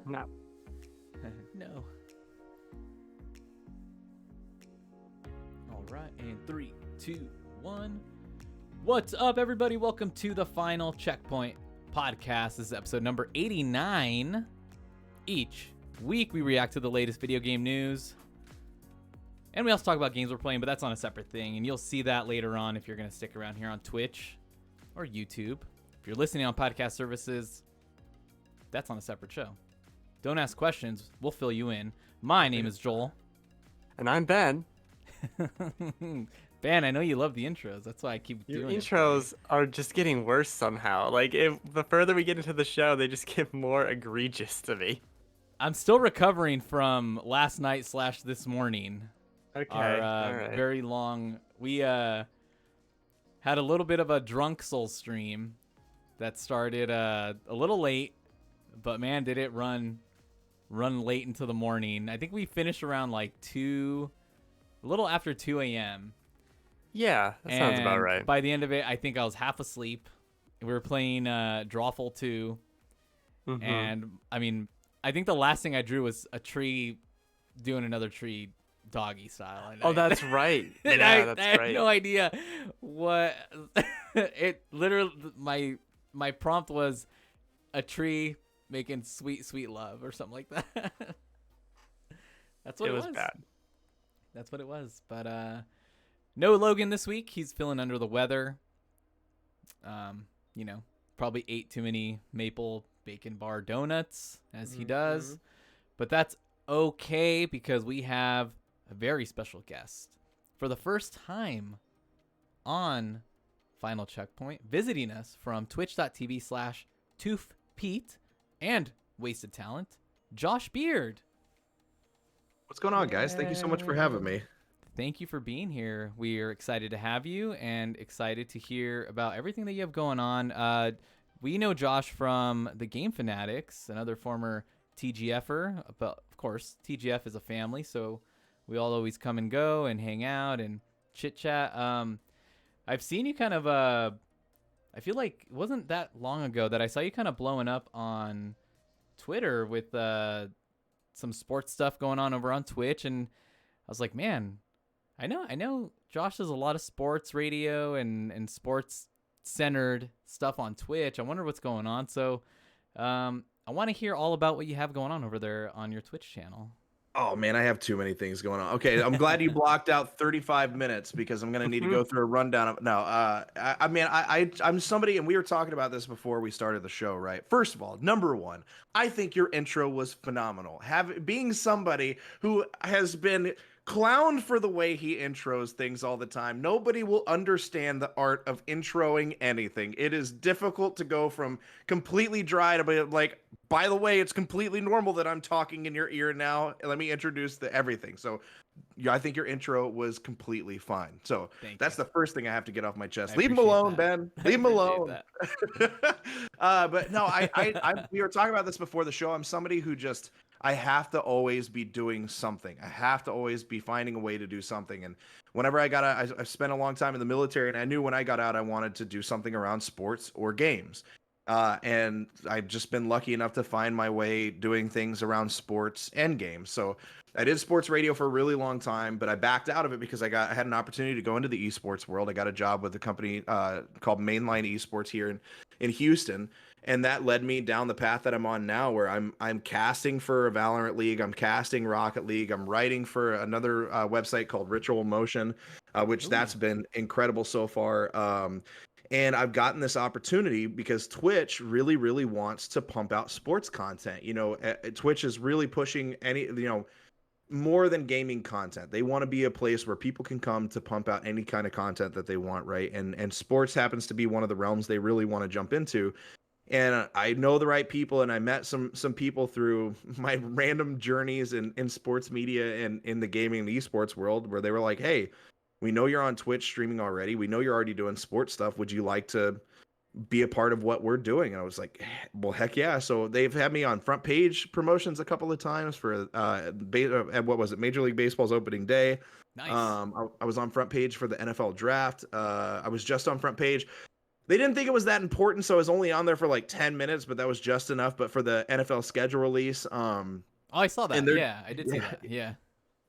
No. No. All right, and 3, 2, 1. What's up, everybody? Welcome to the Final Checkpoint podcast. This is episode number 89. Each week, we react to the latest video game news. And we also talk about games we're playing, but that's on a separate thing. And you'll see that later on if you're going to stick around here on Twitch or YouTube. If you're listening on podcast services, that's on a separate show. Don't ask questions. We'll fill you in. My name is Joel. And I'm Ben. Ben, I know you love the intros. That's why I keep Your doing intros are just getting worse somehow. Like, the further we get into the show, they just get more egregious to me. I'm still recovering from last night / this morning. Okay, Our all right. very long... We had a little bit of a drunk soul stream that started a little late. But, man, did it run late into the morning. I think we finished around, like, a little after 2 a.m. Yeah, that sounds about right. By the end of it, I think I was half asleep. We were playing Drawful 2. Mm-hmm. And, I mean, I think the last thing I drew was a tree doing another tree doggy style. And that's right. And Yeah, I had no idea what... It literally... My prompt was a tree making sweet, sweet love or something like that. That's what it was. It was bad. That's what it was. But no Logan this week. He's feeling under the weather. Probably ate too many maple bacon bar donuts as he does. But that's okay because we have a very special guest for the first time on Final Checkpoint, visiting us from twitch.tv/ToofPete and Wasted Talent, Josh Beard. What's going on, guys? Thank you so much for having me. Thank you for being here. We are excited to have you and excited to hear about everything that you have going on. We know Josh from the Game Fanatics, another former TGFer. But of course, TGF is a family, so we all always come and go and hang out and chit chat. I've seen you kind of. I feel like it wasn't that long ago that I saw you kind of blowing up on Twitter with some sports stuff going on over on Twitch, and I was like, man, I know Josh does a lot of sports radio and sports centered stuff on Twitch. I wonder what's going on. So I want to hear all about what you have going on over there on your Twitch channel. Oh, man, I have too many things going on. Okay, I'm glad you blocked out 35 minutes because I'm going to need to go through a rundown of... No, I'm somebody, and we were talking about this before we started the show, right? First of all, number one, I think your intro was phenomenal. Being somebody who has been clowned for the way he intros things all the time, nobody will understand the art of introing anything. It is difficult to go from completely dry to be like... By the way, it's completely normal that I'm talking in your ear now. Let me introduce everything. So yeah, I think your intro was completely fine. So that's the first thing I have to get off my chest. Leave him alone, Ben. Leave him alone. But no, we were talking about this before the show. I'm somebody who I have to always be doing something. I have to always be finding a way to do something. And whenever I got out, I spent a long time in the military, and I knew when I got out, I wanted to do something around sports or games. And I've just been lucky enough to find my way doing things around sports and games. So I did sports radio for a really long time, but I backed out of it because I had an opportunity to go into the esports world. I got a job with a company called Mainline Esports here in Houston, and that led me down the path that I'm on now, where I'm casting for a Valorant League, I'm casting Rocket League, I'm writing for another website called Ritual Motion, which that's been incredible so far. And I've gotten this opportunity because Twitch really, really wants to pump out sports content. Twitch is really pushing more than gaming content. They want to be a place where people can come to pump out any kind of content that they want, right? And sports happens to be one of the realms they really want to jump into. And I know the right people, and I met some people through my random journeys in sports media and in the gaming and esports world, where they were like, hey, we know you're on Twitch streaming already. We know you're already doing sports stuff. Would you like to be a part of what we're doing? And I was like, well, heck yeah. So they've had me on front page promotions a couple of times for what was it? Major League Baseball's opening day. Nice. I was on front page for the NFL draft. I was just on front page. They didn't think it was that important, so I was only on there for like 10 minutes, but that was just enough. But for the NFL schedule release, Oh, I saw and that. they're Yeah, I did see yeah, that. Yeah.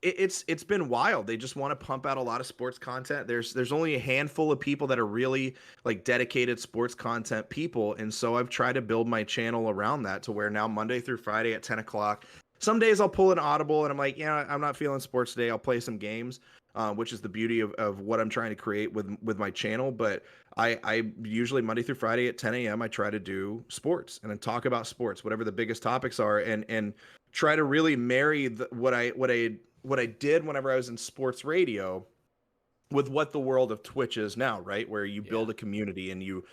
it's been wild. They just want to pump out a lot of sports content. There's only a handful of people that are really like dedicated sports content people, and so I've tried to build my channel around that to where now Monday through Friday at 10 o'clock. Some days I'll pull an audible and I'm like, yeah, I'm not feeling sports today. I'll play some games, which is the beauty of what I'm trying to create with my channel. But I usually Monday through Friday at 10 a.m. I try to do sports and then talk about sports, whatever the biggest topics are, and try to really marry what I did whenever I was in sports radio with what the world of Twitch is now, right? Where you Yeah. build a community and you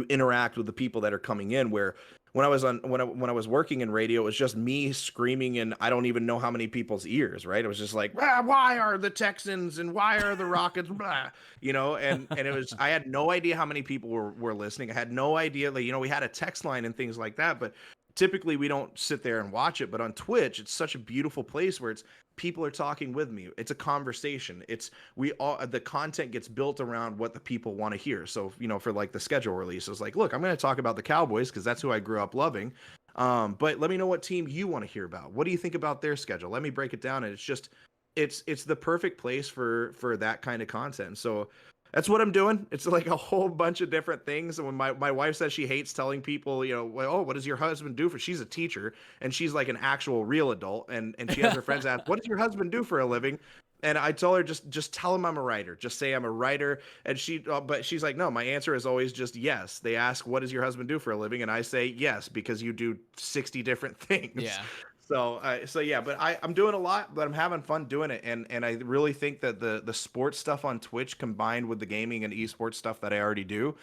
interact with the people that are coming in. Where when I was on when I was working in radio, it was just me screaming in I don't even know how many people's ears, right? It was just like, why are the Texans and why are the Rockets, blah, and it was I had no idea how many people were listening. I had no idea, like we had a text line and things like that, but typically we don't sit there and watch it. But on Twitch, it's such a beautiful place where it's people are talking with me. It's a conversation. It's we all the content gets built around what the people want to hear. So for like the schedule release, it's like, look, I'm going to talk about the Cowboys because that's who I grew up loving. But let me know what team you want to hear about. What do you think about their schedule? Let me break it down. And it's just it's the perfect place for that kind of content. So that's what I'm doing. It's like a whole bunch of different things. And when my wife says she hates telling people, well, oh, what does your husband do for? She's a teacher and she's like an actual real adult, and she has her friends ask, what does your husband do for a living? And I tell her just tell him I'm a writer. Just say I'm a writer. And but she's like, no, my answer is always just yes. They ask, what does your husband do for a living? And I say yes because you do 60 different things. Yeah. So yeah, but I'm doing a lot, but I'm having fun doing it, and I really think that the sports stuff on Twitch combined with the gaming and esports stuff that I already do,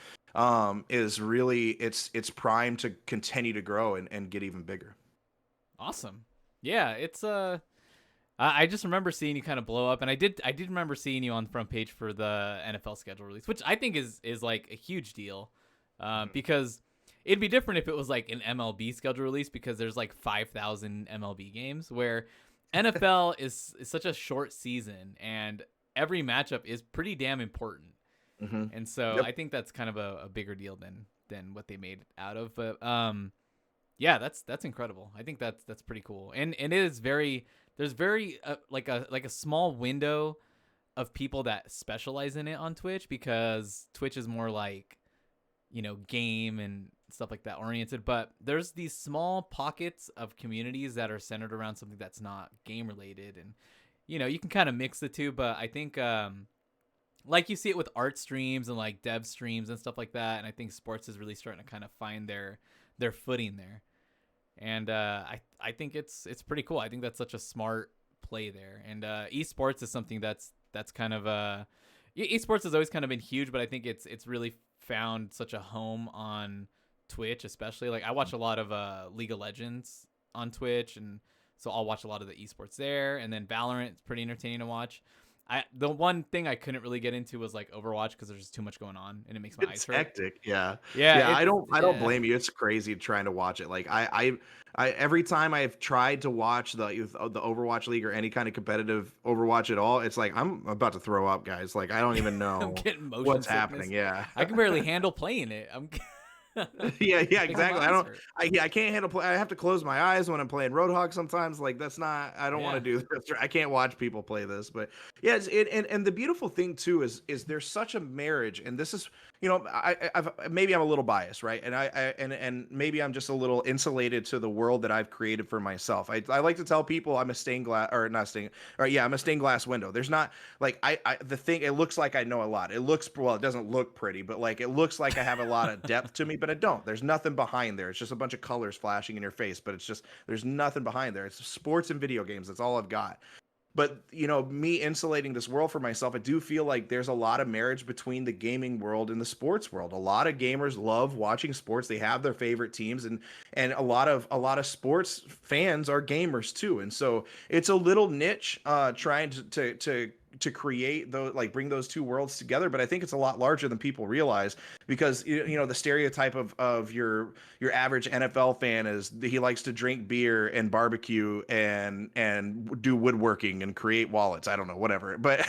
is really it's primed to continue to grow and get even bigger. Awesome. Yeah, it's I just remember seeing you kind of blow up, and I did remember seeing you on the front page for the NFL schedule release, which I think is like a huge deal, because it'd be different if it was like an MLB schedule release because there's like 5,000 MLB games where NFL is such a short season and every matchup is pretty damn important, Mm-hmm. and so Yep. I think that's kind of a bigger deal than what they made out of, but yeah, that's incredible. I think that's pretty cool, and it is very there's very like a small window of people that specialize in it on Twitch because Twitch is more like game and stuff like that oriented, but there's these small pockets of communities that are centered around something that's not game related, and you can kind of mix the two, but I think like you see it with art streams and like dev streams and stuff like that, and I think sports is really starting to kind of find their footing there. And I think it's pretty cool. I think that's such a smart play there. And esports is something that's kind of esports has always kind of been huge, but I think it's really found such a home on Twitch, especially. Like I watch a lot of League of Legends on Twitch, and so I'll watch a lot of the esports there. And then Valorant is pretty entertaining to watch. The one thing I couldn't really get into was like Overwatch because there's just too much going on and it makes my eyes It's hurt. hectic, yeah. Yeah, Yeah, it's I don't yeah. blame you. It's crazy trying to watch it. Like I every time I've tried to watch the Overwatch League or any kind of competitive Overwatch at all, it's like I'm about to throw up, guys. Like I don't even I'm know getting motion what's sickness. happening. Yeah. I can barely handle playing it. Yeah, Making exactly. my eyes hurt. I can't handle play. I have to close my eyes when I'm playing Roadhog sometimes. Like that's not. I don't want to Yeah. do this. I can't watch people play this. But yeah, and the beautiful thing too is there's such a marriage, and this is I've maybe I'm a little biased, right? And and maybe I'm just a little insulated to the world that I've created for myself. I like to tell people I'm a stained glass or not stained or yeah, I'm a stained glass window. There's not like the thing. It looks like I know a lot. It looks well. It doesn't look pretty, but like it looks like I have a lot of depth to me, but I don't. There's nothing behind there. It's just a bunch of colors flashing in your face, but it's just there's nothing behind there. It's sports and video games. That's all I've got. But me insulating this world for myself, I do feel like there's a lot of marriage between the gaming world and the sports world. A lot of gamers love watching sports. They have their favorite teams, and a lot of sports fans are gamers too. And so it's a little niche trying to create those, like bring those two worlds together, but I think it's a lot larger than people realize because you know the stereotype of your average NFL fan is he likes to drink beer and barbecue and do woodworking and create wallets. I don't know, whatever. But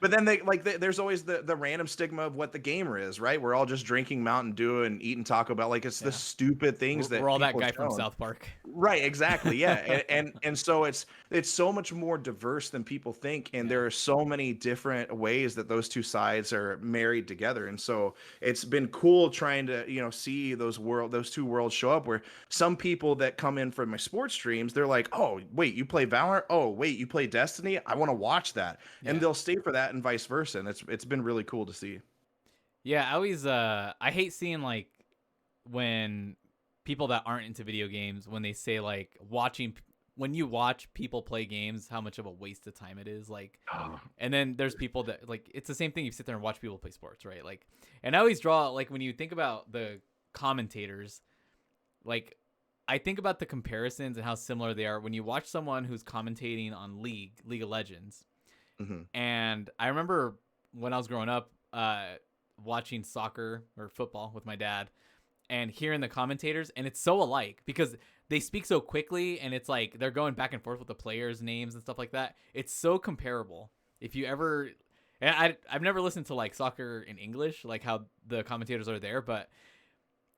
but then there's always the random stigma of what the gamer is, right? We're all just drinking Mountain Dew and eating Taco Bell. Like it's the Yeah. stupid things We're that all that people guy have from shown. South Park. Right, exactly. Yeah. And so it's so much more diverse than people think. And Yeah. there are so many different ways that those two sides are married together. And so it's been cool trying to, you know, see those two worlds show up where some people that come in from my sports streams, they're like, oh, wait, you play Valorant? Oh, wait, you play Destiny? I want to watch that. And Yeah. they'll stay for that and vice versa. And it's been really cool to see. Yeah, I always I hate seeing like when people that aren't into video games when they say like when you watch people play games how much of a waste of time it is like and then there's people that like it's the same thing you sit there and watch people play sports, right? Like and I always draw like when you think about the commentators, like I think about the comparisons and how similar they are when you watch someone who's commentating on League of Legends. Hmm. And I remember when I was growing up watching soccer or football with my dad and hearing the commentators, and it's so alike because they speak so quickly and it's like they're going back and forth with the players' names and stuff like that. It's so comparable. If you ever, and I've never listened to like soccer in English, like how the commentators are there, but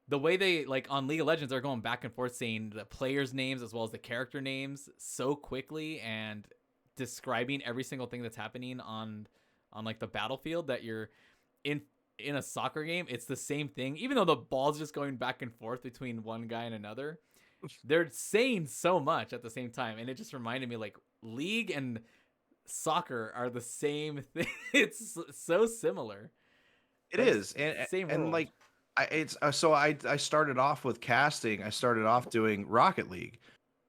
the way they like on League of Legends are going back and forth saying the players' names as well as the character names so quickly and describing every single thing that's happening on like the battlefield that you're in a soccer game. It's the same thing, even though the ball's just going back and forth between one guy and another. They're saying so much at the same time, and it just reminded me like League and soccer are the same thing. It's so similar. It Like, is. same And world. like, I started off with casting. I started off doing Rocket League.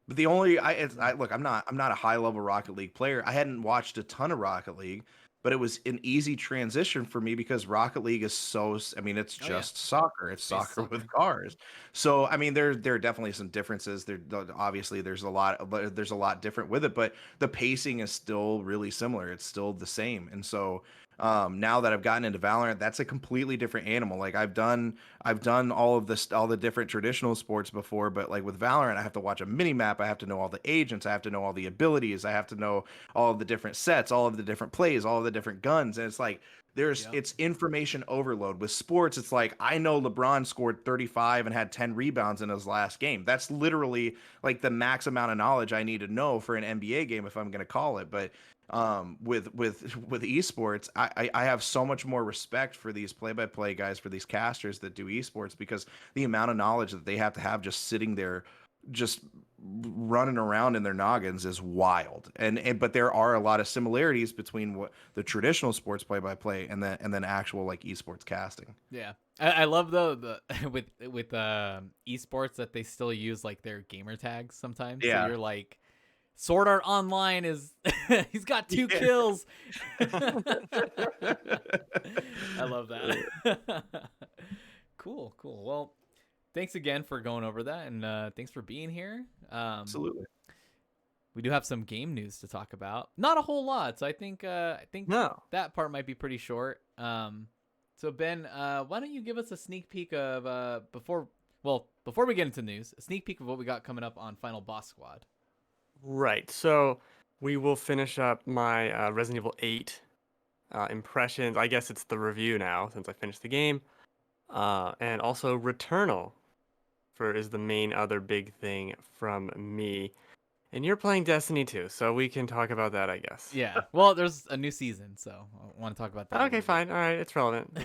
But the only I look, I'm not a high level Rocket League player. I hadn't watched a ton of Rocket League, but it was an easy transition for me because Rocket League is I mean, it's Oh yeah, just soccer. It's space soccer soccer. with cars. So I mean, there are definitely some differences. There obviously there's a lot different with it, but the pacing is still really similar. It's still the same. And so now that I've gotten into Valorant, that's a completely different animal. Like I've done all the different traditional sports before, but like with Valorant, I have to watch a mini map. I have to know all the agents. I have to know all the abilities. I have to know all of the different sets, all of the different plays, all of the different guns. And it's like Yep. it's information overload. With sports, it's like I know LeBron scored 35 and had 10 rebounds in his last game. That's literally like the max amount of knowledge I need to know for an NBA game if I'm going to call it. But with esports, I have so much more respect for these play-by-play guys, for these casters that do esports, because the amount of knowledge that they have to have just sitting there just running around in their noggins is wild. And but there are a lot of similarities between what the traditional sports play-by-play and then actual like esports casting. Yeah, I love the with esports that they still use like their gamer tags sometimes. So Yeah. you're like, Sword Art Online is he's got 2 Yeah. kills. I love that. Cool. Well, thanks again for going over that, and thanks for being here. Absolutely. We do have some game news to talk about. Not a whole lot, so I think No. that part might be pretty short. So Ben, why don't you give us a sneak peek of before we get into news, a sneak peek of what we got coming up on Final Boss Squad. Right. So we will finish up my Resident Evil 8 impressions. I guess it's the review now since I finished the game. And also Returnal is the main other big thing from me. And you're playing Destiny 2, so we can talk about that, I guess. Yeah. Well, there's a new season, so I want to talk about that. Okay, fine. All right, it's relevant.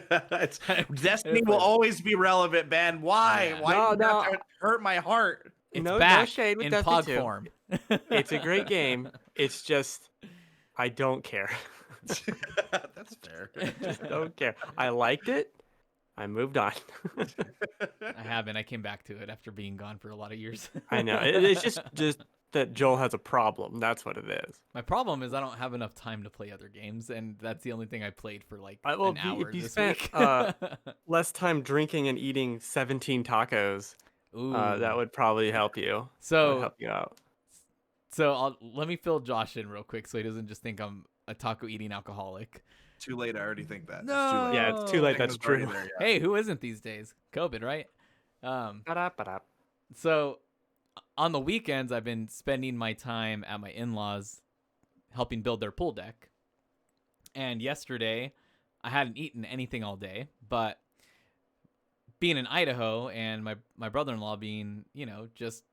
That's fine. It's, Destiny will always be relevant, man. Why? Yeah. Why No, do you have no. to hurt my heart? It's No back shade with in Destiny Pog 2. form. It's a great game. It's just, I don't care. That's fair. Just don't care. I liked it. I moved on. I haven't. I came back to it after being gone for a lot of years. I know. It's just that Joel has a problem. That's what it is. My problem is I don't have enough time to play other games, and that's the only thing I played for like Well, an hour if you this spent week. less time drinking and eating 17 tacos, Ooh. that would probably help you. So- That would help you out. So let me fill Josh in real quick so he doesn't just think I'm a taco eating alcoholic. too late. I already think that. No. It's too late. Yeah, it's too late. Thing That's is already true. there, yeah. Hey, who isn't these days? COVID, right? Ba-da-ba-da. So on the weekends, I've been spending my time at my in-laws helping build their pool deck. And yesterday, I hadn't eaten anything all day, but being in Idaho and my brother-in-law being, just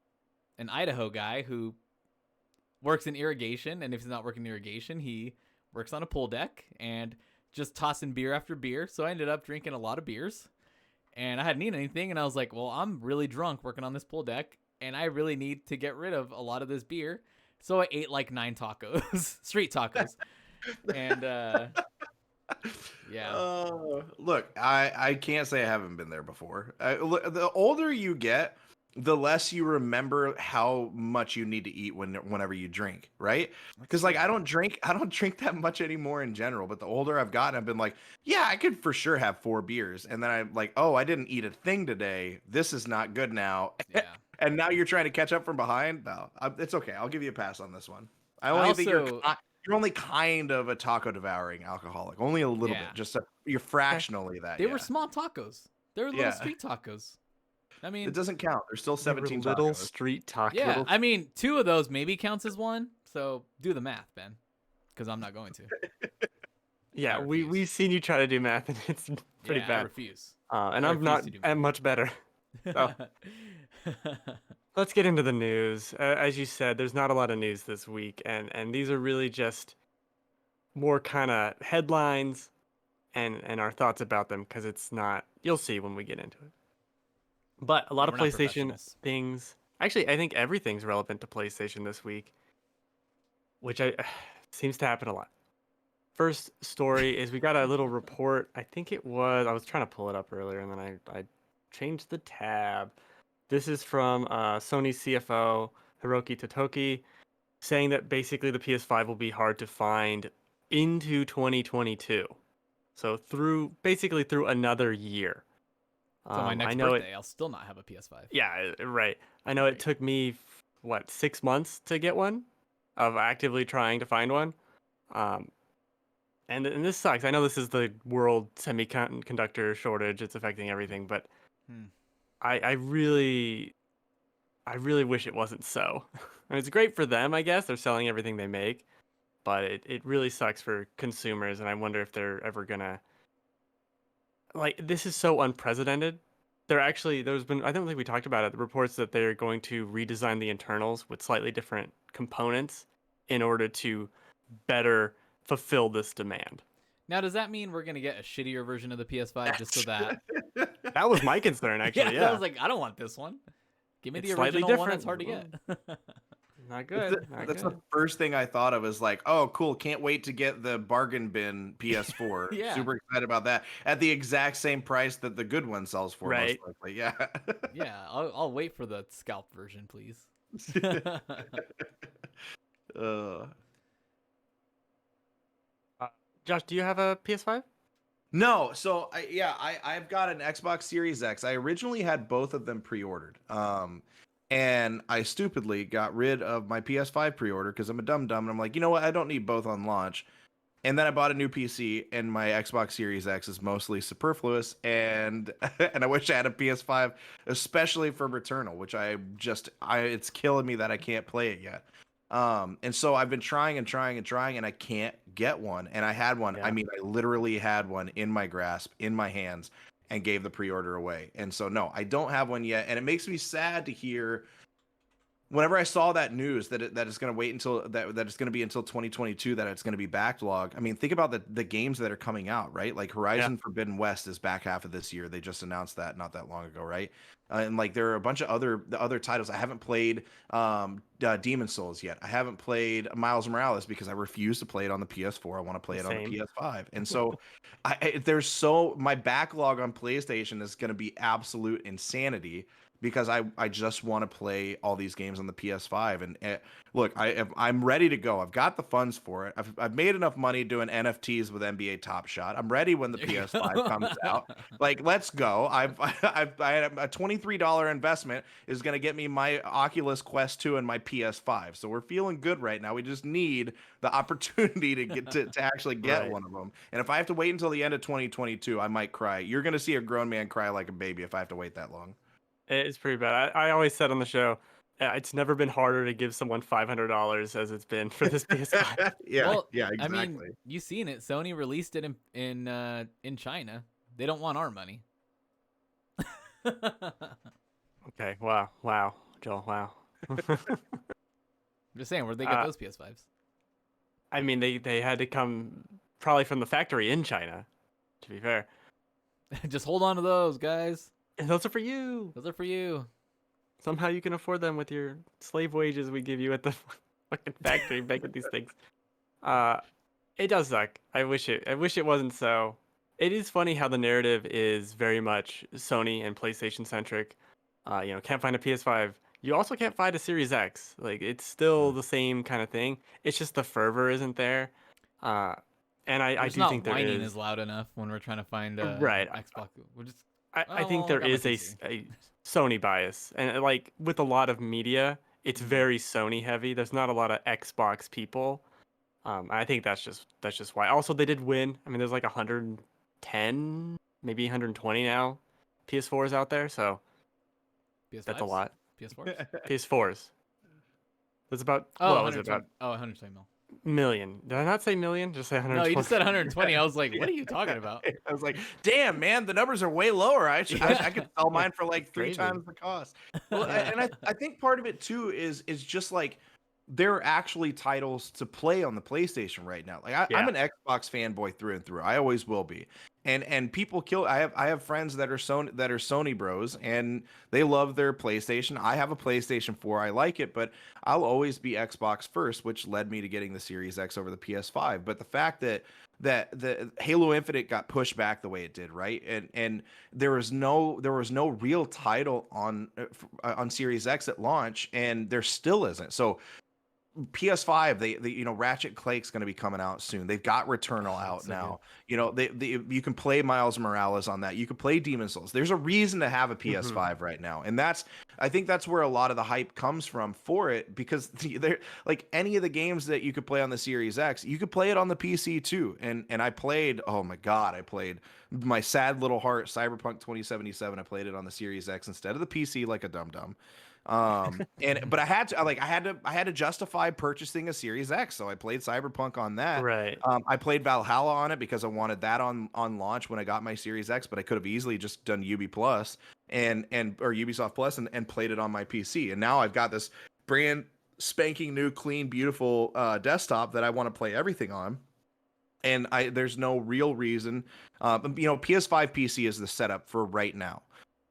an Idaho guy who works in irrigation, and if he's not working in irrigation, he works on a pool deck and just tossing beer after beer. So I ended up drinking a lot of beers, and I hadn't eaten anything, and I was like, well, I'm really drunk working on this pool deck, and I really need to get rid of a lot of this beer. So I ate like 9 tacos, street tacos. And yeah. Look, I can't say I haven't been there before. The older you get, the less you remember how much you need to eat whenever you drink, right? Because like I don't drink that much anymore in general. But the older I've gotten, I've been like, yeah, I could for sure have 4 beers, and then I'm like, oh, I didn't eat a thing today. This is not good now. Yeah. And now you're trying to catch up from behind. No, it's okay. I'll give you a pass on this one. I only also, think you're only kind of a taco devouring alcoholic, only a little Yeah. bit. You're fractionally that. They yeah. were small tacos. They were little Yeah. street tacos. I mean, It doesn't count. There's still They were 17 little tacos. street tacos. yeah. I mean, 2 of those maybe counts as one. So do the math, Ben, because I'm not going to. Yeah, I we've refuse. seen you try to do math, and it's pretty I bad. refuse. And I I'm refuse not to do math. much better. So let's get into the news. As you said, there's not a lot of news this week, and these are really just more kind of headlines and our thoughts about them, because it's not. You'll see when we get into it. But a lot of we're not PlayStation professionals. things. Actually, I think everything's relevant to PlayStation this week, which seems to happen a lot. First story is we got a little report. I think it was. I was trying to pull it up earlier, and then I changed the tab. This is from Sony CFO Hiroki Totoki, saying that basically the PS5 will be hard to find into 2022. So basically through another year. So my I next know birthday, I'll still not have a PS5. Yeah, right. I know it took me what 6 months to get one, of actively trying to find one. And this sucks. I know this is the world semiconductor shortage. It's affecting everything, but Hmm. I really wish it wasn't so. I mean, it's great for them, I guess. They're selling everything they make, but it really sucks for consumers, and I wonder if they're ever gonna, like, this is so unprecedented. There's been, I don't think we talked about it, the reports that they're going to redesign the internals with slightly different components in order to better fulfill this demand. Now, does that mean we're gonna get a shittier version of the PS5 just so that? That was my concern, actually. Yeah, I was like, I don't want this one. Give me It's the slightly original one that's different. hard to get. Not good. That's the first thing I thought of, is like, oh, cool. Can't wait to get the bargain bin PS4. Yeah. Super excited about that. At the exact same price that the good one sells for, Right. most likely. Yeah. Yeah, I'll wait for the scalped version, please. Josh, do you have a PS5? No, so I've got an Xbox Series X. I originally had both of them pre-ordered. And I stupidly got rid of my PS5 pre-order because I'm a dumb, and I'm like, you know what? I don't need both on launch. And then I bought a new PC, and my Xbox Series X is mostly superfluous, and and I wish I had a PS5, especially for Returnal, which it's killing me that I can't play it yet. And so I've been trying, and I can't get one. And I had one. Yeah. I mean, I literally had one in my grasp, in my hands, and gave the pre-order away. And so no, I don't have one yet, and it makes me sad to hear. Whenever I saw that news that it's going to wait until that it's going to be until 2022, that it's going to be backlog. I mean, think about the games that are coming out, right? Like Horizon Forbidden West is back half of this year. They just announced that not that long ago, right? And like there are a bunch of other titles. I haven't played Demon Souls yet. I haven't played Miles Morales because I refuse to play it on the PS4. I want to play it on the PS5. And so my backlog on PlayStation is going to be absolute insanity. because I just want to play all these games on the PS5. And look, I'm ready to go. I've got the funds for it. I've made enough money doing NFTs with NBA Top Shot. I'm ready when the There you PS5 go. comes out. Like, let's go. I had a $23 investment is going to get me my Oculus Quest 2 and my PS5. So we're feeling good right now. We just need the opportunity to get to actually get Right. one of them. And if I have to wait until the end of 2022, I might cry. You're going to see a grown man cry like a baby if I have to wait that long. It's pretty bad. I always said on the show, it's never been harder to give someone $500 as it's been for this PS5. Yeah, Well, yeah, I mean, exactly. you've seen it. Sony released it in China. They don't want our money. Okay. Wow. Joel. Wow. I'm just saying, where'd they get those PS5s? I mean, they had to come probably from the factory in China, to be fair. Just hold on to those, guys. And those are for you. Those are for you. Somehow you can afford them with your slave wages we give you at the fucking factory making these things. It does suck. I wish it wasn't so. It is funny how the narrative is very much Sony and PlayStation centric. Can't find a PS5. You also can't find a Series X. Like, it's still the same kind of thing. It's just the fervor isn't there. And I It's do not think there whining is. as loud enough when we're trying to find Right. Xbox. We're just I Oh, think well, there got my is PC. a Sony bias, and like with a lot of media, it's Mhm. very Sony heavy. There's not a lot of Xbox people. I think that's just why. Also, they did win. I mean, there's like 110, maybe 120 now PS4s out there, so PS5s? that's a lot. PS4s? PS4s. There's about Oh, what was it, 120. about Oh, 120 mil. million? Did I not say million? Just say No, 120. you just said 120. I was like, what are you talking about? I was like, damn, man, the numbers are way lower. I could sell mine for like three Crazy. times the cost. Well, Yeah. and I think part of it too is just like there are actually titles to play on the PlayStation right now. Like I'm Yeah. an Xbox fanboy through and through. I always will be. And people kill. I have friends that are Sony bros, and they love their PlayStation. I have a PlayStation 4. I like it, but I'll always be Xbox first, which led me to getting the Series X over the PS5. But the fact that the Halo Infinite got pushed back the way it did, right? And there was no real title on Series X at launch, and there still isn't. So PS5, they Ratchet and Clank's going to be coming out soon. They've got Returnal out so now. You can play Miles Morales on that. You can play Demon's Souls. There's a reason to have a PS5 right now, and I think that's where a lot of the hype comes from for it, because they're like any of the games that you could play on the Series X, you could play it on the PC too. And I played, oh my god, I played my sad little heart Cyberpunk 2077. I played it on the Series X instead of the PC like a dum-dum. But I had to justify purchasing a Series X, so I played Cyberpunk on that. Right. I played Valhalla on it because I wanted that on launch when I got my Series X, but I could have easily just done Plus or Ubisoft Plus and played it on my PC. And now I've got this brand spanking new, clean, beautiful desktop that I want to play everything on. And there's no real reason. PS5 PC is the setup for right now.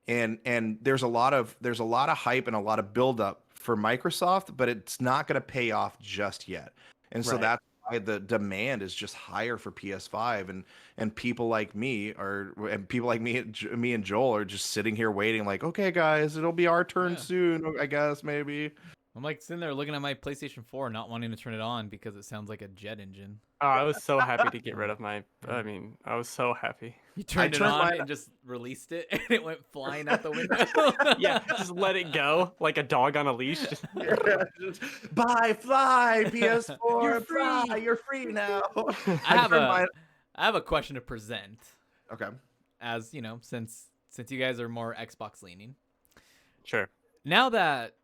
And there's a lot of hype and a lot of buildup for Microsoft, but it's not going to pay off just yet. And so Right. that's why the demand is just higher for PS5, and people like me me and Joel are just sitting here waiting like, okay guys, it'll be our turn Yeah. soon, I guess, maybe. I'm like sitting there looking at my PlayStation 4, not wanting to turn it on because it sounds like a jet engine. Oh, I was so happy to get rid of my. I mean, I was so happy. You turned it turned on mine- and just released it, and it went flying out the window. Yeah, just let it go like a dog on a leash. Bye, fly, PS4, You're fly, free. you're free now. I have turned mine- I have a question to present. Okay. As you know, since you guys are more Xbox leaning. Sure. Now that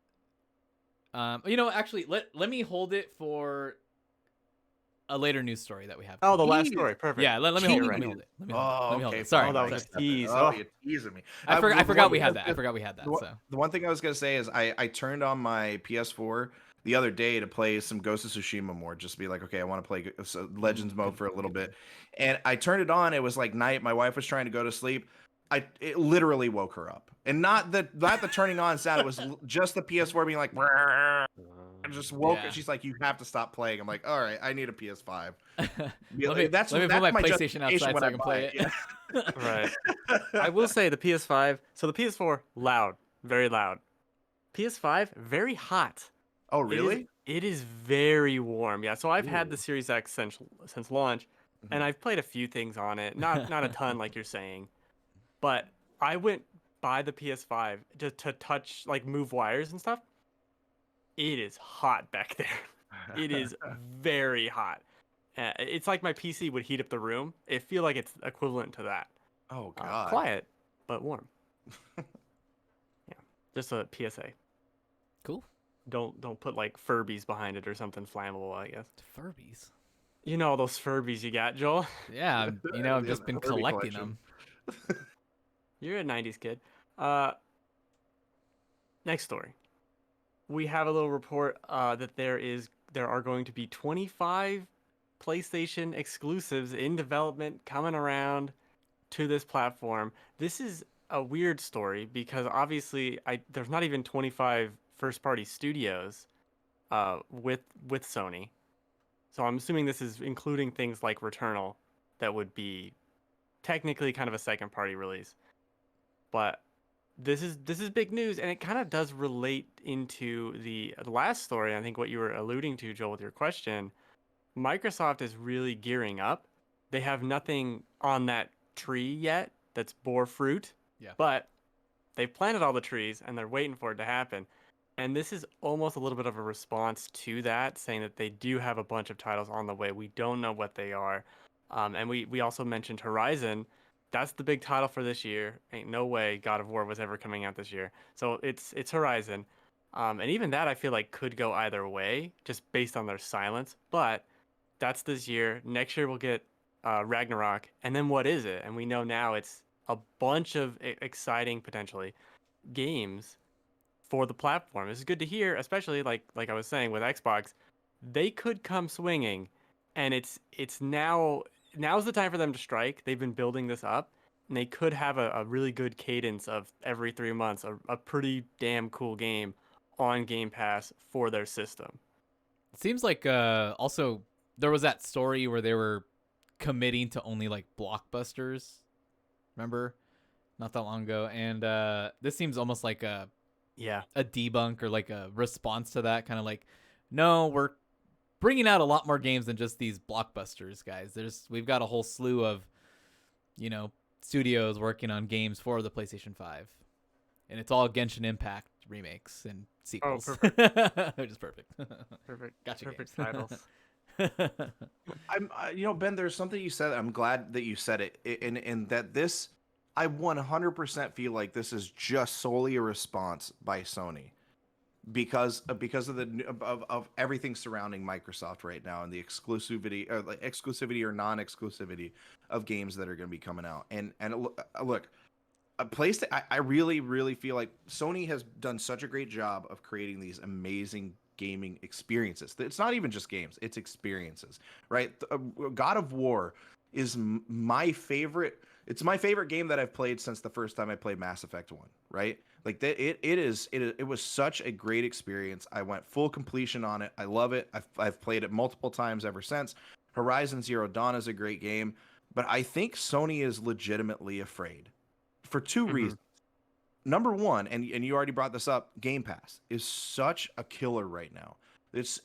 actually let me hold it for a later news story that we have. Oh, the last Jeez. story. Perfect. Yeah, let me hold it. Right. Let me hold it. Let me hold okay. it. Sorry. Oh, that was fine. a tease. Oh, Oh. you're teasing me. I the forgot one we thing had I that. was I forgot we had that. gonna- So The one thing I was gonna say is I turned on my PS4 the other day to play some Ghost of Tsushima more, just to be like, okay, I want to play Legends mode for a little bit, and I turned it on. It was like night. My wife was trying to go to sleep. It literally woke her up, and not the turning on sound. It was just the PS4 being like, I just woke her. Yeah. She's like, you have to stop playing. I'm like, all right, I need a PS5. let me put my PlayStation outside when so I can play it. Yeah. Right. I will say the PS5. So the PS4, loud, very loud. PS5, very hot. Oh, It is really? it is very warm. Yeah, so I've had the Ooh. Series X since launch, and Mhm. I've played a few things on it. Not a ton like you're saying, but I went by the PS5 just to touch like move wires and stuff. It is hot back there. It is very hot. It's like my PC would heat up the room. It feel like it's equivalent to that. Oh God. Quiet but warm. Yeah, just a PSA. Cool. Don't put like Furbies behind it or something flammable, I guess. Furbies. You know all those Furbies you got, Joel. Yeah, I've Yeah, just been the Furby collecting collection. them. You're a 90s kid. Uh, Next story. We have a little report that there are going to be 25 PlayStation exclusives in development coming around to this platform. This is a weird story because obviously there's not even 25 first party studios with Sony. So I'm assuming this is including things like Returnal that would be technically kind of a second party release. But this is big news, and it kind of does relate into the last story. I think what you were alluding to, Joel, with your question. Microsoft is really gearing up. They have nothing on that tree yet that's bore fruit, Yeah. but they've planted all the trees and they're waiting for it to happen. And this is almost a little bit of a response to that, saying that they do have a bunch of titles on the way. We don't know what they are. And we also mentioned Horizon. That's the big title for this year. Ain't no way God of War was ever coming out this year. So it's Horizon. And even that I feel like could go either way, just based on their silence. But that's this year. Next year we'll get Ragnarok. And then what is it? And we know now it's a bunch of exciting potentially games for the platform. This is good to hear, especially like I was saying with Xbox, they could come swinging, and it's now's the time for them to strike. They've been building this up, and they could have a really good cadence of every 3 months, a pretty damn cool game on Game Pass for their system. It seems like also there was that story where they were committing to only like blockbusters. Remember? Not that long ago. And this seems almost like Yeah. a debunk or like a response to that, kind of like, no, we're bringing out a lot more games than just these blockbusters, guys. We've got a whole slew of, studios working on games for the PlayStation 5. And it's all Genshin Impact remakes and Oh, sequels. perfect. Which is perfect. Perfect. Gotcha Perfect games. titles. Ben, there's something you said. I'm glad that you said it, and that this, I 100% feel like this is just solely a response by Sony because of of everything surrounding Microsoft right now and the exclusivity or like exclusivity or non-exclusivity of games that are going to be coming out. And look, a place that I really feel like Sony has done such a great job of creating these amazing gaming experiences. It's not even just games, it's experiences, right? God of War is my favorite. It's my favorite game that I've played since the first time I played Mass Effect 1, right? Like it was such a great experience. I went full completion on it. I love it. I've played it multiple times ever since. Horizon Zero Dawn is a great game, but I think Sony is legitimately afraid for two Hmm. reasons. Number one, and you already brought this up, Game Pass is such a killer right now. It's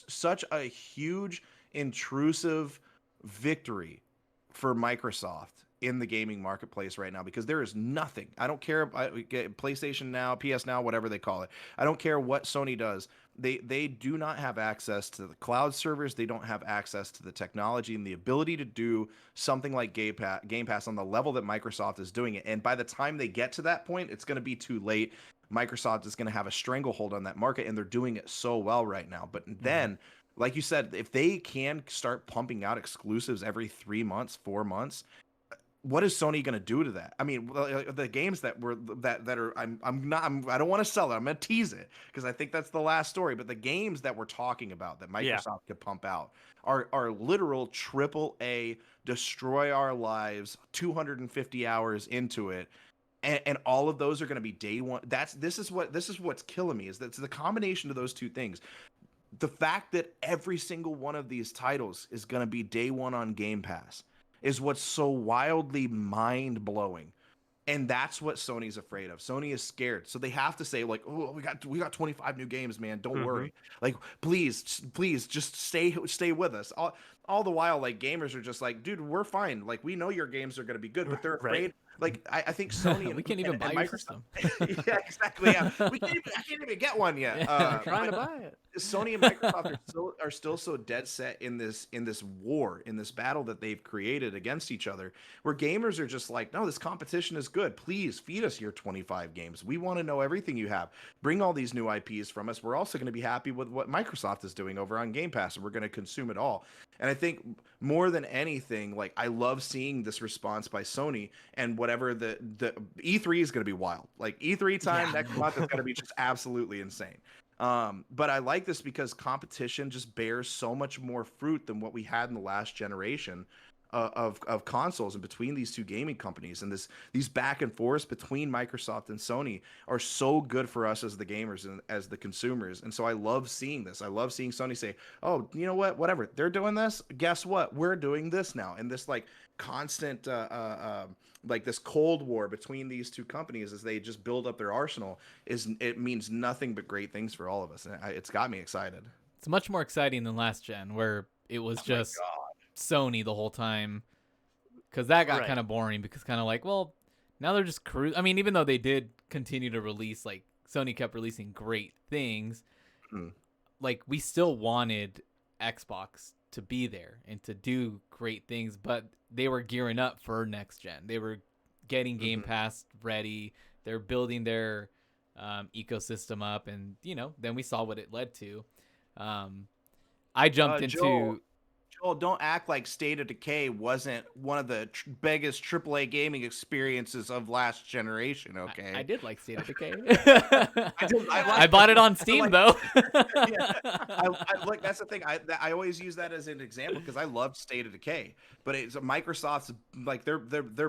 such a huge intrusive victory for Microsoft in the gaming marketplace right now because there is nothing. I don't care PlayStation Now, PS Now, whatever they call it. I don't care what Sony does. They do not have access to the cloud servers. They don't have access to the technology and the ability to do something like Game Pass on the level that Microsoft is doing it. And by the time they get to that point, it's going to be too late. Microsoft is going to have a stranglehold on that market, and they're doing it so well right now. But then, like you said, if they can start pumping out exclusives every 3 months, 4 months, what is Sony going to do to that? I mean, the games that were that are I don't want to sell it. I'm going to tease it because I think that's the last story. But the games that we're talking about that Yeah. Microsoft could pump out are literal triple A, destroy our lives, 250 hours into it. And all of those are going to be day one. This is what's killing me is that's the combination of those two things. The fact that every single one of these titles is going to be day one on Game Pass is what's so wildly mind blowing And that's what Sony's afraid of. Sony is scared. So they have to say like, "Oh, we got 25 new games, man. Don't Mm-hmm. worry. Like please just stay with us." All the while like gamers are just like, "Dude, we're fine. Like we know your games are going to be good, but they're Right. afraid." Like I think Sony We can't even buy and your Microsoft. system. Yeah, exactly. Yeah. I can't even get one yet. I'm trying to But buy it. Sony and Microsoft are still so dead set in this war, in this battle that they've created against each other, where gamers are just like, no, this competition is good. Please feed us your 25 games. We want to know everything you have. Bring all these new IPs from us. We're also going to be happy with what Microsoft is doing over on Game Pass, and we're going to consume it all. And I think more than anything, like I love seeing this response by Sony, and whatever the E3 is going to be wild. Like E3 time Yeah. next month is going to be just absolutely insane. But I like this because competition just bears so much more fruit than what we had in the last generation of consoles, and between these two gaming companies, and these back and forths between Microsoft and Sony are so good for us as the gamers and as the consumers. And so I love seeing this. I love seeing Sony say, "Oh, you know what? Whatever they're doing this. Guess what? We're doing this now." And this like constant like this cold war between these two companies as they just build up their arsenal it means nothing but great things for all of us, and it's got me excited. It's much more exciting than last gen, where it was Oh my just god. Sony the whole time. Because that got Right. kind of boring. Because kind of like, well, now they're just I mean, even though they did continue to release, like Sony kept releasing great things, Hmm. like we still wanted Xbox to be there and to do great things, but they were gearing up for next gen. They were getting Game Mhm. Pass ready. They're building their ecosystem up, and then we saw what it led to. I jumped Joel, into don't act like State of Decay wasn't one of the biggest AAA gaming experiences of last generation. Okay. I did like State of Decay. I I like bought it on I Steam like though. yeah, I look. That's the thing. I always use that as an example because I loved State of Decay, but it's Microsoft's like their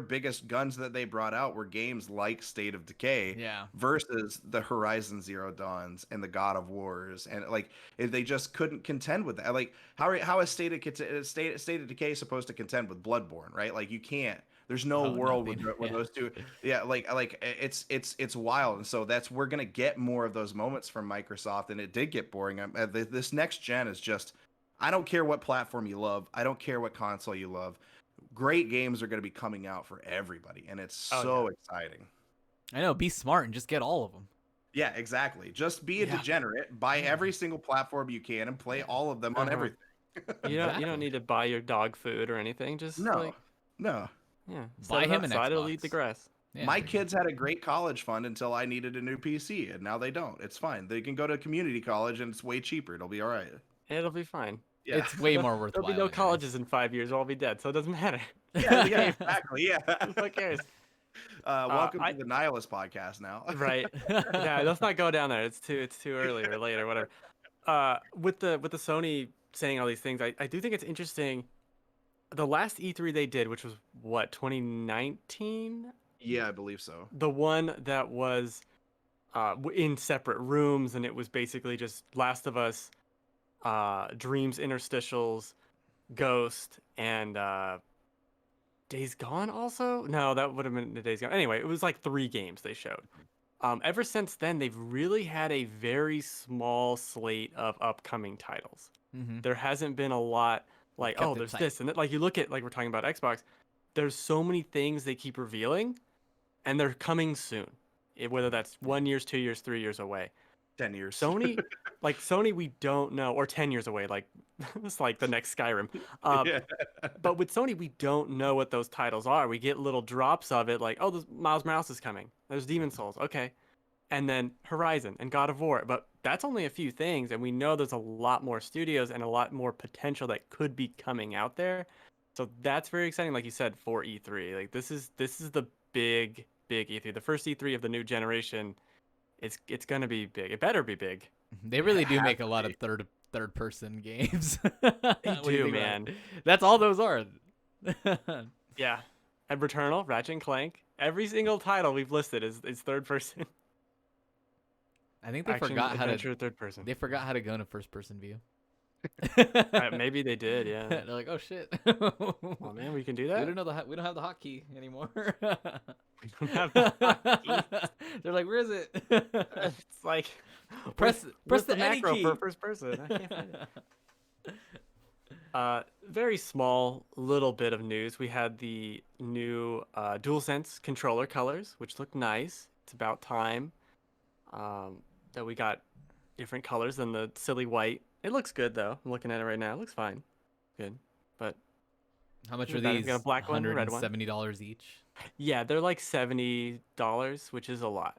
biggest guns that they brought out were games like State of Decay Yeah. versus the Horizon Zero Dawns and the God of Wars, and like they just couldn't contend with that. Like how is State of Decay supposed to contend with Bloodborne, right? Like you can't. There's no Oh, world nothing. where Yeah. those two, yeah, like it's wild, and so we're gonna get more of those moments from Microsoft, and it did get boring. This next gen is just, I don't care what platform you love, I don't care what console you love, great games are gonna be coming out for everybody, and it's Oh, so exciting. I know. Be smart and just get all of them. Yeah, exactly. Just be a Yeah. degenerate, buy every single platform you can, and play all of them on Uh-huh. everything. You don't Exactly. need to buy your dog food or anything. Just No, like no. yeah, Buy set it him an outside, it'll eat Xbox. the grass. Yeah, My there you go. kids had a great college fund until I needed a new PC, and now they don't. It's fine. They can go to community college, and it's way cheaper. It'll be all right. It'll be fine. Yeah. It's way more There'll worthwhile. be no anyways. colleges in 5 years. I'll be dead, so it doesn't matter. Yeah, yeah, exactly. Yeah. Who cares? Welcome I to the Nihilist podcast now. right. Yeah, let's not go down there. It's too early or late or whatever. With the Sony saying all these things, I do think it's interesting. The last E3 they did, which was what, 2019? Yeah, I believe so. The one that was in separate rooms, and it was basically just Last of Us, Dreams Interstitials, Ghost, and Days Gone also? No, that would have been the Days Gone. Anyway, it was like 3 games they showed. Ever since then, they've really had a very small slate of upcoming titles. Mhm. There hasn't been a lot like, kept oh, it there's tight. this. And like you look at, like we're talking about Xbox, there's so many things they keep revealing, and they're coming soon. Whether that's 1 year, 2 years, 3 years away. 10 years. Sony, we don't know, or 10 years away, like it's like the next Skyrim. Yeah. But with Sony, we don't know what those titles are. We get little drops of it, like, oh, this Miles Morales is coming. There's Demon Souls, okay, and then Horizon and God of War. But that's only a few things, and we know there's a lot more studios and a lot more potential that could be coming out there. So that's very exciting, like you said, for E3. Like this is the big E3, the first E3 of the new generation. It's gonna be big. It better be big. They really It do has make to a lot be. of third person games. They What you do, think about man. it? That's all those are. Yeah. And Returnal, Ratchet and Clank. Every single title we've listed is third person. I think they Action, forgot how adventure, to. third person. They forgot how to go into first person view. Maybe they did, yeah. They're like, oh shit. Oh man, we can do We that. don't know we don't have the hotkey anymore. We don't have the hotkey. They're like, where is it? It's like press where's the any macro key. for first person? I can't find it. Very small little bit of news. We had the new DualSense controller colors, which look nice. It's about time that we got different colors than the silly white. It looks good though. I'm looking at it right now. It looks fine. Good. But How much we are got these? a black one, a red one. $170 each. Yeah, they're like $70, which is a lot.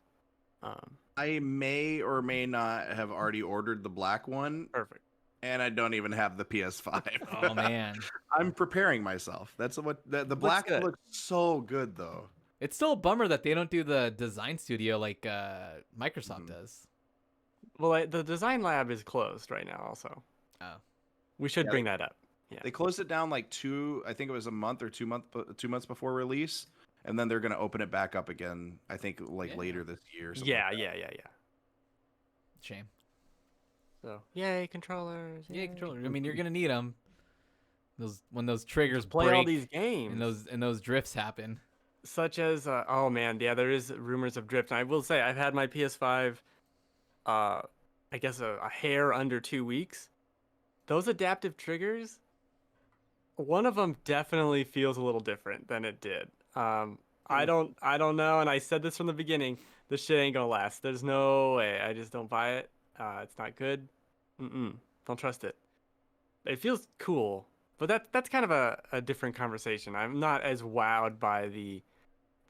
I may or may not have already ordered the black one, Perfect. and I don't even have the PS5. Oh man. I'm preparing myself. That's what the black one good. looks so good though. It's still a bummer that they don't do the design studio like Microsoft does. Well, the design lab is closed right now also. Oh. We should Yeah, bring that up. Yeah. They closed it down like I think it was a month or 2 months before release, and then they're gonna open it back up again. I think like later this year. Or something Yeah, like that. yeah. Shame. So, yay controllers. Yeah, controllers. I mean, you're gonna need them. When those triggers Play break all these games. and those drifts happen. Such as oh man, yeah, there is rumors of drift. And I will say I've had my PS5 I guess a hair under 2 weeks. Those adaptive triggers, one of them definitely feels a little different than it did. I don't know, and I said this from the beginning. This shit ain't gonna last. There's no way. I just don't buy it. It's not good. Don't trust it. It feels cool, but that's kind of a different conversation. I'm not as wowed by the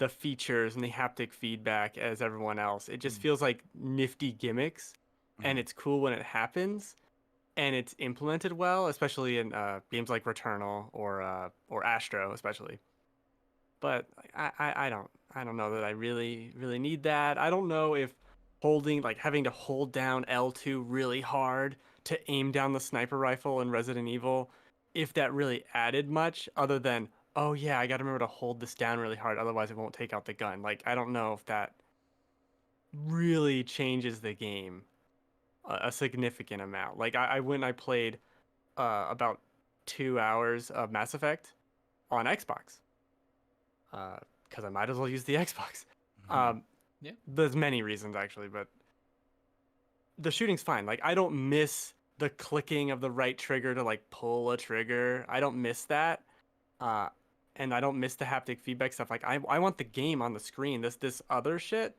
features and the haptic feedback as everyone else. It just feels like nifty gimmicks, and it's cool when it happens, and it's implemented well, especially in games like Returnal or Astro, especially. But I don't know that I really need that. I don't know if having to hold down L2 really hard to aim down the sniper rifle in Resident Evil, if that really added much other than, oh yeah, I got to remember to hold this down really hard, otherwise it won't take out the gun. Like, I don't know if that really changes the game a significant amount. Like, I went and I played about 2 hours of Mass Effect on Xbox because I might as well use the Xbox. Yeah. There's many reasons actually, but the shooting's fine. Like, I don't miss the clicking of the right trigger to like pull a trigger. I don't miss that. And I don't miss the haptic feedback stuff. Like, I want the game on the screen. This other shit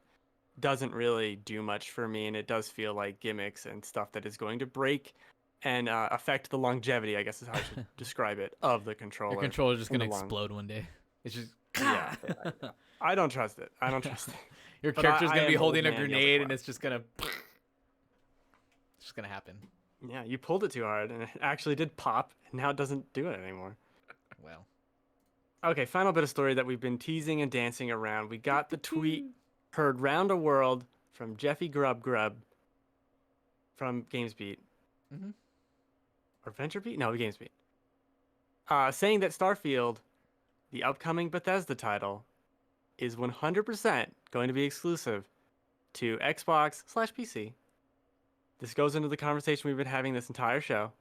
doesn't really do much for me, and it does feel like gimmicks and stuff that is going to break and affect the longevity, I guess is how I should describe it, of the controller. Your controller's just gonna explode one day. It's just yeah. I don't trust it. I don't trust it. Your But character's I gonna be am old holding a man, grenade, yellow and it's just gonna happen. Yeah, you pulled it too hard, and it actually did pop, and now it doesn't do it anymore. Well. Okay, final bit of story that we've been teasing and dancing around. We got the tweet heard round the world from Jeffy Grubb from GamesBeat. Or VentureBeat? No, GamesBeat. Saying that Starfield, the upcoming Bethesda title, is 100% going to be exclusive to Xbox/PC. This goes into the conversation we've been having this entire show.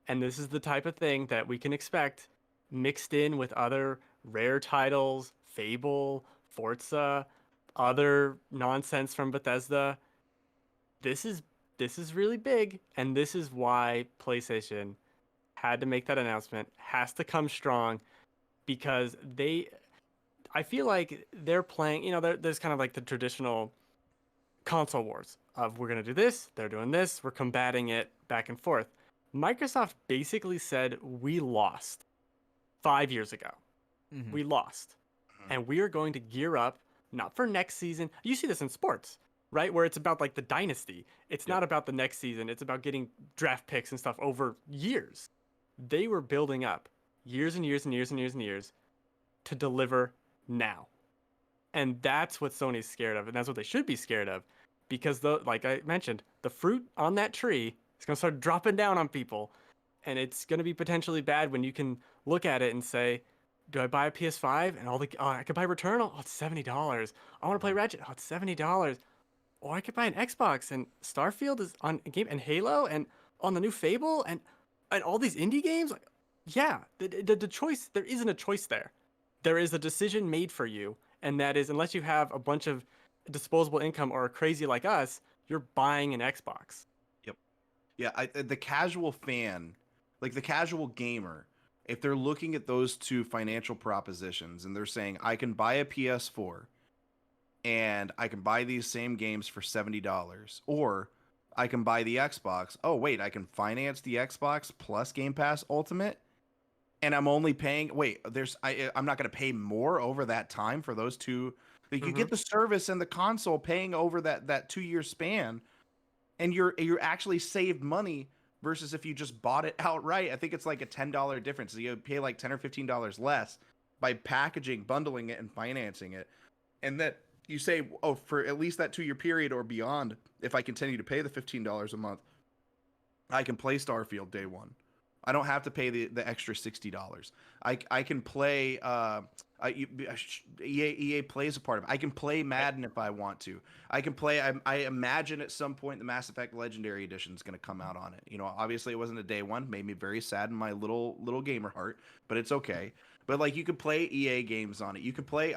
And this is the type of thing that we can expect mixed in with other rare titles, Fable, Forza, other nonsense from Bethesda. This is really big, and this is why PlayStation had to make that announcement, has to come strong, because I feel like they're playing, there's kind of like the traditional console wars of, we're going to do this, they're doing this, we're combating it back and forth. Microsoft basically said, we lost 5 years ago. We lost. And we are going to gear up, not for next season. You see this in sports, right? Where it's about like the dynasty. It's not about the next season. It's about getting draft picks and stuff over years. They were building up years and years and years and years and years to deliver now. And that's what Sony's scared of. And that's what they should be scared of. Because, like I mentioned, the fruit on that tree is going to start dropping down on people. And it's going to be potentially bad when you can look at it and say, do I buy a PS5 and I could buy Returnal? Oh, it's $70. I want to play Ratchet. Oh, it's $70. Or I could buy an Xbox and Starfield is on a game, and Halo, and on the new Fable and all these indie games. Like, yeah, the choice, there isn't a choice there. There is a decision made for you, and that is unless you have a bunch of disposable income or are crazy like us, you're buying an Xbox. Yep. Yeah, the casual fan, like the casual gamer, if they're looking at those two financial propositions and they're saying, I can buy a PS4 and I can buy these same games for $70, or I can buy the Xbox. Oh, wait, I can finance the Xbox plus Game Pass Ultimate, and I'm only paying. Wait, I'm not going to pay more over that time for those two. Like, you get the service and the console paying over that 2 year span, and you're actually saved money versus if you just bought it outright. I think it's like a $10 difference. So you pay like $10 or $15 less by packaging, bundling it, and financing it, and that you say, oh, for at least that 2 year period or beyond, if I continue to pay the $15 a month, I can play Starfield day one. I don't have to pay the extra $60. I can play EA plays a part of it. I can play Madden if I want to. I can play. I imagine at some point the Mass Effect Legendary Edition is going to come out on it. You know, obviously it wasn't a day one. Made me very sad in my little gamer heart, but it's okay. But like, you could play EA games on it. You could play.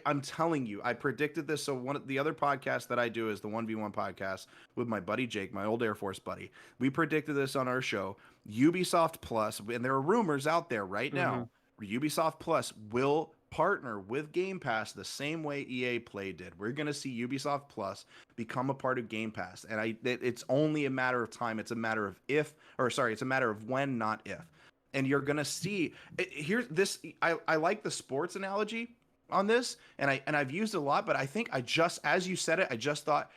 I'm telling you, I predicted this. So one of the other podcasts that I do is the 1v1 podcast with my buddy Jake, my old Air Force buddy. We predicted this on our show. Ubisoft Plus, and there are rumors out there right now, Ubisoft Plus will partner with Game Pass the same way EA Play did. We're going to see Ubisoft Plus become a part of Game Pass, and it's only a matter of time. It's a matter of it's a matter of when, not if. And you're going to see here's this. I like the sports analogy on this, and I've used it a lot, but I think as you said it, I just thought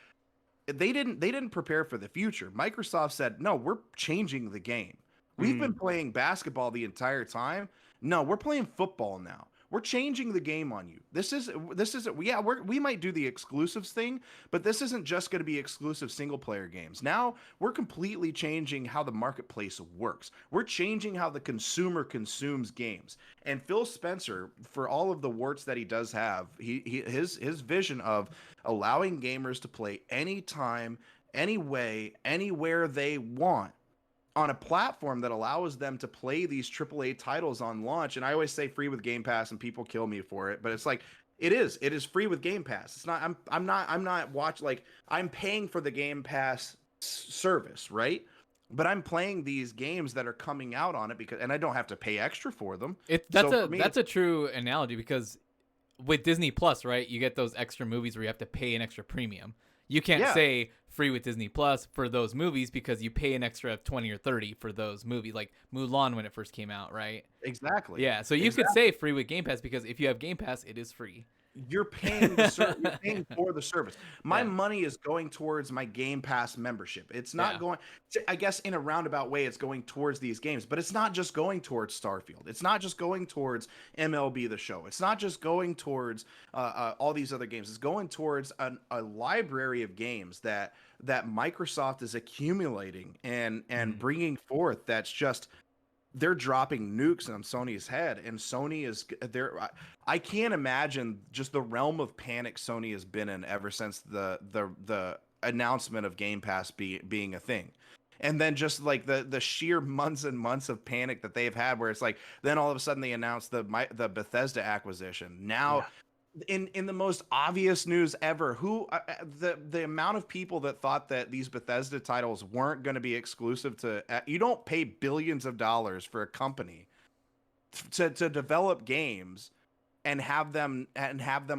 they didn't prepare for the future. Microsoft said, no, we're changing the game. We've been playing basketball the entire time. No, we're playing football now. We're changing the game on you. This isn't. Yeah, we might do the exclusives thing, but this isn't just going to be exclusive single player games. Now we're completely changing how the marketplace works. We're changing how the consumer consumes games. And Phil Spencer, for all of the warts that he does have, his vision of allowing gamers to play anytime, any way, anywhere they want, on a platform that allows them to play these AAA titles on launch. And I always say free with Game Pass, and people kill me for it, but it's like, it is free with Game Pass. It's not, I'm I'm paying for the Game Pass service, right? But I'm playing these games that are coming out on it and I don't have to pay extra for them. That's a true analogy, because with Disney Plus, right, you get those extra movies where you have to pay an extra premium. You can't say free with Disney Plus for those movies because you pay an extra 20 or 30 for those movies, like Mulan when it first came out, right? Exactly. Yeah, so you could say free with Game Pass because if you have Game Pass, it is free. You're paying you're paying for the service. My money is going towards my Game Pass membership. It's not going to, I guess in a roundabout way, it's going towards these games, but it's not just going towards Starfield. It's not just going towards MLB The Show. It's not just going towards all these other games. It's going towards a library of games that Microsoft is accumulating and bringing forth. That's just, they're dropping nukes on Sony's head, and Sony is there. I can't imagine just the realm of panic Sony has been in ever since the announcement of Game Pass being a thing. And then just like the sheer months and months of panic that they've had, where it's like, then all of a sudden they announced the Bethesda acquisition. Now, in the most obvious news ever, the amount of people that thought that these Bethesda titles weren't going to be exclusive to, you don't pay billions of dollars for a company to develop games and have them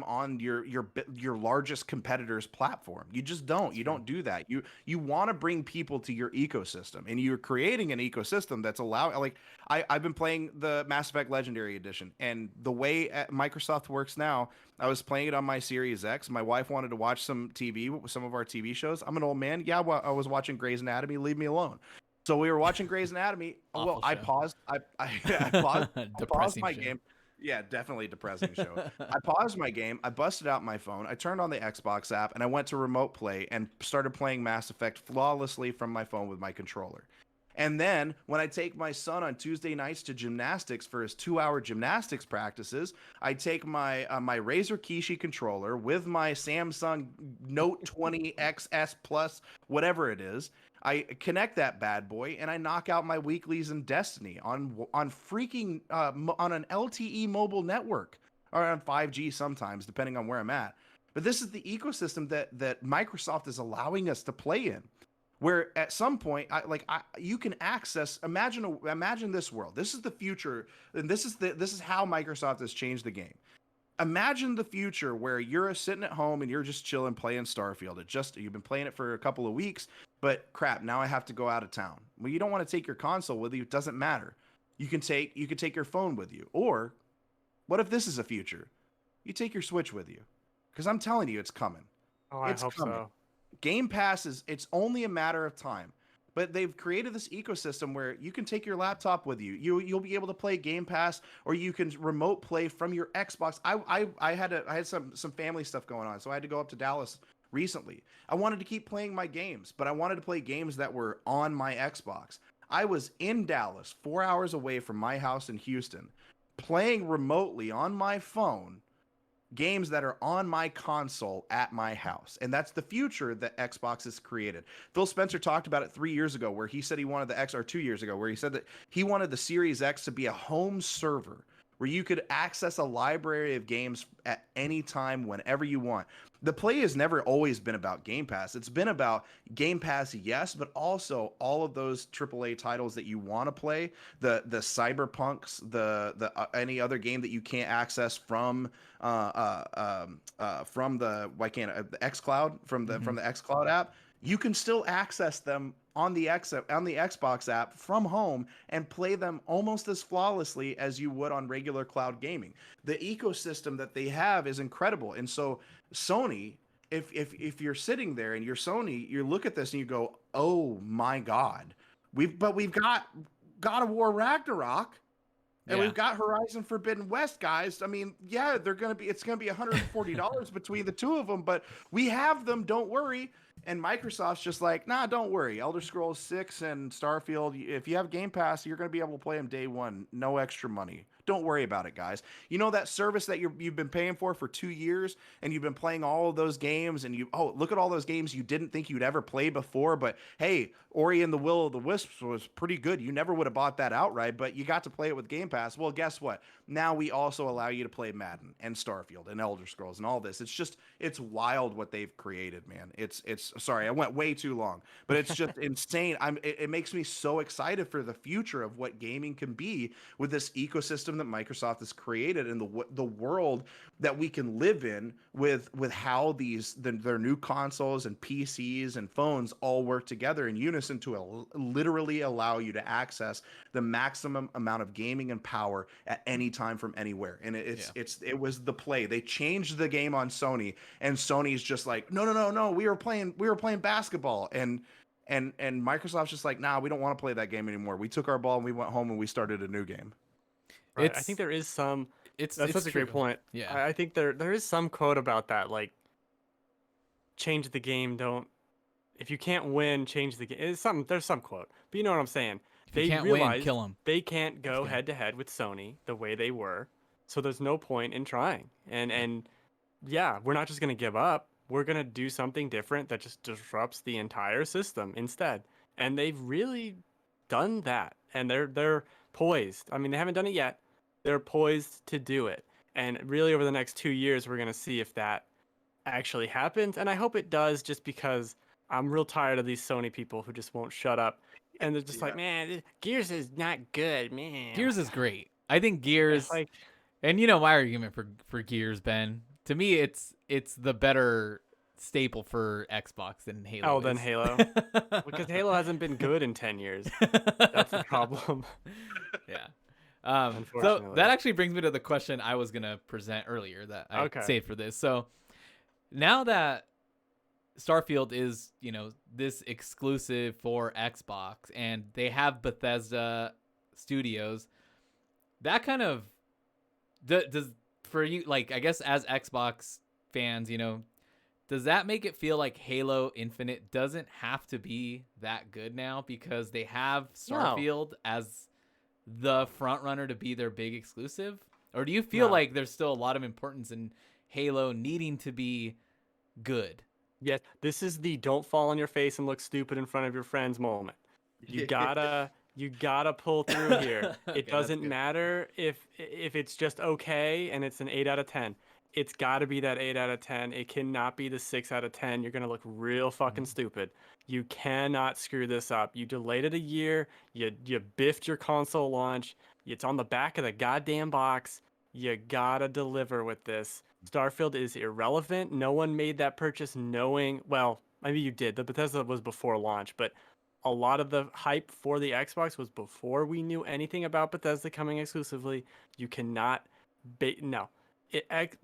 on your largest competitor's platform. You just don't. You don't do that. You want to bring people to your ecosystem, and you're creating an ecosystem that's allowing. Like, I've been playing the Mass Effect Legendary Edition, and the way Microsoft works now, I was playing it on my Series X. My wife wanted to watch some TV, some of our TV shows. I'm an old man. Yeah, well, I was watching Grey's Anatomy. Leave me alone. So we were watching Grey's Anatomy. Well, I paused. I paused my game. Yeah, definitely depressing show. I paused my game. I busted out my phone. I turned on the Xbox app, and I went to remote play and started playing Mass Effect flawlessly from my phone with my controller. And then when I take my son on Tuesday nights to gymnastics for his 2-hour gymnastics practices, I take my my Razer Kishi controller with my Samsung Note 20 XS Plus, whatever it is. I connect that bad boy and I knock out my weeklies in Destiny on freaking on an LTE mobile network or on 5G sometimes, depending on where I'm at. But this is the ecosystem that Microsoft is allowing us to play in, where at some point, you can access. Imagine this world. This is the future, and this is how Microsoft has changed the game. Imagine the future where you're sitting at home and you're just chilling playing Starfield. You've been playing it for a couple of weeks, but crap, now I have to go out of town. Well, you don't want to take your console with you. It doesn't matter. You can take your phone with you. Or what if this is a future? You take your Switch with you. Because I'm telling you, it's coming. Oh, I It's hope coming. so. Game Pass it's only a matter of time. But they've created this ecosystem where you can take your laptop with you. You'll be able to play Game Pass, or you can remote play from your Xbox. I had some family stuff going on, so I had to go up to Dallas recently. I wanted to keep playing my games, but I wanted to play games that were on my Xbox. I was in Dallas, 4 hours away from my house in Houston, playing remotely on my phone games that are on my console at my house. And that's the future that Xbox has created. Phil Spencer talked about it 3 years ago, where he said he wanted the X, or 2 years ago, where he said that he wanted the Series X to be a home server where you could access a library of games at any time, whenever you want. The play has never always been about Game Pass. It's been about Game Pass, yes, but also all of those AAA titles that you want to play, the Cyberpunks, the any other game that you can't access from the the xCloud, from the xCloud app. You can still access them on the Xbox app from home and play them almost as flawlessly as you would on regular cloud gaming. The ecosystem that they have is incredible. And so Sony, if you're sitting there and you're Sony, you look at this and you go, "Oh my God, we've got God of War Ragnarok." And we've got Horizon Forbidden West, guys. I mean, yeah, it's gonna be $140 between the two of them, but we have them. Don't worry. And Microsoft's just like, nah, don't worry. Elder Scrolls 6 and Starfield, if you have Game Pass, you're gonna be able to play them day one, no extra money. Don't worry about it, guys. You know that service that you've been paying for 2 years, and you've been playing all of those games, and look at all those games you didn't think you'd ever play before, but hey, Ori and the Will of the Wisps was pretty good. You never would have bought that outright, but you got to play it with Game Pass. Well, guess what? Now we also allow you to play Madden and Starfield and Elder Scrolls and all this. It's wild what they've created, man. It's sorry, I went way too long, but it's just insane. It makes me so excited for the future of what gaming can be with this ecosystem that Microsoft has created, and the world that we can live in with how their new consoles and PCs and phones all work together in unison to literally allow you to access the maximum amount of gaming and power at any time from anywhere. And it was the play. They changed the game on Sony, and Sony's just like, no, we were playing basketball, and Microsoft's just like, nah, we don't want to play that game anymore. We took our ball and we went home and we started a new game. Right. I think there is some. That's such a great point. Yeah. I think there is some quote about that, like, change the game. Don't, if you can't win, change the game. There's some quote, but you know what I'm saying. If you can't win, kill 'em. They can't go head to head with Sony the way they were, so there's no point in trying. And yeah, we're not just gonna give up. We're gonna do something different that just disrupts the entire system instead. And they've really done that, and they're poised. I mean, they haven't done it yet. They're poised to do it. And really, over the next 2 years, we're going to see if that actually happens. And I hope it does, just because I'm real tired of these Sony people who just won't shut up. And they're just like, man, Gears is not good, man. Gears is great. I think Gears, and you know my argument for Gears, Ben. To me, it's the better staple for Xbox than Halo. Than Halo. Because Halo hasn't been good in 10 years. That's the problem. Yeah. So that actually brings me to the question I was gonna present earlier that I saved for this. So now that Starfield is, this exclusive for Xbox, and they have Bethesda Studios, that kind of does for you, like, I guess as Xbox fans, does that make it feel like Halo Infinite doesn't have to be that good now because they have Starfield as the front runner to be their big exclusive? Or do you feel like there's still a lot of importance in Halo needing to be good? Yes, this is the don't fall on your face and look stupid in front of your friends moment. You gotta pull through here. It Okay, that's doesn't good. matter if it's just okay and it's an 8 out of 10. It's got to be that 8 out of 10. It cannot be the 6 out of 10. You're gonna look real fucking Mhm. stupid. You cannot screw this up. You delayed it a year. You biffed your console launch. It's on the back of the goddamn box. You gotta deliver with this. Starfield is irrelevant. No one made that purchase knowing, well, maybe you did. The Bethesda was before launch, but a lot of the hype for the Xbox was before we knew anything about Bethesda coming exclusively. You cannot no.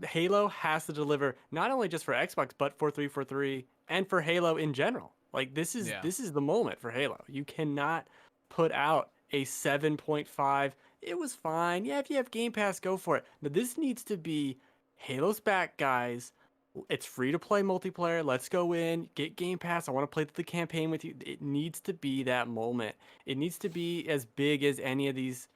Halo has to deliver not only just for Xbox but for 343 and for Halo in general. Like Yeah. this is the moment for Halo. You cannot put out a 7.5. It was fine. Yeah, if you have Game Pass, go for it. But this needs to be Halo's back, guys. It's free to play multiplayer. Let's go in, get Game Pass. I want to play the campaign with you. It needs to be that moment. It needs to be as big as any of these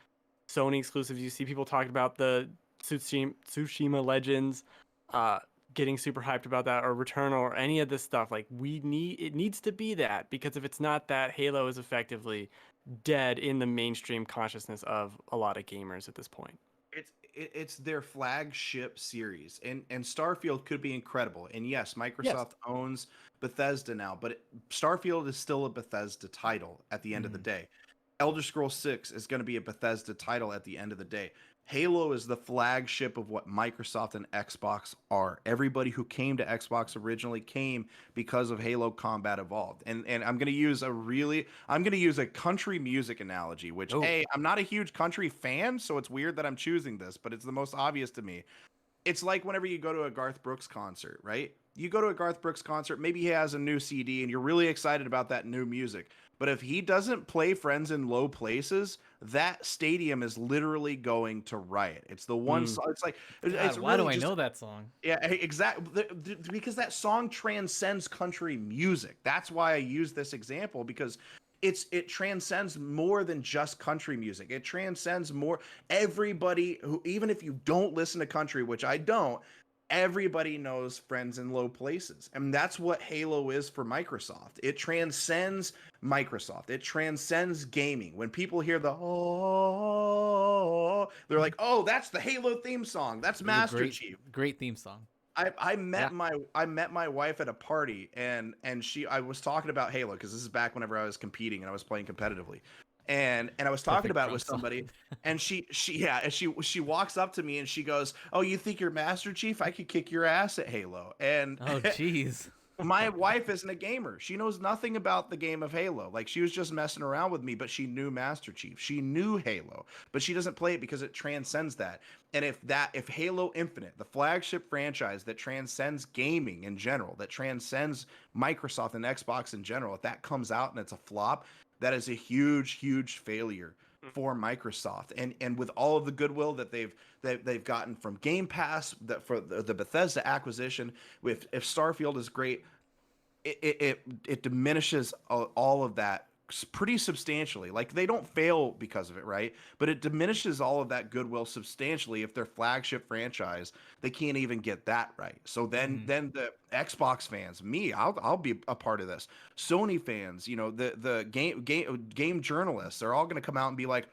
Sony exclusives. You see people talking about the Tsushima Legends, uh, getting super hyped about that, or Returnal, or any of this stuff. Like it needs to be that, because if it's not that, Halo is effectively dead in the mainstream consciousness of a lot of gamers at this point. It's their flagship series, and Starfield could be incredible. And yes, Yes. Microsoft owns Bethesda now, but Starfield is still a Bethesda title at the end of the Mhm. day. Elder Scrolls 6 is going to be a Bethesda title at the end of the day. Halo is the flagship of what Microsoft and Xbox are. Everybody who came to Xbox originally came because of Halo Combat Evolved. And I'm going to use a country music analogy, which Oh, I'm not a huge country fan, so it's weird that I'm choosing this, but it's the most obvious to me. It's like whenever you go to a Garth Brooks concert, right? You go to a Garth Brooks concert, maybe he has a new CD and you're really excited about that new music. But if he doesn't play Friends in Low Places, that stadium is literally going to riot. It's the one Mm. song. It's like God, it's why do really I just know that song? yeah, exactly. Because that song transcends country music. That's why I use this example because it transcends more than just country music. It transcends more everybody who even if you don't listen to country, which I don't, everybody knows Friends in Low Places. And that's what Halo is for Microsoft. It transcends Microsoft. It transcends gaming. When people hear the oh, they're like, "Oh, that's the Halo theme song. That's It is a Master great, Chief." great theme song. Yeah. I met my wife at a party and she I was talking about Halo because this is back whenever I was competing and I was playing competitively. And I was talking Perfect about it with drunk song. somebody and she walks up to me and she goes, "Oh, you think you're Master Chief? I could kick your ass at Halo." And Oh, jeez. my wife isn't a gamer. She knows nothing about the game of Halo. Like she was just messing around with me, but she knew Master Chief. She knew Halo, but she doesn't play it because it transcends that. And if Halo Infinite, the flagship franchise that transcends gaming in general, that transcends Microsoft and Xbox in general, if that comes out and it's a flop, that is a huge, huge failure for Microsoft. And with all of the goodwill that they've gotten from Game Pass, that for the Bethesda acquisition, if Starfield is great, it diminishes all of that pretty substantially. Like they don't fail because of it, right? But it diminishes all of that goodwill substantially if their flagship franchise they can't even get that right. So then Mhm. then the Xbox fans, me, I'll be a part of this. Sony fans, the game journalists, they're all going to come out and be like,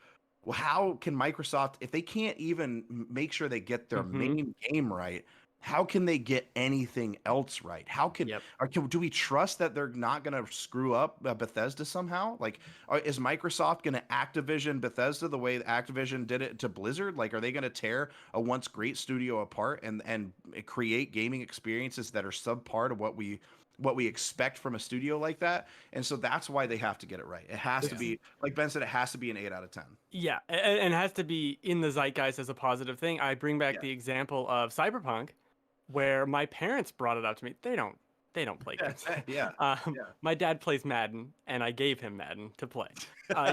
well, how can Microsoft, if they can't even make sure they get their Mm-hmm. main game right, how can they get anything else right? Yep. Do we trust that they're not going to screw up Bethesda somehow? Like, is Microsoft going to Activision Bethesda the way Activision did it to Blizzard? Like, are they going to tear a once great studio apart and create gaming experiences that are subpar to what we expect from a studio like that? And so that's why they have to get it right. It has to Yeah. be, like Ben said, it has to be an 8 out of 10. Yeah, and it has to be in the zeitgeist as a positive thing. I bring back Yeah. the example of Cyberpunk, where my parents brought it up to me. They don't play games. Yeah. Yeah. My dad plays Madden, and I gave him Madden to play.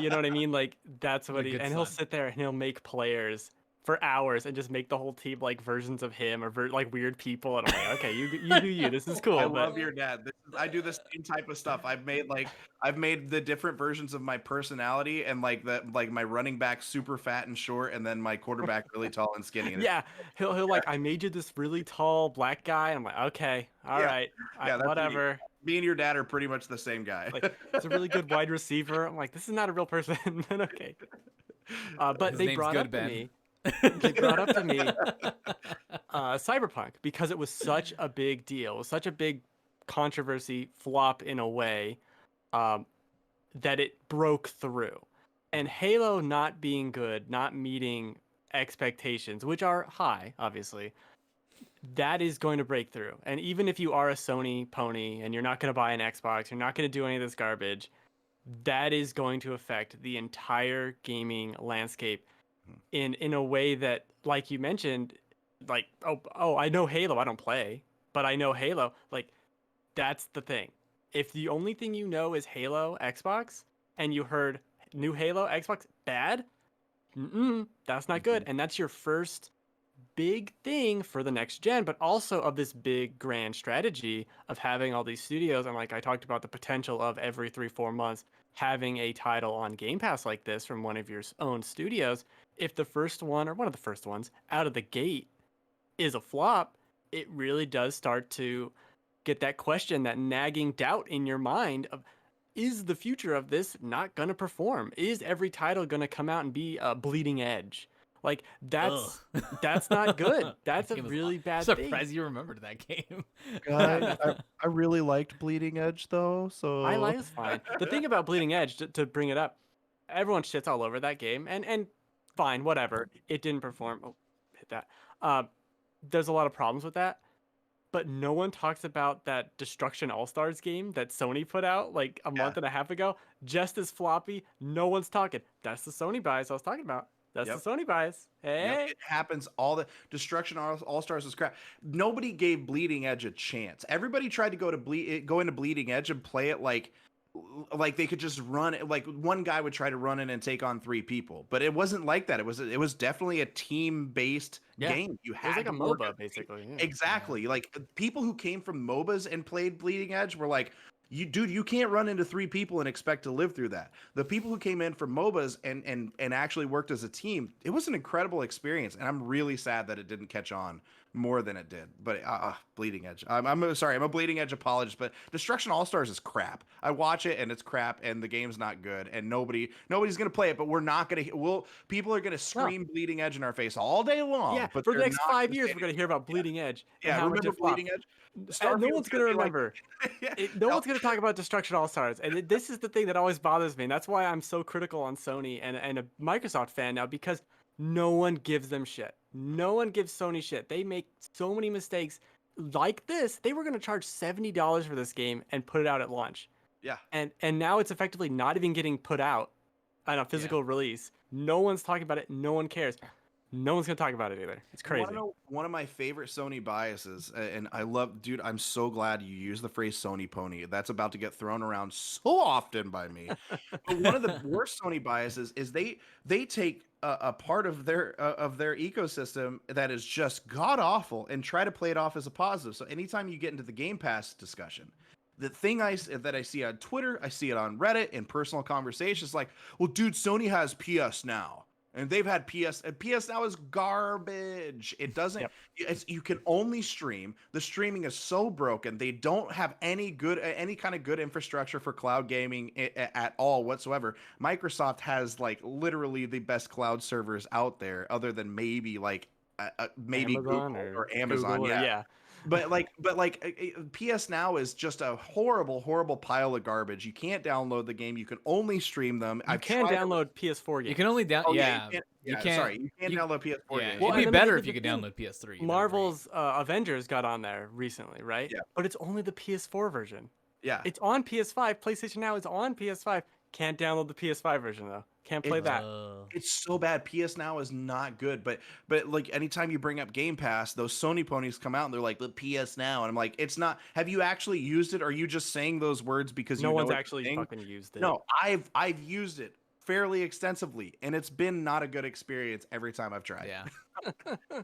You know what I mean? Like that's What a what good and he'll son. sit there and he'll make players for hours and just make the whole team like versions of him or like weird people. And I'm like, okay, you do you. This is cool. I but love your dad. I do the same type of stuff. I've made the different versions of my personality, and like my running back super fat and short, and then my quarterback really tall and skinny. And yeah, he'll like, I made you this really tall black guy. I'm like, okay, all Yeah. right, that's whatever. Me and your dad are pretty much the same guy. Like, it's a really good wide receiver. I'm like, this is not a real person. But okay. But His they name's brought good, up to Ben. me. They brought up to me Cyberpunk because it was such a big deal. It was such a big controversy flop in a way that it broke through. And Halo not being good, not meeting expectations, which are high, obviously, that is going to break through. And even if you are a Sony pony and you're not going to buy an Xbox, you're not going to do any of this garbage, that is going to affect the entire gaming landscape in a way that, like you mentioned, like, oh, I know Halo, I don't play, but I know Halo. Like, that's the thing. If the only thing you know is Halo Xbox and you heard new Halo Xbox bad, that's not good. And that's your first big thing for the next gen, but also of this big grand strategy of having all these studios. And like I talked about, the potential of every 3-4 months having a title on Game Pass like this from one of your own studios. If the first one or one of the first ones out of the gate is a flop, it really does start to get that question, that nagging doubt in your mind of, is the future of this not going to perform? Is every title going to come out and be a bleeding edge? Like, that's not good. That's a really bad thing. Surprised you remembered that game. God, I really liked Bleeding Edge though, so I like it's fine. The thing about Bleeding Edge, to bring it up, everyone shits all over that game, and fine, whatever. It didn't perform. Oh, hit that. There's a lot of problems with that, but no one talks about that Destruction All Stars game that Sony put out like a month and a half ago, just as floppy. No one's talking. That's the Sony bias I was talking about. That's the Sony bias. Hey, It happens. All the Destruction All Stars was crap. Nobody gave Bleeding Edge a chance. Everybody tried to go into Bleeding Edge and play it like they could just run it. Like one guy would try to run in and take on 3 people, but it wasn't like that. It was definitely a team based game. You had it was like a to work MOBA basically. Yeah. Exactly. Like people who came from MOBAs and played Bleeding Edge were like, you can't run into 3 people and expect to live through that. The people who came in from MOBAs and actually worked as a team, it was an incredible experience. And I'm really sad that it didn't catch on more than it did. But Bleeding Edge. I'm sorry, I'm a Bleeding Edge apologist, but Destruction All Stars is crap. I watch it and it's crap, and the game's not good, and nobody's gonna play it. But we're not gonna. People are gonna scream Bleeding Edge in our face all day long. Yeah, but for the they're next not 5 gonna years, say we're gonna hear about Bleeding Edge. Yeah, and how much remember it flopped. Bleeding Edge? And no Starfield's one's gonna be like- remember. No one's gonna talk about Destruction All Stars, and this is the thing that always bothers me. And that's why I'm so critical on Sony and a Microsoft fan now, because no one gives them shit. No one gives Sony shit. They make so many mistakes like this. They were gonna charge $70 for this game and put it out at launch. Yeah. And now it's effectively not even getting put out on a physical release. No one's talking about it. No one cares. No one's gonna talk about it either. It's crazy. One of my favorite Sony biases, and I love, dude, I'm so glad you use the phrase Sony pony. That's about to get thrown around so often by me. But one of the worst Sony biases is they take a part of their ecosystem that is just god awful and try to play it off as a positive. So anytime you get into the Game Pass discussion, the thing that I see on Twitter, I see it on Reddit in personal conversations, like, well, dude, Sony has PS Now. And they've had PS, and PS Now is garbage. It doesn't, you can only stream. The streaming is so broken. They don't have any kind of good infrastructure for cloud gaming at all whatsoever. Microsoft has like literally the best cloud servers out there, other than maybe maybe Amazon Google or Amazon. Google, yeah. But PS Now is just a horrible pile of garbage. You can't download the game. You can only stream them. You can download PS4 games. You can only download. You can't download PS4 games. It'd be better if you could download PS3. Marvel's Avengers got on there recently, right? Yeah. But it's only the PS4 version. Yeah. It's on PS5. PlayStation Now is on PS5. Can't download the PS5 version though. Can't play that. It's so bad. PS Now is not good. But like anytime you bring up Game Pass, those Sony ponies come out and they're like, the PS Now, and I'm like, it's not. Have you actually used it? Or are you just saying those words because no one's actually fucking used it? No, I've used it fairly extensively, and it's been not a good experience every time I've tried. Yeah.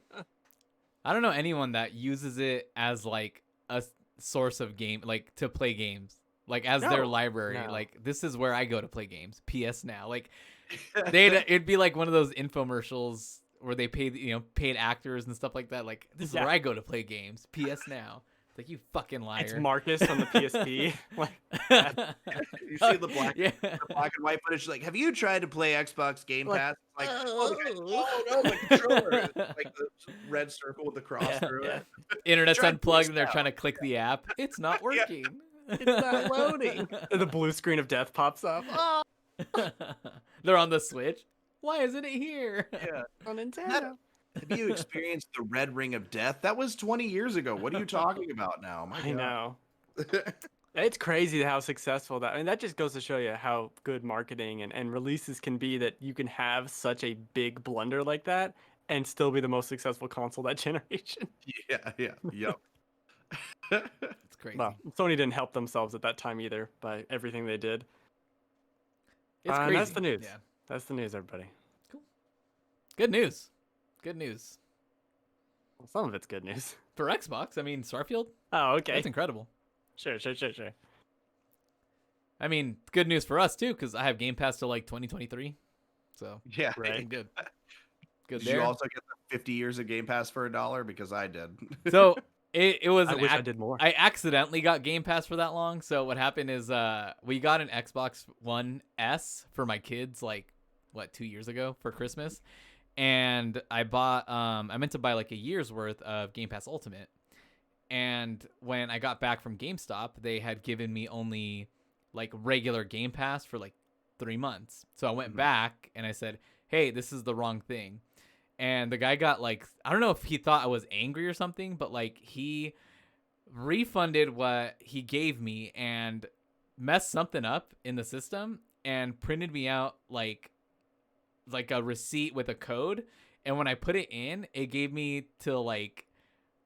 I don't know anyone that uses it as like a source of game, like to play games, like as their No, library. no. Like this is where I go to play games. PS Now, like it'd be like one of those infomercials where they pay paid actors and stuff like that. Like this is Yeah. where I go to play games. PS Now. It's like, you fucking liar. It's Marcus on the PSP. Like, You see the black, yeah. the black and white footage. Like, have you tried to play Xbox Game Like, Pass? Like, oh, no, the controller. It's like the red circle with the cross Yeah, through yeah. it. Internet's Try unplugged and they're PS trying to click the app. It's not working. it's not loading. The blue screen of death pops up. Oh, They're on the Switch. Why isn't it here? Yeah. on Nintendo. Have you experienced the red ring of death? That was 20 years ago. What are you talking about now? My I God. know. It's crazy how successful that. I mean, that just goes to show you how good marketing and releases can be. That you can have such a big blunder like that and still be the most successful console that generation. Yep. It's crazy. Well, Sony didn't help themselves at that time either by everything they did. It's And crazy. that's the news. Yeah. That's the news, everybody. Good news. Good news. Well, some of it's good news. For Xbox, I mean, Starfield, Oh, okay. that's incredible. Sure. I mean, good news for us, too, because I have Game Pass till like 2023. So, Yeah. Right. good. Good Did there. you also get the 50 years of Game Pass for $1? Because I did. So, it was I an wish I did more. I accidentally got Game Pass for that long. So what happened is we got an Xbox One S for my kids like 2 years ago for Christmas. And I bought I meant to buy like a year's worth of Game Pass Ultimate. And when I got back from GameStop, they had given me only like regular Game Pass for like 3 months. So I went back and I said, "Hey, this is the wrong thing." And the guy got like, I don't know if he thought I was angry or something, but like he refunded what he gave me and messed something up in the system and printed me out like a receipt with a code. And when I put it in, it gave me till like,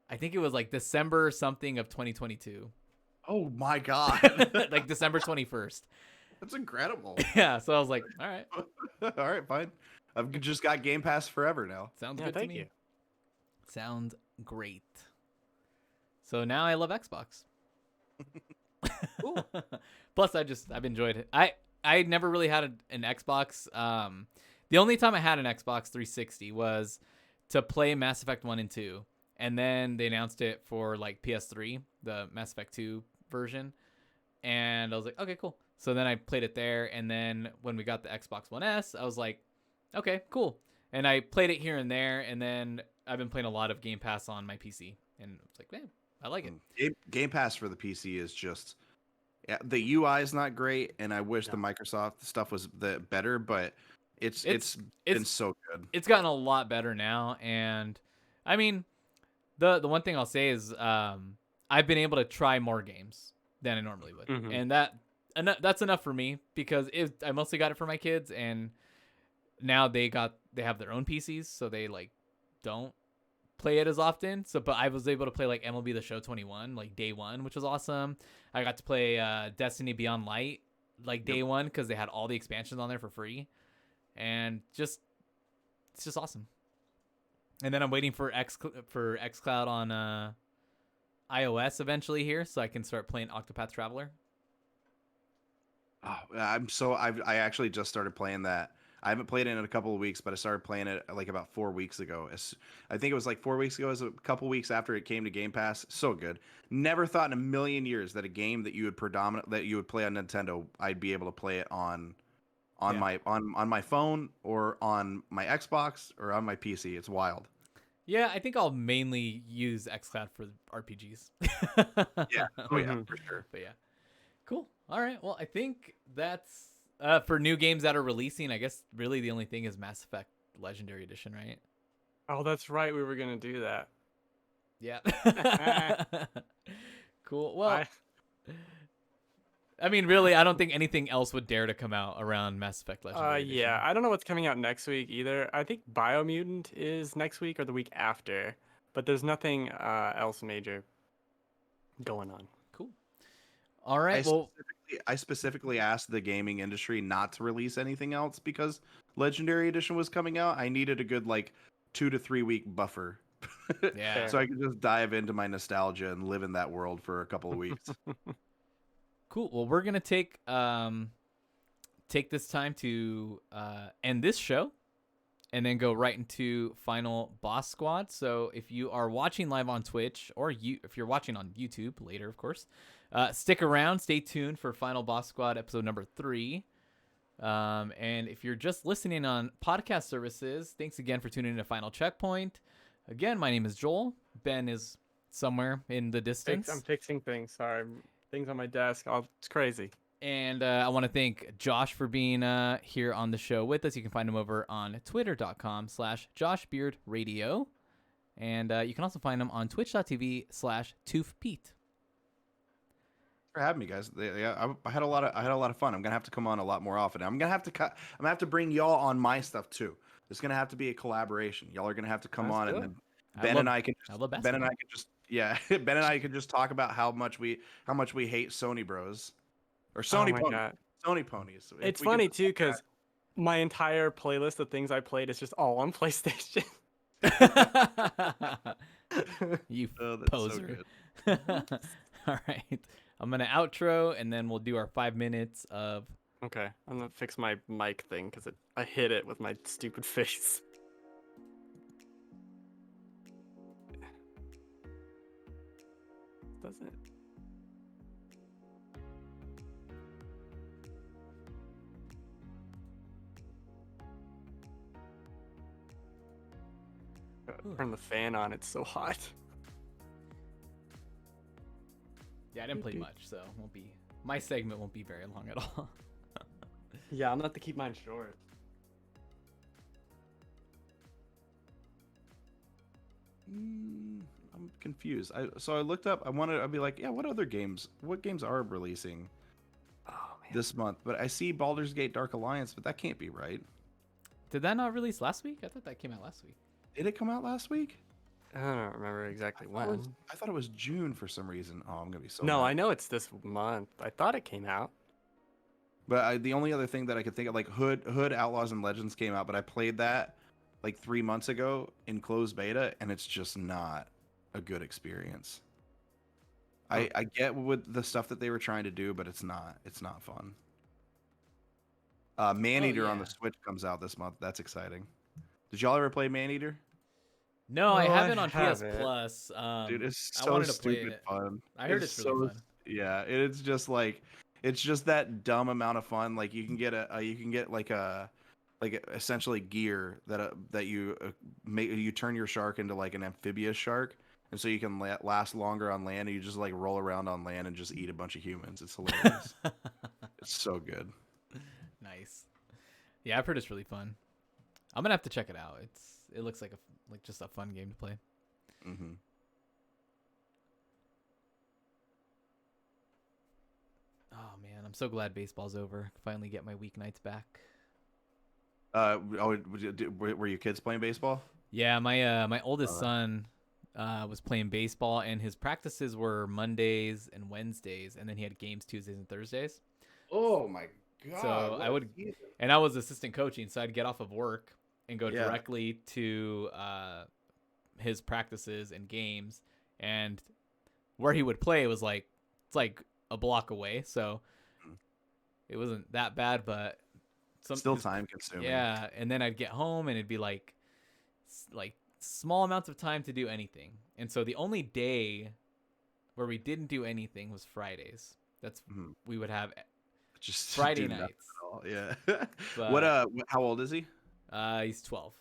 I think it was like December something of 2022. Oh my God. Like December 21st. That's incredible. Yeah. So I was like, all right, All right, fine. I've just got Game Pass forever now. sounds Yeah, good to thank me. you. Sounds great. So now I love Xbox. Cool. Plus, I've enjoyed it. I never really had an Xbox. The only time I had an Xbox 360 was to play Mass Effect 1 and 2, and then they announced it for like PS3, the Mass Effect 2 version, and I was like, okay, cool. So then I played it there, and then when we got the Xbox One S, I was like, okay, cool. And I played it here and there, and then I've been playing a lot of Game Pass on my PC, and it's like, man, I like it. Game Pass for the PC is just, yeah, the UI is not great, and I wish the No. Microsoft stuff was better, but it's been so good. It's gotten a lot better now, and I mean, the one thing I'll say is I've been able to try more games than I normally would, Mhm. and that's enough for me because I mostly got it for my kids, and now they have their own PCs, so they like don't play it as often. So, but I was able to play like MLB The Show 21 like day one, which was awesome. I got to play Destiny Beyond Light like day one because they had all the expansions on there for free, and it's just awesome. And then I'm waiting for xCloud on iOS eventually here, so I can start playing Octopath Traveler. Oh, I actually just started playing that. I haven't played it in a couple of weeks, but I started playing it like about 4 weeks ago. I think it was like 4 weeks ago. It was a couple weeks after it came to Game Pass. So good. Never thought in a million years that a game that you would play on Nintendo, I'd be able to play it on my phone or on my Xbox or on my PC. It's wild. Yeah, I think I'll mainly use xCloud for RPGs. Yeah. Oh yeah, Mhm. for sure. But yeah, cool. All right. Well, I think that's for new games that are releasing. I guess really the only thing is Mass Effect Legendary Edition, right? Oh, that's right. We were gonna do that. Yeah. Cool. Well, I mean, really, I don't think anything else would dare to come out around Mass Effect Legendary Edition. Yeah. I don't know what's coming out next week either. I think Biomutant is next week or the week after, but there's nothing else major going on. Cool. All I right. Well, specifically specifically asked the gaming industry not to release anything else because Legendary Edition was coming out. I needed a good like 2 to 3 week buffer. Yeah. So I could just dive into my nostalgia and live in that world for a couple of weeks. Cool. Well, we're gonna take this time to end this show, and then go right into final boss squad. So if you are watching live on Twitch, or if you're watching on YouTube later, of course, stick around, stay tuned for final boss squad episode number 3. And if you're just listening on podcast services, thanks again for tuning in to Final Checkpoint. Again, my name is Joel. Ben is somewhere in the distance. I'm fixing things. Sorry, things on my desk. Oh, it's crazy. And I want to thank Josh for being here on the show with us. You can find him over on twitter.com/JoshBeardRadio. And you can also find him on twitch.tv/ToofPete. For having me, guys. Yeah, I had a lot of fun. I'm gonna have to come on a lot more often. I'm gonna have to bring y'all on my stuff too. It's gonna have to be a collaboration. Y'all are gonna have to come That's on, good. and then Ben and I can just Ben and I can just talk about how much we hate Sony Bros. Or Sony my ponies. God. Sony ponies. If It's we can funny just too talk about because my entire playlist of things I played is just all on PlayStation. You that. Oh, that's so poser. good. All right. I'm going to outro, and then we'll do our 5 minutes of... Okay, I'm gonna fix my mic thing because I hit it with my stupid face. Doesn't. Turn the fan on. It's so hot. Yeah, I didn't play much, so my segment won't be very long at all. Yeah, I'm gonna have to keep mine short. I'm confused. So I looked up. I'd be like, yeah, what games are releasing Oh man. this month? But I see Baldur's Gate Dark Alliance, but that can't be right. Did that not release last week? I thought that came out last week. Did it come out last week? I don't remember exactly when. I thought it was June for some reason. Oh, I'm gonna be so. No, mad. I know it's this month. I thought it came out. But the only other thing that I could think of, like Hood Outlaws and Legends came out, but I played that like 3 months ago in closed beta, and it's just not a good experience. Oh. I get with the stuff that they were trying to do, but it's not fun. Maneater on the yeah. Switch comes out this month. That's exciting. Did y'all ever play Maneater? No, I No, haven't I on PS haven't. Plus. Dude, it's I so wanted to play stupid it. fun. I heard it's really fun. Yeah, it's just like it's just that dumb amount of fun. Like you can get essentially gear that you make, you turn your shark into like an amphibious shark, and so you can last longer on land. And you just like roll around on land and just eat a bunch of humans. It's hilarious. It's so good. Nice. Yeah, I've heard it's really fun. I'm gonna have to check it out. It looks like just a fun game to play. Mm-hmm. Oh man, I'm so glad baseball's over. I can finally get my weeknights back. Were your kids playing baseball? Yeah, my oldest son was playing baseball, and his practices were Mondays and Wednesdays, and then he had games Tuesdays and Thursdays. Oh my god! So I would, and I was assistant coaching, so I'd get off of work and go Yeah. directly to his practices and games, and where he would play was it's like a block away, so it wasn't that bad, but Still time consuming. yeah. And then I'd get home and it'd be like small amounts of time to do anything, and so the only day where we didn't do anything was Fridays. That's we would have Just Friday do nothing nights. at all. Yeah. But, How old is he? He's 12.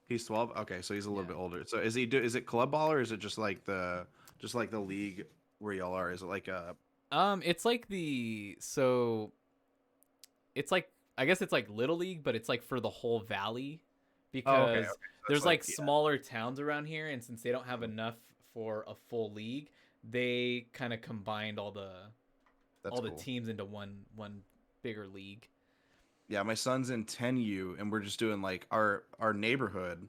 He's 12. Okay, so he's a little bit older. So is it club ball, or is it just like the league where y'all are? Is it like a It's like it's like, I guess it's like Little League, but it's like for the whole valley, because okay. So there's it's like yeah. smaller towns around here, and since they don't have enough for a full league, they kind of combined all the That's the cool. teams into one bigger league. Yeah, my son's in 10U, and we're just doing like our neighborhood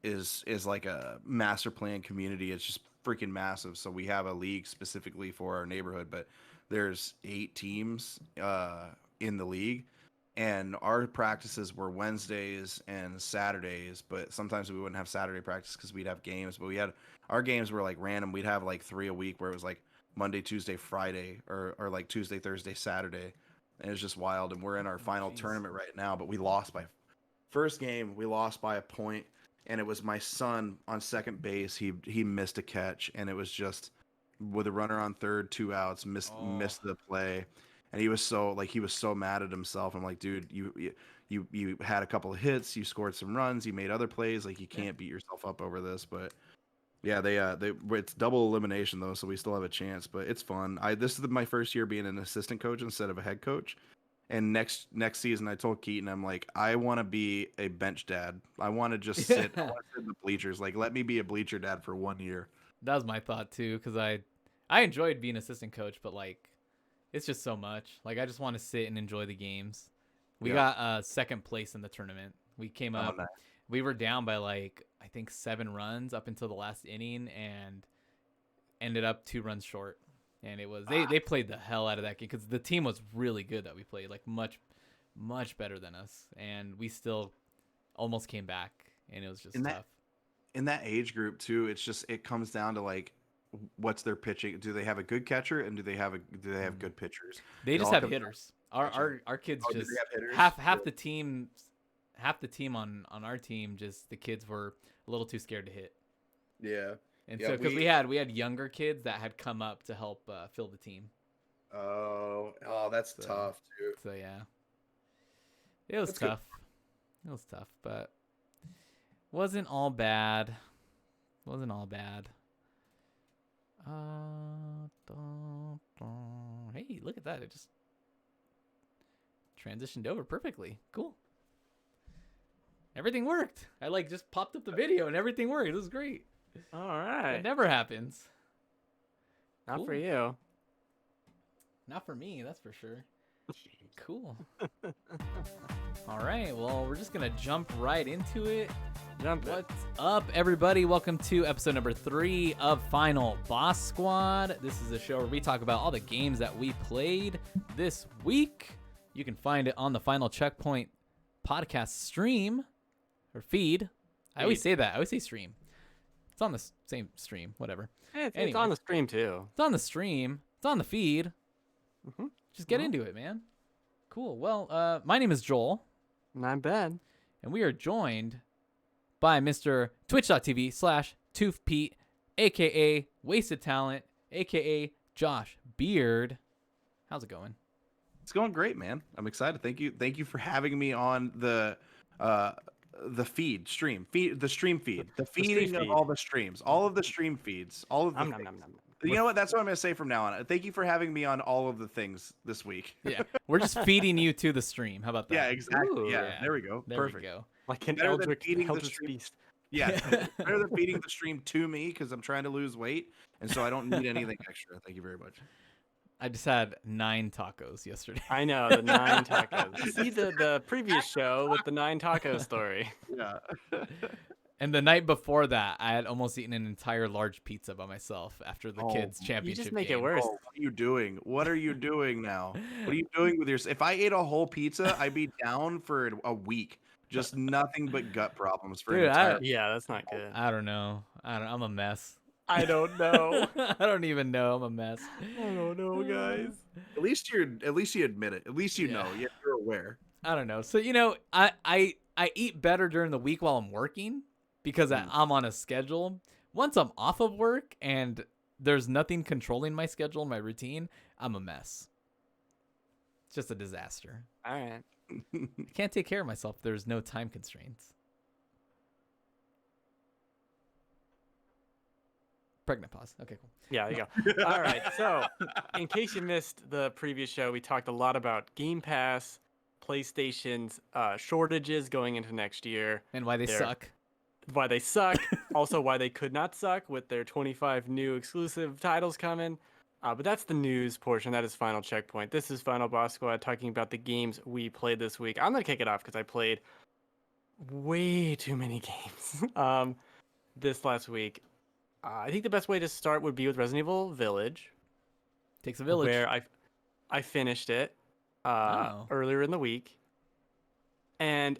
is like a master plan community. It's just freaking massive. So we have a league specifically for our neighborhood, but there's 8 teams in the league, and our practices were Wednesdays and Saturdays, but sometimes we wouldn't have Saturday practice because we'd have games. But our games were like random. We'd have like 3 a week where it was like Monday, Tuesday, Friday, or like Tuesday, Thursday, Saturday. And it was just wild. And we're in our final tournament right now, but we lost by first game. We lost by a point, and it was my son on second base. He missed a catch, and it was just with a runner on third, 2 outs, missed the play. And he was so mad at himself. I'm like, dude, you had a couple of hits, you scored some runs, you made other plays. Like, you can't beat yourself up over this. But yeah, it's double elimination though, so we still have a chance. But it's fun. This is my first year being an assistant coach instead of a head coach. And next season, I told Keaton, I'm like, I want to be a bench dad. I want to just sit, I want to sit in the bleachers. Like, let me be a bleacher dad for 1 year. That was my thought too, because I enjoyed being assistant coach, but like, it's just so much. Like, I just want to sit and enjoy the games. We got second place in the tournament. We came up. Nice. We were down by like, I think 7 runs up until the last inning, and ended up 2 runs short. And it was they played the hell out of that game because the team was really good that we played, like much better than us, and we still almost came back, and it was just tough. In that age group too, it comes down to like, what's their pitching? Do they have a good catcher, and do they have good pitchers? They just have hitters. Our kids just half the team on our team, just the kids were a little too scared to hit. Yeah. And so because we had younger kids that had come up to help fill the team. Oh, that's tough too. So yeah, it was tough. It was tough, but wasn't all bad. Hey, look at that! It just transitioned over perfectly. Cool. Everything worked. I like just popped up the video and everything worked. It was great. All right. It never happens. Not Cool. for you. Not for me, that's for sure. Cool. All right, well, we're just going to jump right into it. What's up, everybody? Welcome to episode number 3 of Final Boss Squad. This is a show where we talk about all the games that we played this week. You can find it on the Final Checkpoint podcast stream or feed. I always say that. I always say stream. It's on the same stream, whatever. It's on the stream too. It's on the stream. It's on the feed. Mm-hmm. Just get into it, man. Cool. Well, my name is Joel. And I'm Ben. And we are joined by Mr. Twitch.tv/ToofPete, a.k.a. Wasted Talent, a.k.a. Josh Beard. How's it going? It's going great, man. I'm excited. Thank you for having me on the stream feed, the feeding of all the streams, all of the stream feeds, all of the You know what? That's what I'm going to say from now on. Thank you for having me on all of the things this week. Yeah, we're just feeding you to the stream. How about that? Yeah, exactly. Ooh, yeah, there we go. There Perfect. we go. Like an Better than eldritch feeding the stream. beast. Yeah, better than feeding the stream to me because I'm trying to lose weight, and so I don't need anything extra. Thank you very much. I just had 9 tacos yesterday. I know, the 9 tacos. You see the previous show with the 9 taco story. Yeah. And the night before that, I had almost eaten an entire large pizza by myself after the kids' You championship just make game. it worse. What are you doing? What are you doing now? What are you doing with yours? If I ate a whole pizza, I'd be down for a week. Just nothing but gut problems for an Dude, entire. Yeah, that's not good. I don't know. I'm a mess. I don't know. I don't even know. I'm a mess. I don't know, guys. At least you admit it. At least you know. Yeah, you're aware. I don't know. So I eat better during the week while I'm working because I'm on a schedule. Once I'm off of work and there's nothing controlling my schedule and my routine, I'm a mess. It's just a disaster. All right. I can't take care of myself if there's no time constraints. Pregnant pause. Okay, cool. Yeah, there you go. All right. So, in case you missed the previous show, we talked a lot about Game Pass, PlayStation's shortages going into next year. And why they suck. Why they suck. Also, why they could not suck with their 25 new exclusive titles coming. But that's the news portion. That is Final Checkpoint. This is Final Boss Squad talking about the games we played this week. I'm going to kick it off because I played way too many games this last week. I think the best way to start would be with Resident Evil Village. Takes a village. Where I finished it Oh. earlier in the week, and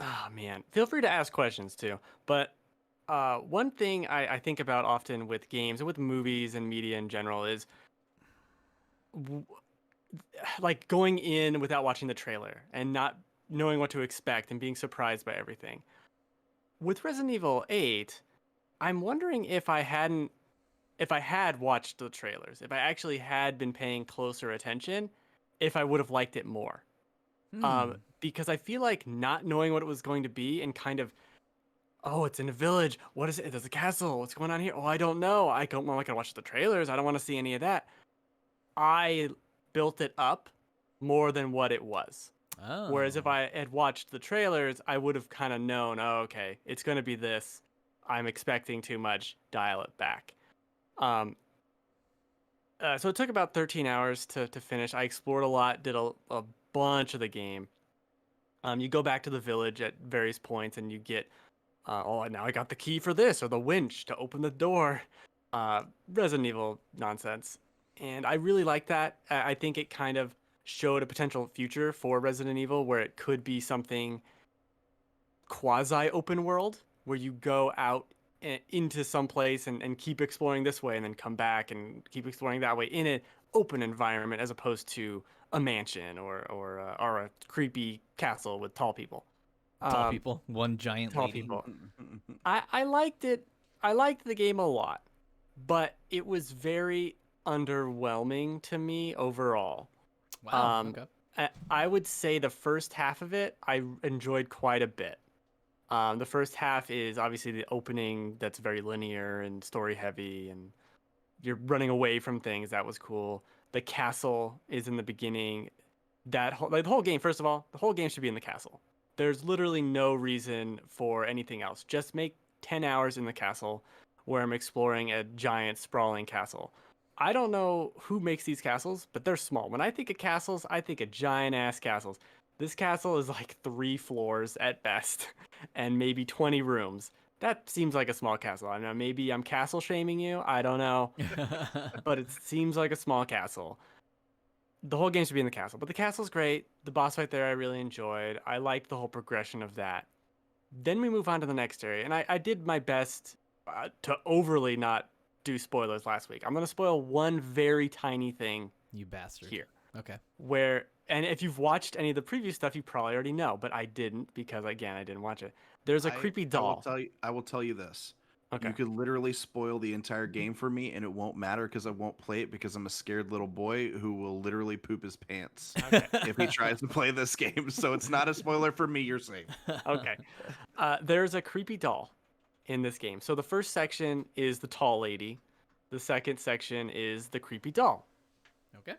oh man, feel free to ask questions too. But one thing I think about often with games and with movies and media in general is w- like going in without watching the trailer and not knowing what to expect and being surprised by everything. With Resident Evil 8, I'm wondering if I had watched the trailers, if I actually had been paying closer attention, if I would have liked it more. Because I feel like not knowing what it was going to be and kind of, oh, it's in a village. What is it? There's a castle. What's going on here? Oh, I don't know. I don't want to watch the trailers. I don't want to see any of that. I built it up more than what it was. Whereas if Oh. I had watched the trailers, I would have kind of known, oh, okay, it's going to be this. I'm expecting too much. Dial it back. Um, so it took about 13 hours to finish. I explored a lot, did a bunch of the game. You go back to the village at various points, and you get, oh, now I got the key for this or the winch to open the door. Resident Evil nonsense, and I really like that. I think it kind of showed a potential future for Resident Evil where it could be something quasi open world where you go out into some place and keep exploring this way and then come back and keep exploring that way in an open environment as opposed to a mansion or a creepy castle with tall people. Tall Um, people, one giant tall lady. people. I liked it. I liked the game a lot, but it was very underwhelming to me overall. Wow. Um, Okay. I would say the first half of it I enjoyed quite a bit. The first half is obviously the opening that's very linear and story heavy, and you're running away from things. That was cool. The castle is in the beginning. Like the whole game, first of all, the whole game should be in the castle. There's literally no reason for anything else. Just make 10 hours in the castle where I'm exploring a giant sprawling castle. I don't know who makes these castles, but they're small. When I think of castles, I think of giant ass castles. This castle is like 3 floors at best and maybe 20 rooms. That seems like a small castle. I don't know, maybe I'm castle shaming you. I don't know, but it seems like a small castle. The whole game should be in the castle, but the castle's great. The boss fight there I really enjoyed. I liked the whole progression of that. Then we move on to the next area, and I did my best to overly not do spoilers last week. I'm going to spoil one very tiny thing You bastard. here. Okay. And if you've watched any of the previous stuff, you probably already know, but I didn't because, again, I didn't watch it. There's a creepy doll. I will tell you this. Okay. You could literally spoil the entire game for me, and it won't matter because I won't play it because I'm a scared little boy who will literally poop his pants Okay. if he tries to play this game. So it's not a spoiler for me. You're safe. Okay. There's a creepy doll in this game. So the first section is the tall lady. The second section is the creepy doll. Okay.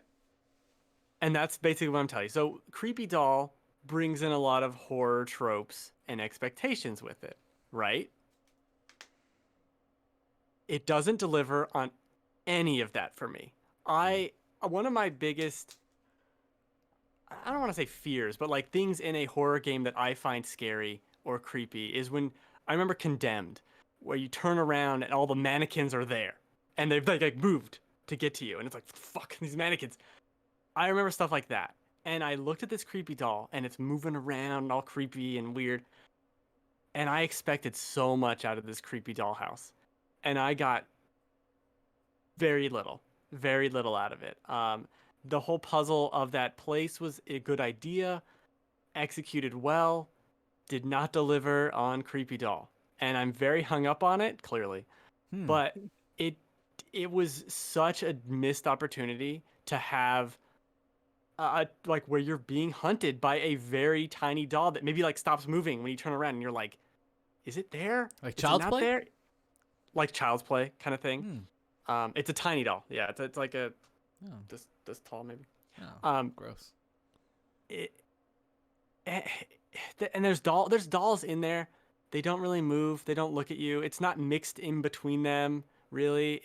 And that's basically what I'm telling you. So creepy doll brings in a lot of horror tropes and expectations with it, right? It doesn't deliver on any of that for me. One of my biggest, I don't want to say fears, but like things in a horror game that I find scary or creepy is when I remember Condemned, where you turn around and all the mannequins are there and they've like moved to get to you, and it's like, fuck these mannequins. I remember stuff like that. And I looked at this creepy doll and it's moving around all creepy and weird. And I expected so much out of this creepy dollhouse. And I got very little out of it. The whole puzzle of that place was a good idea, executed well, did not deliver on creepy doll. And I'm very hung up on it, clearly. But it it was such a missed opportunity to have like where you're being hunted by a very tiny doll that maybe like stops moving when you turn around and you're like, is it there? Like Is it Child's not Play? there? Like Child's Play kind of thing. It's a tiny doll. Yeah, it's like a Oh. this tall maybe. Oh. Gross. It, eh, and there's dolls in there. They don't really move. They don't look at you. It's not mixed in between them really.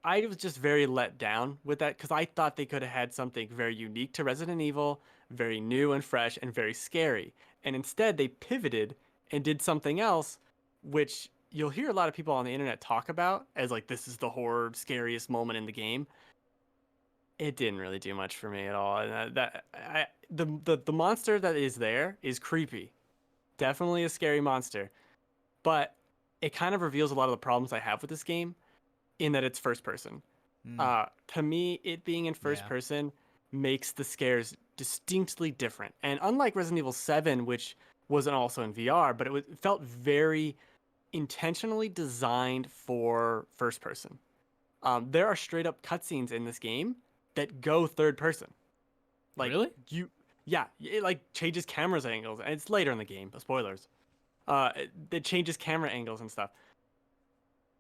I was just very let down with that because I thought they could have had something very unique to Resident Evil, very new and fresh and very scary. And instead, they pivoted and did something else, which you'll hear a lot of people on the internet talk about as like this is the horror scariest moment in the game. it didn't really do much for me at all. And the monster that is there is creepy, definitely a scary monster, but it kind of reveals a lot of the problems I have with this game in that it's first person. Mm, To me, it being in first yeah. person makes the scares distinctly different. And unlike Resident Evil 7, which wasn't also in VR, but it felt very intentionally designed for first person. There are straight up cutscenes in this game that go third person. Like Really? yeah, it like changes cameras angles, and it's later in the game. Spoilers. It changes camera angles and stuff.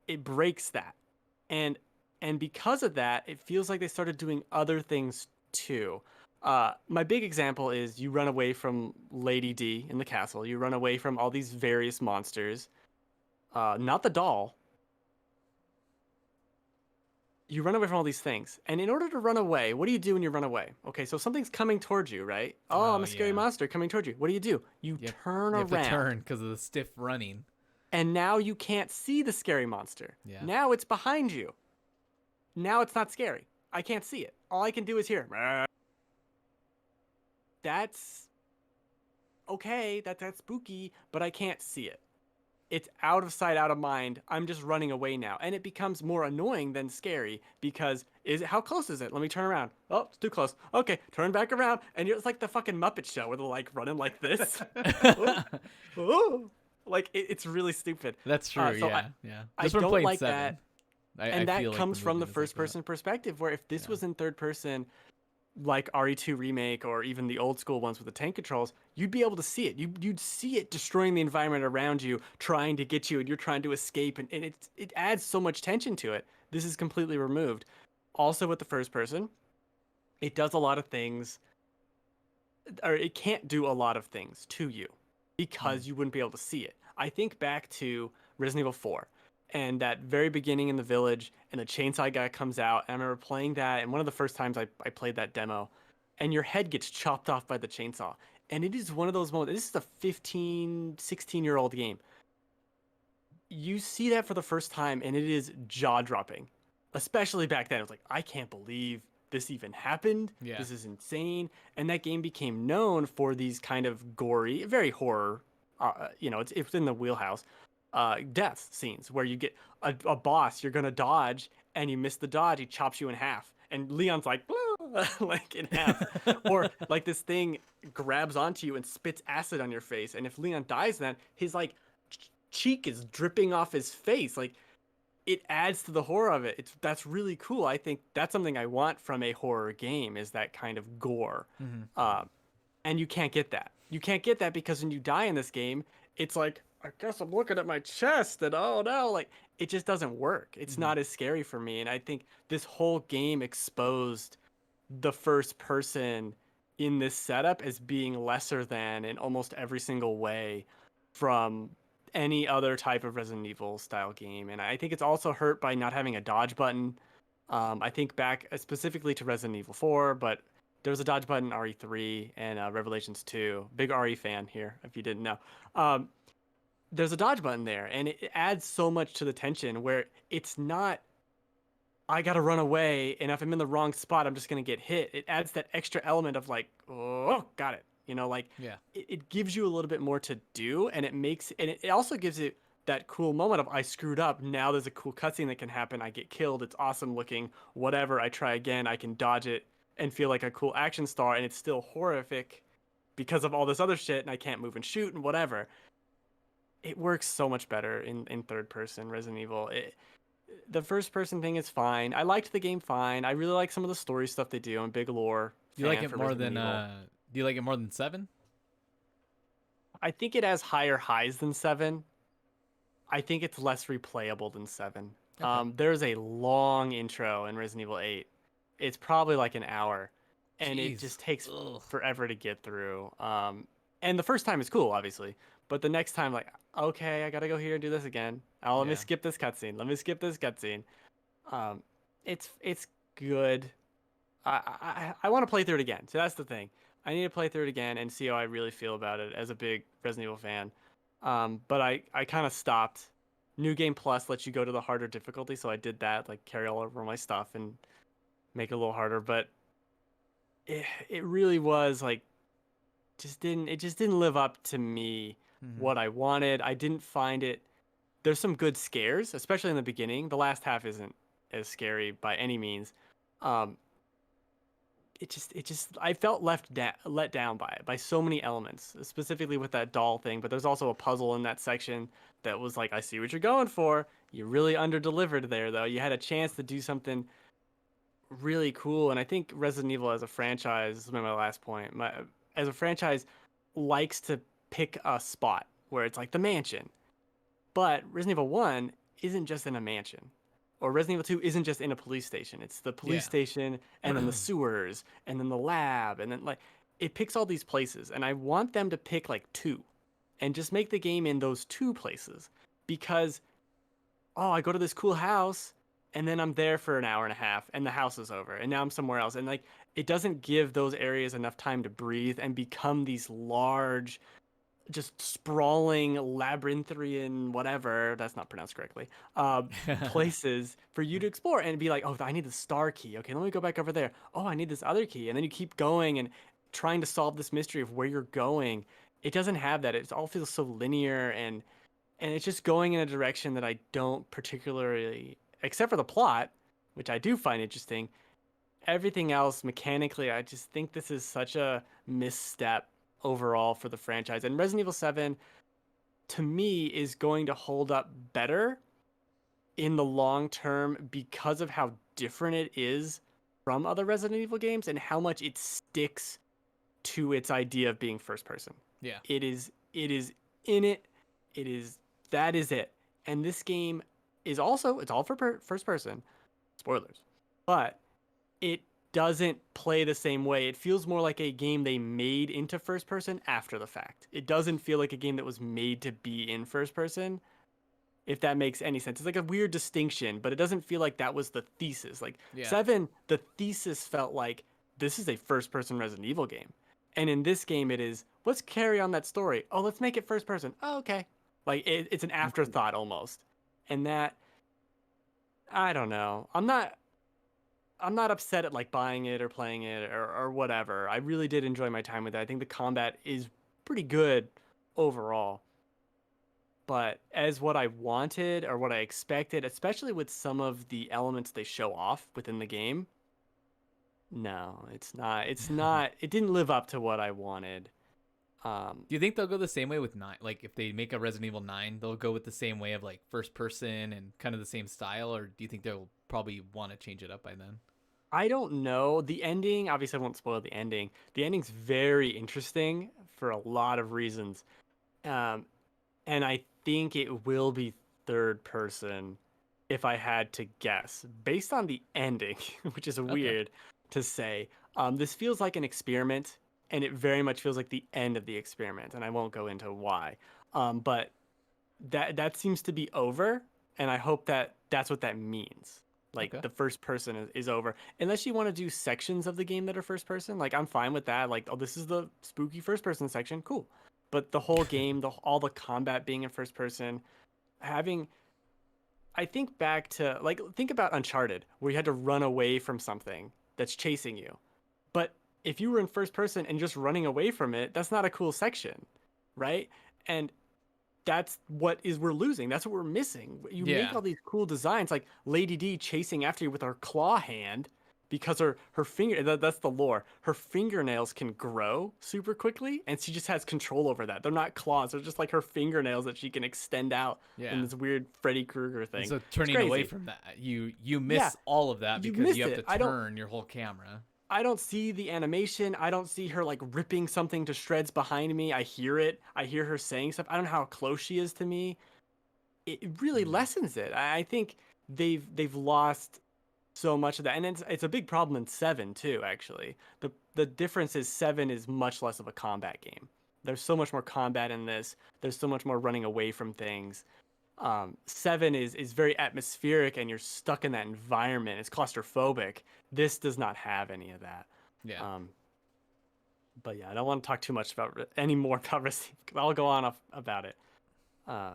It breaks that, and because of that, it feels like they started doing other things too. My big example is you run away from Lady D in the castle. You run away from all these various monsters. Not the doll. You run away from all these things. And in order to run away, what do you do when you run away? Okay, so something's coming towards you, right? Oh, I'm Oh a scary yeah. monster coming towards you. What do? You You have, turn you have to around. turn because of the stiff running. And now you can't see the scary monster. Yeah. Now it's behind you. Now it's not scary. I can't see it. All I can do is hear. That's okay. That's spooky, but I can't see it. It's out of sight, out of mind. I'm just running away now, and it becomes more annoying than scary because how close is it? Let me turn around. Oh, it's too close. Okay, turn back around, and it's like the fucking Muppet Show where they're like running like this. Oh, oh. Like it's really stupid. That's true. So yeah. Yeah. I Just from don't playing like 7. that. I And that feel like comes from the movement is like first that. person perspective, where if this Yeah. was in third person, like RE2 Remake or even the old school ones with the tank controls, you'd be able to see it. You'd see it destroying the environment around you, trying to get you, and you're trying to escape, and it adds so much tension to it. This is completely removed. Also with the first person, it does a lot of things, or it can't do a lot of things to you Mm. because you wouldn't be able to see it. I think back to Resident Evil 4 and that very beginning in the village, and the chainsaw guy comes out. And I remember playing that, and one of the first times I played that demo, and your head gets chopped off by the chainsaw. And it is one of those moments. This is a 15, 16-year-old game. You see that for the first time, and it is jaw dropping. Especially back then, it was like, I can't believe this even happened. Yeah. This is insane. And that game became known for these kind of gory, very horror. It's in the wheelhouse. Death scenes where you get a boss, you're gonna dodge, and you miss the dodge, he chops you in half, and Leon's like, like in half, or like this thing grabs onto you and spits acid on your face, and if Leon dies, then his like cheek is dripping off his face, like it adds to the horror of it. That's really cool. I think that's something I want from a horror game, is that kind of gore. Mhm. And you can't get that. You can't get that because when you die in this game, it's like, I guess I'm looking at my chest, and oh no, like it just doesn't work. It's Mhm. not as scary for me. And I think this whole game exposed the first person in this setup as being lesser than in almost every single way from any other type of Resident Evil style game. And I think it's also hurt by not having a dodge button. I think back specifically to Resident Evil 4, but there was a dodge button in RE3 and Revelations 2. Big RE fan here, if you didn't know. There's a dodge button there, and it adds so much to the tension where it's not, I gotta run away, and if I'm in the wrong spot, I'm just gonna get hit. It adds that extra element of like, oh, got it. Like Yeah. it gives you a little bit more to do, and it also gives it that cool moment of, I screwed up. Now there's a cool cutscene that can happen. I get killed. It's awesome looking. Whatever. I try again. I can dodge it and feel like a cool action star, and it's still horrific because of all this other shit, and I can't move and shoot and whatever. It works so much better in third person Resident Evil. The first person thing is fine. I liked the game fine. I really like some of the story stuff they do. I'm a big lore Do you like fan it for more Resident than Evil. do you like it more than 7? I think it has higher highs than 7. I think it's less replayable than 7. Okay. There's a long intro in Resident Evil 8. It's probably like an hour, and it Jeez. just takes Ugh. forever to get through. And the first time is cool, obviously, but the next time, like, okay, I gotta go here and do this again. Oh, let me Yeah. skip this cutscene. Let me skip this cutscene. Um, it's good. I want to play through it again. So that's the thing. I need to play through it again and see how I really feel about it as a big Resident Evil fan. But I kind of stopped. New Game Plus lets you go to the harder difficulty, so I did that, like carry all over my stuff, and make it a little harder, but it really was like just didn't live up to me Hmm. what I wanted. I didn't find it. There's some good scares, especially in the beginning. The last half isn't as scary by any means. Um, it just I felt let down by it, by so many elements, specifically with that doll thing. But there's also a puzzle in that section that was like, I see what you're going for. You really under-delivered there, though. You had a chance to do something really cool, and I think Resident Evil as a franchise, this is my last point, as a franchise, likes to pick a spot where it's like the mansion. But Resident Evil 1 isn't just in a mansion. Or Resident Evil 2 isn't just in a police station. It's the police Yeah. station and then the sewers and then the lab and then like it picks all these places, and I want them to pick like two and just make the game in those two places because oh, I go to this cool house and then I'm there for an hour and a half and the house is over and now I'm somewhere else, and like it doesn't give those areas enough time to breathe and become these large just sprawling labyrinthian whatever that's not pronounced correctly places for you to explore and be like, oh, I need the star key, okay, let me go back over there, oh, I need this other key, and then you keep going and trying to solve this mystery of where you're going. It doesn't have that. It all feels so linear, and it's just going in a direction that I don't particularly, except for the plot, which I do find interesting. Everything else mechanically, I just think this is such a misstep overall for the franchise. And Resident Evil 7 to me is going to hold up better in the long term because of how different it is from other Resident Evil games and how much it sticks to its idea of being first person. Yeah. It is in it. It is that is it. And this game is also it's all for first person. Spoilers. But it doesn't play the same way. It feels more like a game they made into first person after the fact. It doesn't feel like a game that was made to be in first person, if that makes any sense. It's like a weird distinction, but it doesn't feel like that was the thesis. Like Yeah. 7, the thesis felt like this is a first person Resident Evil game. And in this game it is, let's carry on that story. Oh, let's make it first person. Oh, okay. Like it's an afterthought almost. And that I don't know. I'm not upset at like buying it or playing it or whatever. I really did enjoy my time with it. I think the combat is pretty good overall. But as what I wanted or what I expected, especially with some of the elements they show off within the game, no, it's not. It's not. It didn't live up to what I wanted. Do you think they'll go the same way with 9? Like if they make a Resident Evil 9, they'll go with the same way of like first person and kind of the same style, or do you think they'll probably want to change it up by then? I don't know. The ending, obviously, I won't spoil the ending. The ending's very interesting for a lot of reasons. Um, and I think it will be third person if I had to guess, based on the ending, which is Okay. weird to say. This feels like an experiment, and it very much feels like the end of the experiment, and I won't go into why. But that seems to be over, and I hope that that's what that means. Like Okay. the first person is over, unless you want to do sections of the game that are first person. Like I'm fine with that. Like, oh, this is the spooky first person section, cool. But the whole game, all the combat being in first person, having I think back to like think about Uncharted, where you had to run away from something that's chasing you. But if you were in first person and just running away from it, that's not a cool section, right? And that's what is we're losing. That's what we're missing. You make Yeah. all these cool designs like Lady D chasing after you with her claw hand because her finger that's the lore. Her fingernails can grow super quickly and she just has control over that. They're not claws. They're just like her fingernails that she can extend out in Yeah. this weird Freddy Krueger And thing. so It's turning away crazy. from that, you Yeah, miss all of that you because you missed have it. to turn your whole camera. I don't see the animation. I don't see her like ripping something to shreds behind me. I hear it. I hear her saying stuff. I don't know how close she is to me. It really Mm. lessens it. I think they've lost so much of that, and it's a big problem in 7 too. Actually, the difference is 7 is much less of a combat game. There's so much more combat in this. There's so much more running away from things. 7 is very atmospheric, and you're stuck in that environment. It's claustrophobic. This does not have any of that. Yeah. Um, but yeah, I don't want to talk too much about any more about Resident Evil. I'll go on about it. Uh,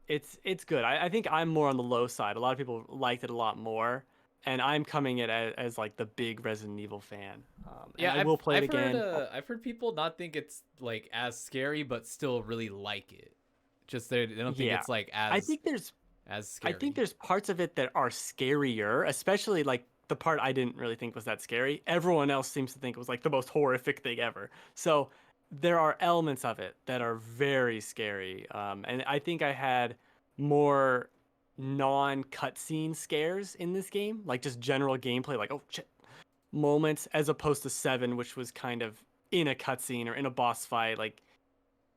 it's good. I think I'm more on the low side. A lot of people liked it a lot more, and I'm coming at it as like the big Resident Evil fan. And Yeah, I will play it again. I've heard people not think it's like as scary, but still really like it. Just they don't think Yeah, it's like I think there's as I scary. think there's parts of it that are scarier, especially like the part I didn't really think was that scary. Everyone else seems to think it was like the most horrific thing ever. So there are elements of it that are very scary. And I think I had more non-cutscene scares in this game, like just general gameplay, like, oh shit, moments, as opposed to 7, which was kind of in a cutscene or in a boss fight, like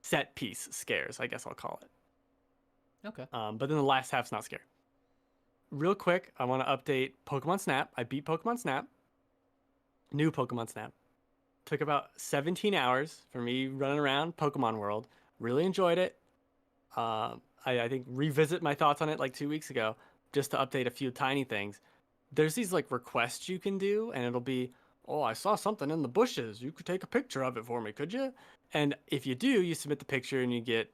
set piece scares, I guess I'll call it. Okay. But then the last half's not scary. Real quick, I want to update Pokemon Snap. I beat Pokemon Snap. New Pokemon Snap. Took about 17 hours for me running around Pokemon World. Really enjoyed it. I think revisit my thoughts on it like 2 weeks ago, just to update a few tiny things. There's these like requests you can do, and it'll be, oh, I saw something in the bushes. You could take a picture of it for me, could you? And if you do, you submit the picture and you get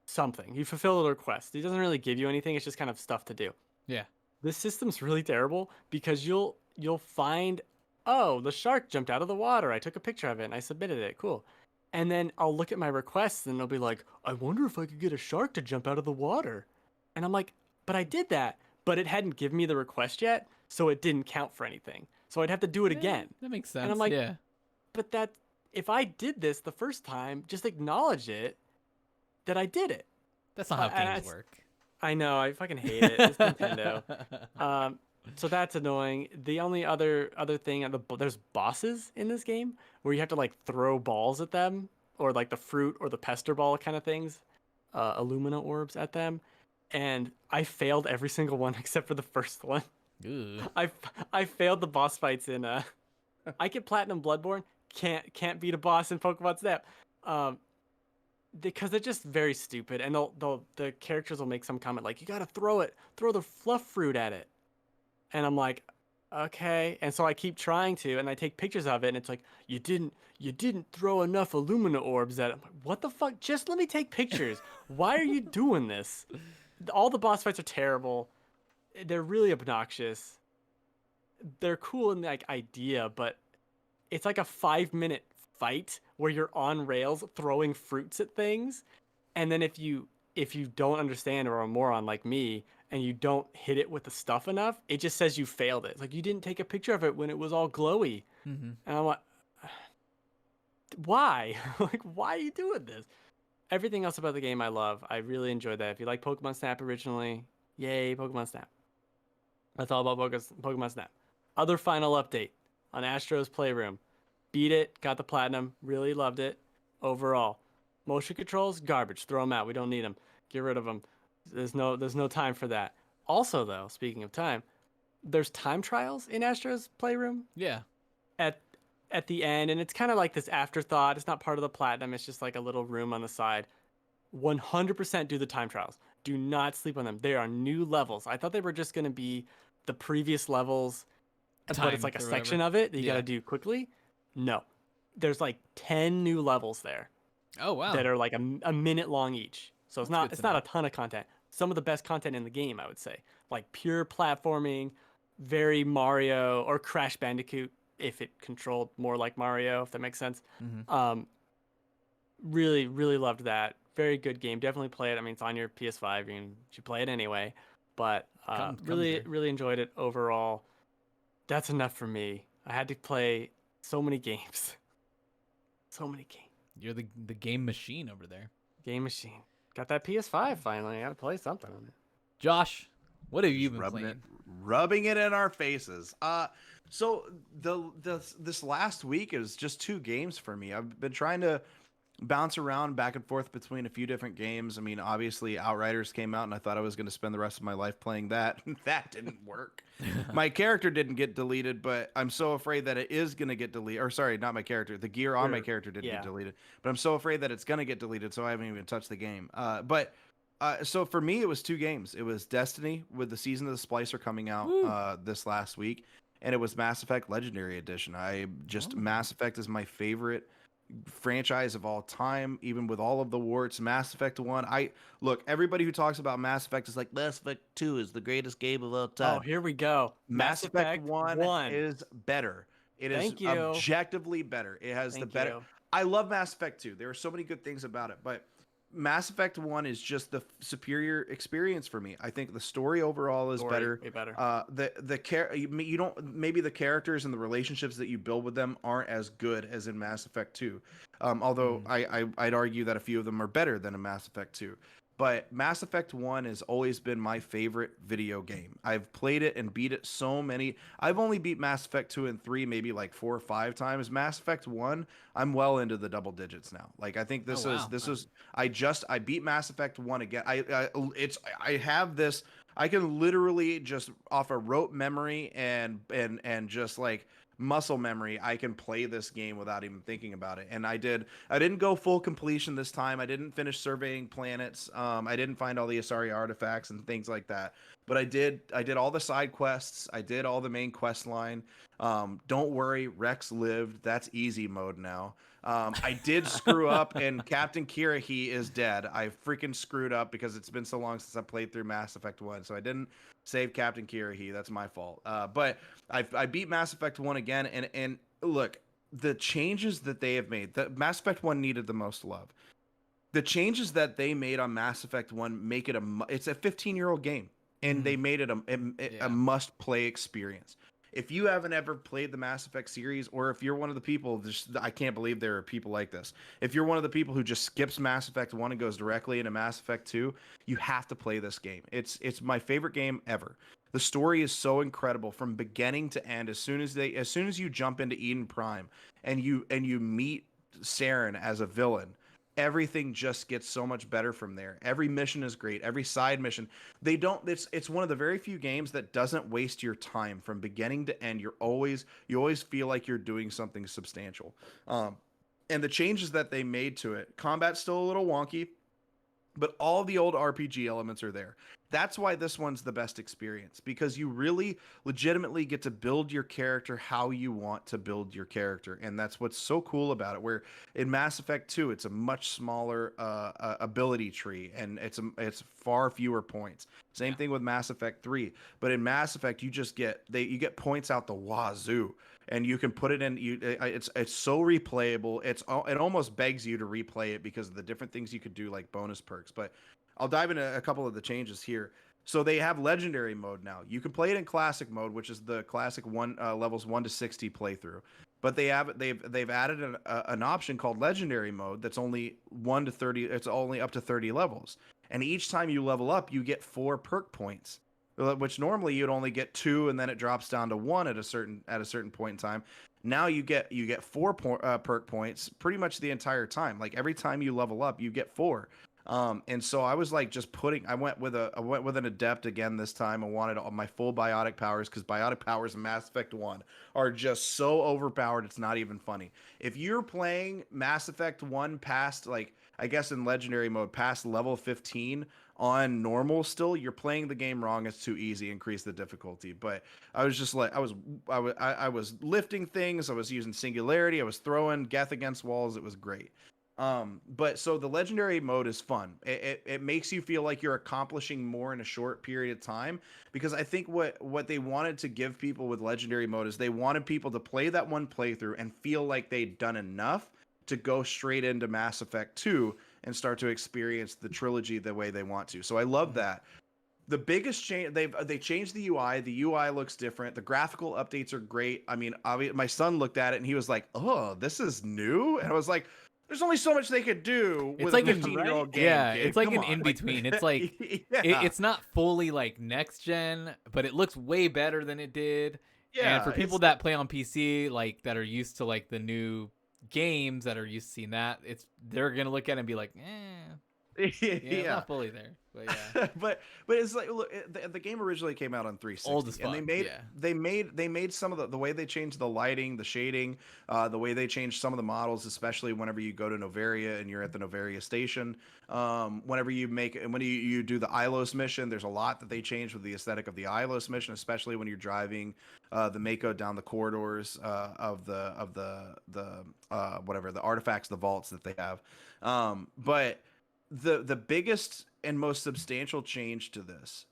something. You fulfill the request. It doesn't really give you anything. It's just kind of stuff to do. Yeah. This system's really terrible because you'll find, oh, the shark jumped out of the water. I took a picture of it and I submitted it. Cool. And then I'll look at my requests and it'll be like, I wonder if I could get a shark to jump out of the water. And I'm like, but I did that, but it hadn't given me the request yet, so it didn't count for anything. So I'd have to do it again. That makes sense. And I'm like, yeah. but that, if I did this the first time, just acknowledge it that I did it. That's not how and games work. I know, I fucking hate it. It's Nintendo. So that's annoying. The only other thing, there's bosses in this game where you have to like throw balls at them, or like the fruit or the pester ball kind of things, Illumina orbs at them, and I failed every single one except for the first one. Ooh. I failed the boss fights in I get Platinum Bloodborne, can't beat a boss in Pokemon Snap. Because they're just very stupid, and the characters will make some comment like, you gotta throw the fluff fruit at it, and I'm like, okay, and so I keep trying to, and I take pictures of it, and it's like, you didn't throw enough Illumina orbs at it. I'm like, what the fuck? Just let me take pictures. Why are you doing this? All the boss fights are terrible. They're really obnoxious. They're cool in like idea, but it's like a 5-minute fight where you're on rails throwing fruits at things, and then if you don't understand or are a moron like me and you don't hit it with the stuff enough, it just says you failed it. It's like, you didn't take a picture of it when it was all glowy. Mm-hmm. And I'm like, why? Like, why are you doing this? Everything else about the game I love. I really enjoyed that. If you like Pokemon Snap originally, yay, Pokemon Snap. That's all about Pokemon Snap. Other final update on Astro's Playroom. Beat it, got the platinum, really loved it. Overall, motion controls, garbage. Throw them out. We don't need them. Get rid of them. There's no time for that. Also, though, speaking of time, there's time trials in Astro's Playroom Yeah. at the end, and it's kind of like this afterthought. It's not part of the platinum. It's just like a little room on the side. 100% do the time trials. Do not sleep on them. They are new levels. I thought they were just going to be the previous levels, but it's like a section of it that you got to do quickly. No, there's like 10 new levels there. Oh wow. That are like a minute long each. So it's That's not a ton of content. Some of the best content in the game, I would say. Like pure platforming, very Mario or Crash Bandicoot if it controlled more like Mario, if that makes sense. Mm-hmm. Really, really loved that. Very good game. Definitely play it. I mean, it's on your PS5. You should play it anyway. But really enjoyed it overall. That's enough for me. I had to play so many games. So many games. You're the game machine over there. Game machine. Got that PS5 finally. I got to play something on it. Josh, what have you been playing? Rubbing it in our faces. So this last week it was just 2 games for me. I've been trying to bounce around back and forth between a few different games. I mean, obviously Outriders came out and I thought I was going to spend the rest of my life playing that. That didn't work. My character didn't get deleted, but I'm so afraid that it is going to get deleted. Or sorry, not my character. The gear on my character didn't get deleted, but I'm so afraid that it's going to get deleted, so I haven't even touched the game. So for me, it was 2 games. It was Destiny with the Season of the Splicer coming out this last week, and it was Mass Effect Legendary Edition. Mass Effect is my favorite franchise of all time, even with all of the warts. Mass Effect 1. Look, everybody who talks about Mass Effect is like Mass Effect 2 is the greatest game of all Oh, time. here we go. Mass Effect 1 1. is better. It is Thank you. objectively better. It has the Thank better. you. I love Mass Effect 2. There are so many good things about it, but Mass Effect 1 is just the superior experience for me. I think the story overall is Story, better. way better. You don't, maybe the characters and the relationships that you build with them aren't as good as in Mass Effect 2. Although I'd argue that a few of them are better than a Mass Effect 2. But Mass Effect 1 has always been my favorite video game. I've played it and beat it so many. I've only beat Mass Effect 2 and 3 maybe like 4 or 5 times. Mass Effect 1, I'm well into the double digits now. Like I think this is I beat Mass Effect 1 again. I have this, I can literally just off a rote memory and just like muscle memory, I can play this game without even thinking about it. And I didn't go full completion this time. I didn't finish surveying planets. I didn't find all the Asari artifacts and things like that. But I did all the side quests. I did all the main quest line. Don't worry, Rex lived. That's easy mode now. I did screw up, and Captain Kirrahe is dead. I freaking screwed up because it's been so long since I played through Mass Effect 1, so I didn't save Captain Kirrahe. That's my fault. But I beat Mass Effect 1 again, and look, the changes that they have made, that Mass Effect 1 needed the most love. The changes that they made on Mass Effect 1 make it it's a 15-year-old game, and they made it a must-play experience. If you haven't ever played the Mass Effect series, or if you're one of the people, I can't believe there are people like this. If you're one of the people who just skips Mass Effect 1 and goes directly into Mass Effect 2, you have to play this game. It's my favorite game ever. The story is so incredible from beginning to end. As soon as you jump into Eden Prime and you meet Saren as a villain, everything just gets so much better from there. Every mission is great. Every side mission. It's one of the very few games that doesn't waste your time from beginning to end. You always feel like you're doing something substantial. And the changes that they made to it, combat's still a little wonky, but all the old RPG elements are there. That's why this one's the best experience, because you really legitimately get to build your character how you want to build your character. And that's what's so cool about it, where in Mass Effect 2, it's a much smaller ability tree, and it's far fewer points. Same thing with Mass Effect 3. But in Mass Effect, you get points out the wazoo. And you can put it in. It's so replayable. It almost begs you to replay it because of the different things you could do, like bonus perks. But I'll dive into a couple of the changes here. So they have legendary mode now. You can play it in classic mode, which is the classic levels 1 to 60 playthrough. But they've added an option called legendary mode that's only 1 to 30. It's only up to 30 levels. And each time you level up, you get 4 perk points, which normally you'd only get 2, and then it drops down to 1 at a certain point in time. Now you get 4 perk points pretty much the entire time. Like every time you level up, you get 4. And so I was like I went with an adept again this time. I wanted all my full biotic powers, because biotic powers in Mass Effect 1 are just so overpowered, it's not even funny. If you're playing Mass Effect 1 past, like, I guess in legendary mode, past level 15 on normal still, you're playing the game wrong. It's too easy. Increase the difficulty. But I was just like, I was lifting things. I was using singularity. I was throwing Geth against walls. It was great. But so the legendary mode is fun. It makes you feel like you're accomplishing more in a short period of time, because I think what they wanted to give people with legendary mode is they wanted people to play that one playthrough and feel like they'd done enough to go straight into Mass Effect 2 and start to experience the trilogy the way they want to. So I love that. The biggest change, they changed the UI. The UI looks different. The graphical updates are great. I mean, my son looked at it and he was like, "Oh, this is new." And I was like, "There's only so much they could do with like a 15-year-old game." Yeah, kid. it's like Come an on. in between. It's like yeah. it's not fully like next gen, but it looks way better than it did. Yeah, And for people that play on PC, like that are used to like the new games, that are used to seeing that, they're gonna look at it and be like, eh. Yeah, yeah. not fully there, but yeah. but it's like, look, the game originally came out on 360, Old as and fuck. Yeah. they made some of the way they changed the lighting, the shading, the way they changed some of the models, especially whenever you go to Novaria and you're at the Novaria station. Whenever you make when you do the Ilos mission, there's a lot that they changed with the aesthetic of the Ilos mission, especially when you're driving the Mako down the corridors of the whatever the artifacts, the vaults that they have. But the biggest and most substantial change to this,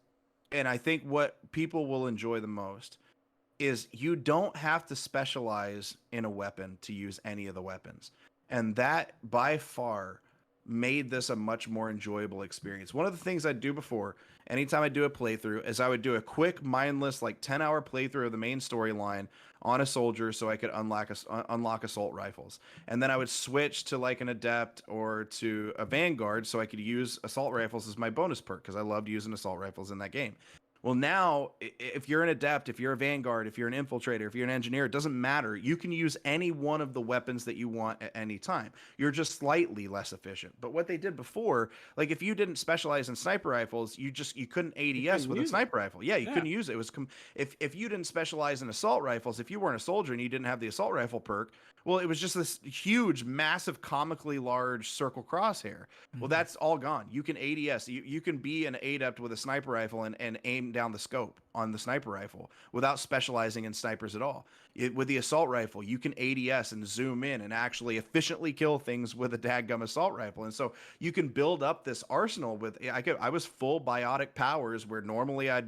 and I think what people will enjoy the most, is you don't have to specialize in a weapon to use any of the weapons. And that by far made this a much more enjoyable experience. One of the things I'd do before, anytime I do a playthrough, is I would do a quick, mindless, like 10-hour playthrough of the main storyline on a soldier so I could unlock assault rifles. And then I would switch to like an adept or to a vanguard so I could use assault rifles as my bonus perk because I loved using assault rifles in that game. Well, now, if you're an adept, if you're a vanguard, if you're an infiltrator, if you're an engineer, it doesn't matter. You can use any one of the weapons that you want at any time. You're just slightly less efficient. But what they did before, like if you didn't specialize in sniper rifles, you couldn't ADS with a sniper rifle. Yeah, you couldn't use it. It was if you didn't specialize in assault rifles, if you weren't a soldier and you didn't have the assault rifle perk, well, it was just this huge, massive, comically large circle crosshair. Well, that's all gone. You can ADS. You can be an adept with a sniper rifle and aim down the scope on the sniper rifle without specializing in snipers at all. With the assault rifle, you can ADS and zoom in and actually efficiently kill things with a dadgum assault rifle. And so you can build up this arsenal with. I was full biotic powers where normally I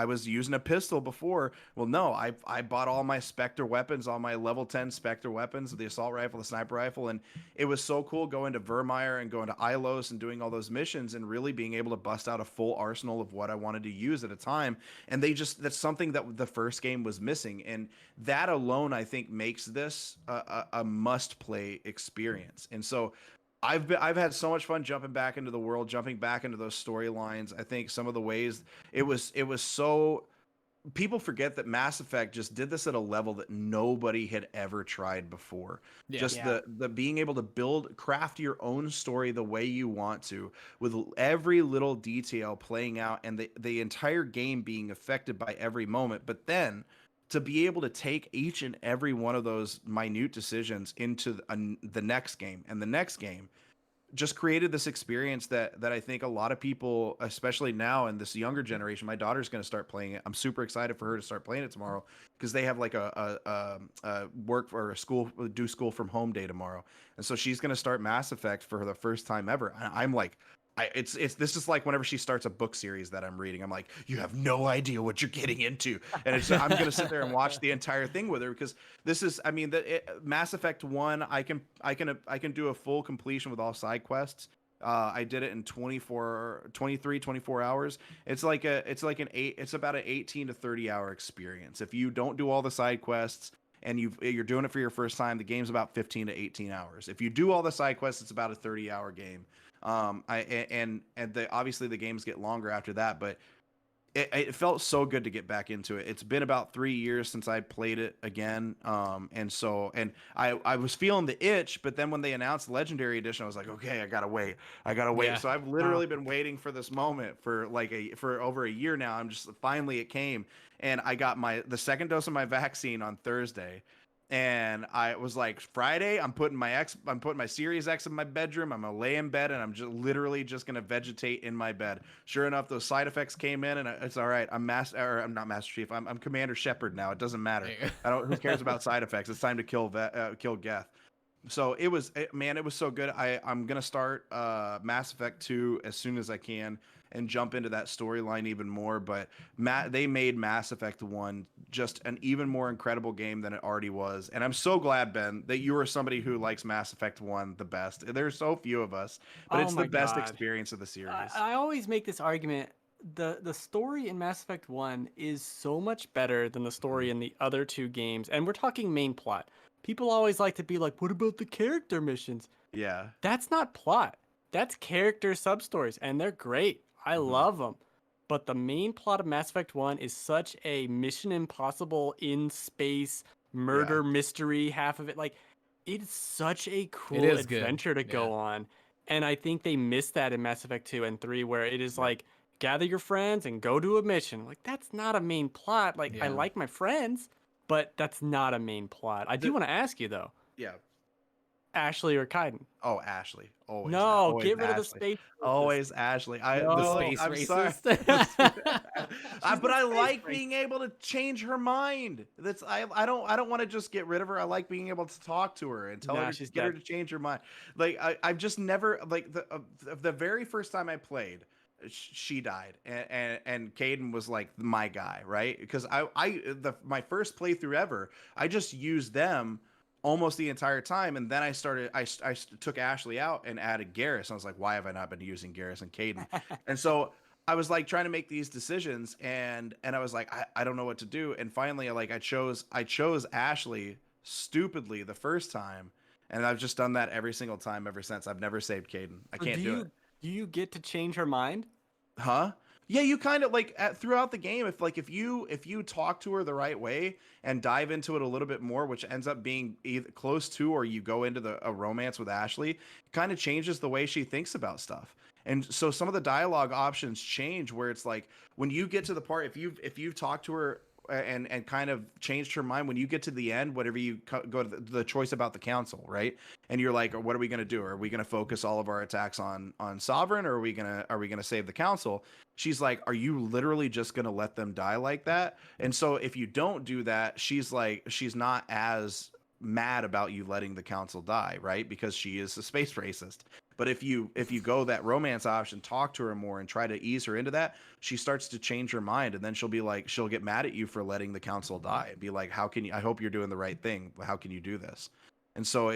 was using a pistol before. Well, no, I bought all my Spectre weapons, all my level 10 Spectre weapons, the assault rifle, the sniper rifle, and it was so cool going to Vermeer and going to Ilos and doing all those missions and really being able to bust out a full arsenal of what I wanted to use at a time. And that's something that the first game was missing. And that alone, I think, makes this a must play experience. And so I've had so much fun jumping back into the world, jumping back into those storylines. I think some of the ways it was so. People forget that Mass Effect just did this at a level that nobody had ever tried before. Yeah. Just the being able to craft your own story the way you want to, with every little detail playing out and the entire game being affected by every moment. But then to be able to take each and every one of those minute decisions into the next game and the next game just created this experience that I think a lot of people, especially now in this younger generation, my daughter's going to start playing it. I'm super excited for her to start playing it tomorrow because they have like a work or a school from home day tomorrow, and so she's going to start Mass Effect for the first time ever. And I'm like, this is like whenever she starts a book series that I'm reading, I'm like, you have no idea what you're getting into, and I'm gonna sit there and watch the entire thing with her because this is, I mean, Mass Effect 1, I can do a full completion with all side quests. I did it in 24 hours. It's about an 18 to 30 hour experience. If you don't do all the side quests and you're doing it for your first time, the game's about 15 to 18 hours. If you do all the side quests, it's about a 30-hour game. Obviously the games get longer after that, but it felt so good to get back into it. It's been about 3 years since I played it again. And I was feeling the itch, but then when they announced the Legendary Edition, I was like, okay, I gotta wait. Yeah. So I've literally been waiting for this moment for over a year now. Finally it came, and I got the second dose of my vaccine on Thursday. And I was like, Friday, I'm putting my Series X in my bedroom. I'm gonna lay in bed and I'm just literally just gonna vegetate in my bed. Sure enough, those side effects came in, and it's all right. I'm not Master Chief. I'm Commander Shepard now. It doesn't matter. Who cares about side effects? It's time to kill Geth. So it was so good. I'm gonna start Mass Effect 2 as soon as I can and jump into that storyline even more. But they made Mass Effect 1 just an even more incredible game than it already was. And I'm so glad, Ben, that you are somebody who likes Mass Effect 1 the best. There's so few of us, but it's the best experience of the series. I always make this argument. The story in Mass Effect 1 is so much better than the story in the other two games. And we're talking main plot. People always like to be like, what about the character missions? Yeah. That's not plot. That's character sub-stories, and they're great. I love them. But the main plot of Mass Effect 1 is such a Mission Impossible in space murder mystery half of it. Like, it's such a cool adventure to go on. And I think they missed that in Mass Effect 2 and 3, where it is Yeah. like, gather your friends and go to a mission. Like, that's not a main plot. Like, I Yeah. like my friends, but that's not a main plot. I do The- want to ask you, though, Yeah. Ashley or Kaiden? Oh, Ashley. Always. No, Always get rid of the Ashley. space. racist. Always Ashley. The No. space I'm sorry. racist. But I the space like racist. being able to change her mind. I don't want to just get rid of her. I like being able to talk to her and tell Nah, her she's get her dead. to change her mind. Like I've just never like the very first time I played, she died and Caden was like my guy, right? Because my first playthrough ever, I just used them almost the entire time, and then I took Ashley out and added Garrus. I was like, why have I not been using Garrus and Caden? And so I was like trying to make these decisions, and I was like, I don't know what to do. And finally, I chose Ashley stupidly the first time, and I've just done that every single time ever since. I've never saved Caden. I So can't do it. Do you get to change her mind? Huh? Yeah, you kind of like throughout the game, if you talk to her the right way and dive into it a little bit more, which ends up being either close to, or you go into a romance with Ashley, it kind of changes the way she thinks about stuff. And so some of the dialogue options change, where it's like when you get to the part, if you've talked to her and kind of changed her mind, when you get to the end, whatever you go to the choice about the council, right? And you're like, what are we going to do? Are we going to focus all of our attacks on Sovereign, or are we going to save the council? She's like, are you literally just going to let them die like that? And so if you don't do that, she's not as mad about you letting the council die, right? Because she is a space racist. But if you go that romance option, talk to her more and try to ease her into that, she starts to change her mind, and then she'll get mad at you for letting the council die and be like, how can you, I hope you're doing the right thing. How can you do this? And so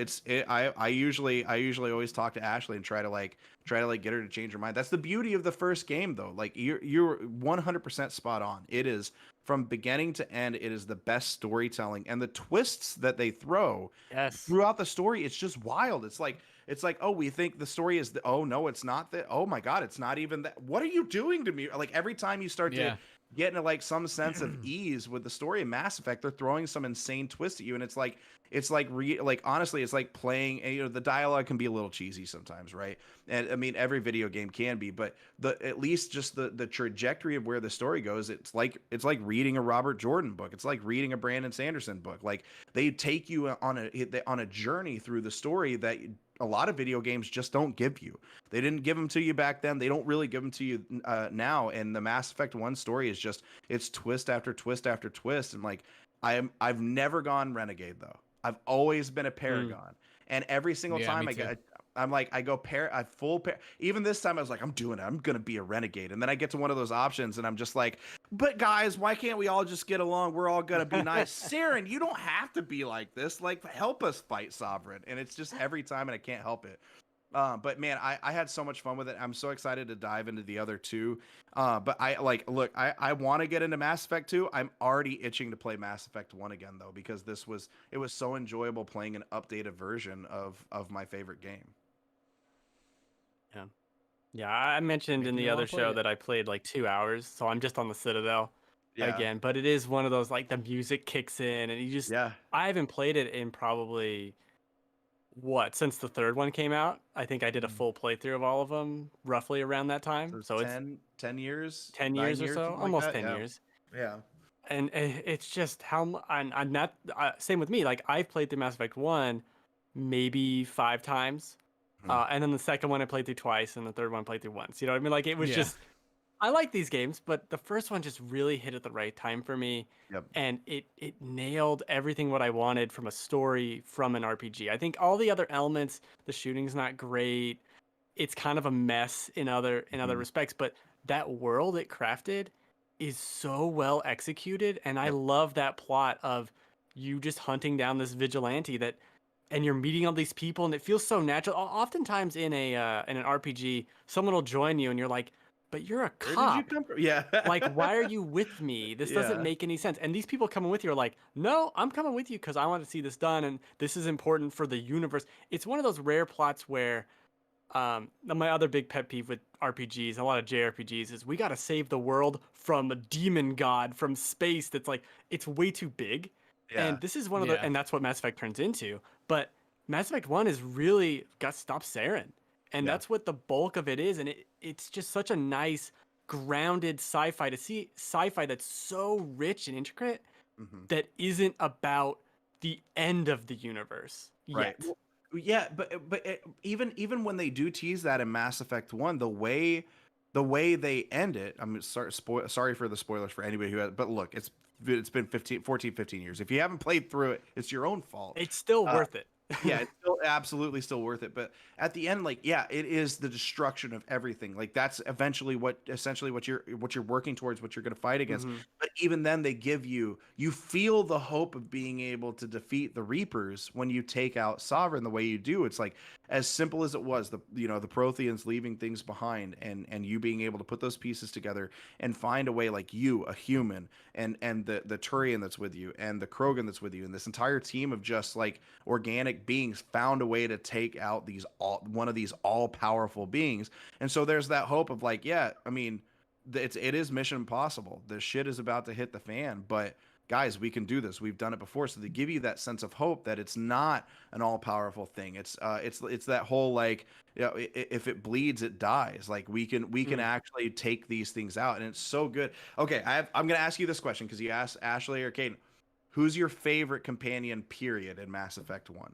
I usually always talk to Ashley and try to get her to change her mind. That's the beauty of the first game, though. Like you're 100% spot on. It is from beginning to end. It is the best storytelling, and the twists that they throw Yes. throughout the story, it's just wild. It's like, oh, we think the story is oh no, it's not that. Oh my god, it's not even that. What are you doing to me? Like every time you start to get into like some sense of ease with the story of Mass Effect, they're throwing some insane twist at you, and it's like honestly, it's like playing. And, the dialogue can be a little cheesy sometimes, right? And I mean, every video game can be, but at least just the trajectory of where the story goes, it's like reading a Robert Jordan book. It's like reading a Brandon Sanderson book. Like they take you on a journey through the story that a lot of video games just don't give you. They didn't give them to you back then. They don't really give them to you now. And the Mass Effect 1 story is just, it's twist after twist after twist. And like, I've never gone Renegade though. I've always been a Paragon. And every single time I go full pair. Even this time I was like, I'm doing it. I'm going to be a Renegade. And then I get to one of those options and I'm just like, but guys, why can't we all just get along? We're all going to be nice. Saren, you don't have to be like this. Like, help us fight Sovereign. And it's just every time, and I can't help it. But man, I had so much fun with it. I'm so excited to dive into the other two. But I want to get into Mass Effect 2. I'm already itching to play Mass Effect 1 again though, because it was so enjoyable playing an updated version of my favorite game. Yeah, I mentioned in Making the me other wanna play show it. that I played like 2 hours, so I'm just on the Citadel again. But it is one of those, like, the music kicks in and you just I haven't played it in probably since the third one came out. I think I did a full playthrough of all of them roughly around that time. So it's 10 years, 10 9 years or so, something like almost that. 10 years. Yeah. And it's just and that same with me. Like, I've played through Mass Effect 1 maybe 5 times. And then the second one I played through twice, and the third one I played through once. You know what I mean? Like, it was just, I like these games, but the first one just really hit at the right time for me. Yep. And it nailed everything what I wanted from a story from an RPG. I think all the other elements, the shooting's not great. It's kind of a mess in other respects, but that world it crafted is so well executed, and I love that plot of you just hunting down this vigilante and you're meeting all these people, and it feels so natural. Oftentimes in an RPG, someone will join you, and you're like, "But you're a cop. Where did you come from?" Yeah. Like, why are you with me? This doesn't make any sense." And these people coming with you are like, "No, I'm coming with you because I want to see this done, and this is important for the universe." It's one of those rare plots where, my other big pet peeve with RPGs, a lot of JRPGs, is we got to save the world from a demon god from space. That's like, it's way too big. And this is one of the, and that's what Mass Effect turns into. But Mass Effect 1 is really got stop Saren. and Yeah. that's what the bulk of it is. And it's just such a nice, grounded sci-fi to see sci-fi that's so rich and intricate Mhm. that isn't about the end of the universe Right. yet. Well, yeah, even when they do tease that in Mass Effect 1, the way they end it, I'm sorry for the spoilers for anybody who has, but look, it's been 15 years. If you haven't played through it, it's your own fault. It's still Uh, worth it. yeah, it's still absolutely still worth it. But at the end, like, yeah, it is the destruction of everything. Like that's essentially what you're working towards, what you're going to fight against. Mhm. But even then, they give you feel the hope of being able to defeat the Reapers when you take out Sovereign the way you do. It's like as simple as it was, the Protheans leaving things behind, and you being able to put those pieces together and find a way, like you, a human, and the Turian that's with you, and the Krogan that's with you, and this entire team of just like organic beings found a way to take out one of these all-powerful beings. And so there's that hope of like, yeah, I mean, it is mission impossible. The shit is about to hit the fan, but guys, we can do this. We've done it before. So they give you that sense of hope that it's not an all-powerful thing. It's that whole like, if it bleeds, it dies. Like we can actually take these things out, and it's so good. Okay, I'm gonna ask you this question because you asked Ashley or Caden. Who's your favorite companion, period, in Mass Effect 1?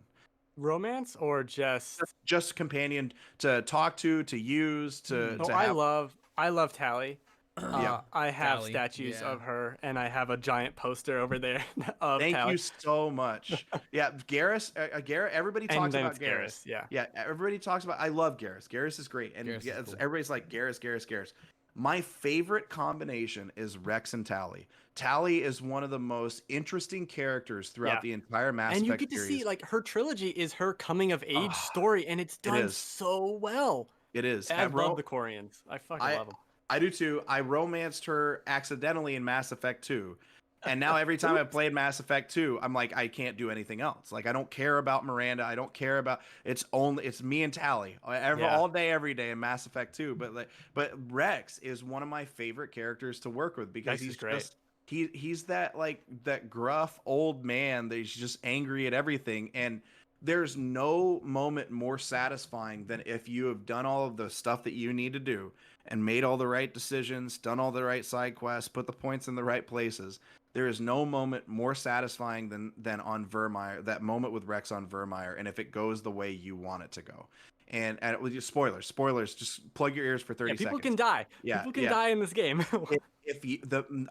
Romance or just Just companion to talk to use, to Oh, have. I love Tally. Yeah. I have Tally, statues yeah. of her, and I have a giant poster over there of Thank Tally. you so much. Yeah, Garrus, Garrus, everybody And talks then about it's Garrus. Garrus, yeah. Yeah, everybody talks about, I love Garrus. Garrus is great. And Garrus is yeah, cool. everybody's like, Garrus. My favorite combination is Rex and Tally. Tally is one of the most interesting characters throughout Yeah. the entire Mass And you Effect get to series. see like her trilogy is her coming of age Ah, story, and it's it done is. so well. It is. I love the Quarians. I fucking I love them. I do too. I romanced her accidentally in Mass Effect 2. And now every time I've played Mass Effect 2, I'm like, I can't do anything else. Like I don't care about Miranda. I don't care about it's me and Tally all day, every day in Mass Effect 2. But Rex is one of my favorite characters to work with because Rex is he's great. just he's that like that gruff old man that he's just angry at everything. And there's no moment more satisfying than if you have done all of the stuff that you need to do and made all the right decisions, done all the right side quests, put the points in the right places. There is no moment more satisfying than on Vermeer, that moment with Rex on Vermeer, and if it goes the way you want it to go. And with you, spoilers, just plug your ears for 30 Yeah, people seconds. can die. Yeah, People can yeah. die in this game.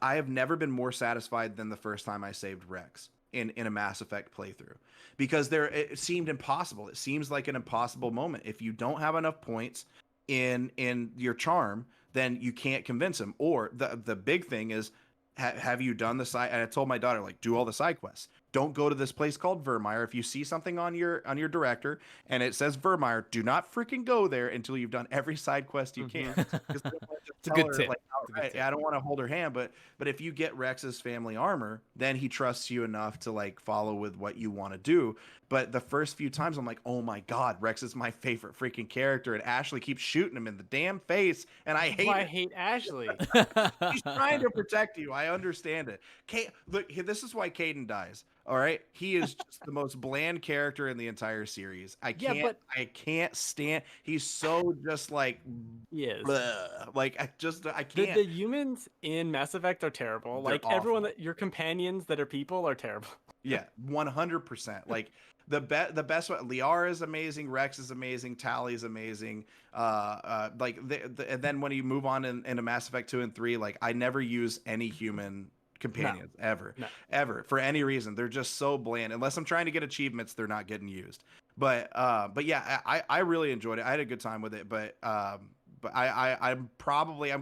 I have never been more satisfied than the first time I saved Rex in a Mass Effect playthrough, because it seemed impossible. It seems like an impossible moment. If you don't have enough points in your charm, then you can't convince him. Or the big thing is, have you done the side? And I told my daughter, like, do all the side quests. Don't go to this place called Vermeer. If you see something on your director and it says Vermeer, do not freaking go there until you've done every side quest you can. It's a good tip. Like, It's a good tip. I don't want to hold her hand, but if you get Rex's family armor, then he trusts you enough to like follow with what you want to do. But the first few times I'm like, oh my God, Rex is my favorite freaking character. And Ashley keeps shooting him in the damn face. And I hate Why I it. hate Ashley. He's trying to protect you. I understand it. Look, this is why Caden dies. All right, he is just the most bland character in the entire series. I can't stand. He's so just like, He is. bleh. Like I The can't. humans in Mass Effect are terrible. They're Like everyone awful. your companions that are people are terrible. Yeah, 100%. Like the best one. Liara is amazing. Rex is amazing. Tally is amazing. Like and then when you move on into Mass Effect 2 and 3, like I never use any human companions ever for any reason. They're just so bland. Unless I'm trying to get achievements, they're not getting used. But yeah, I really enjoyed it. I had a good time with it. But I'm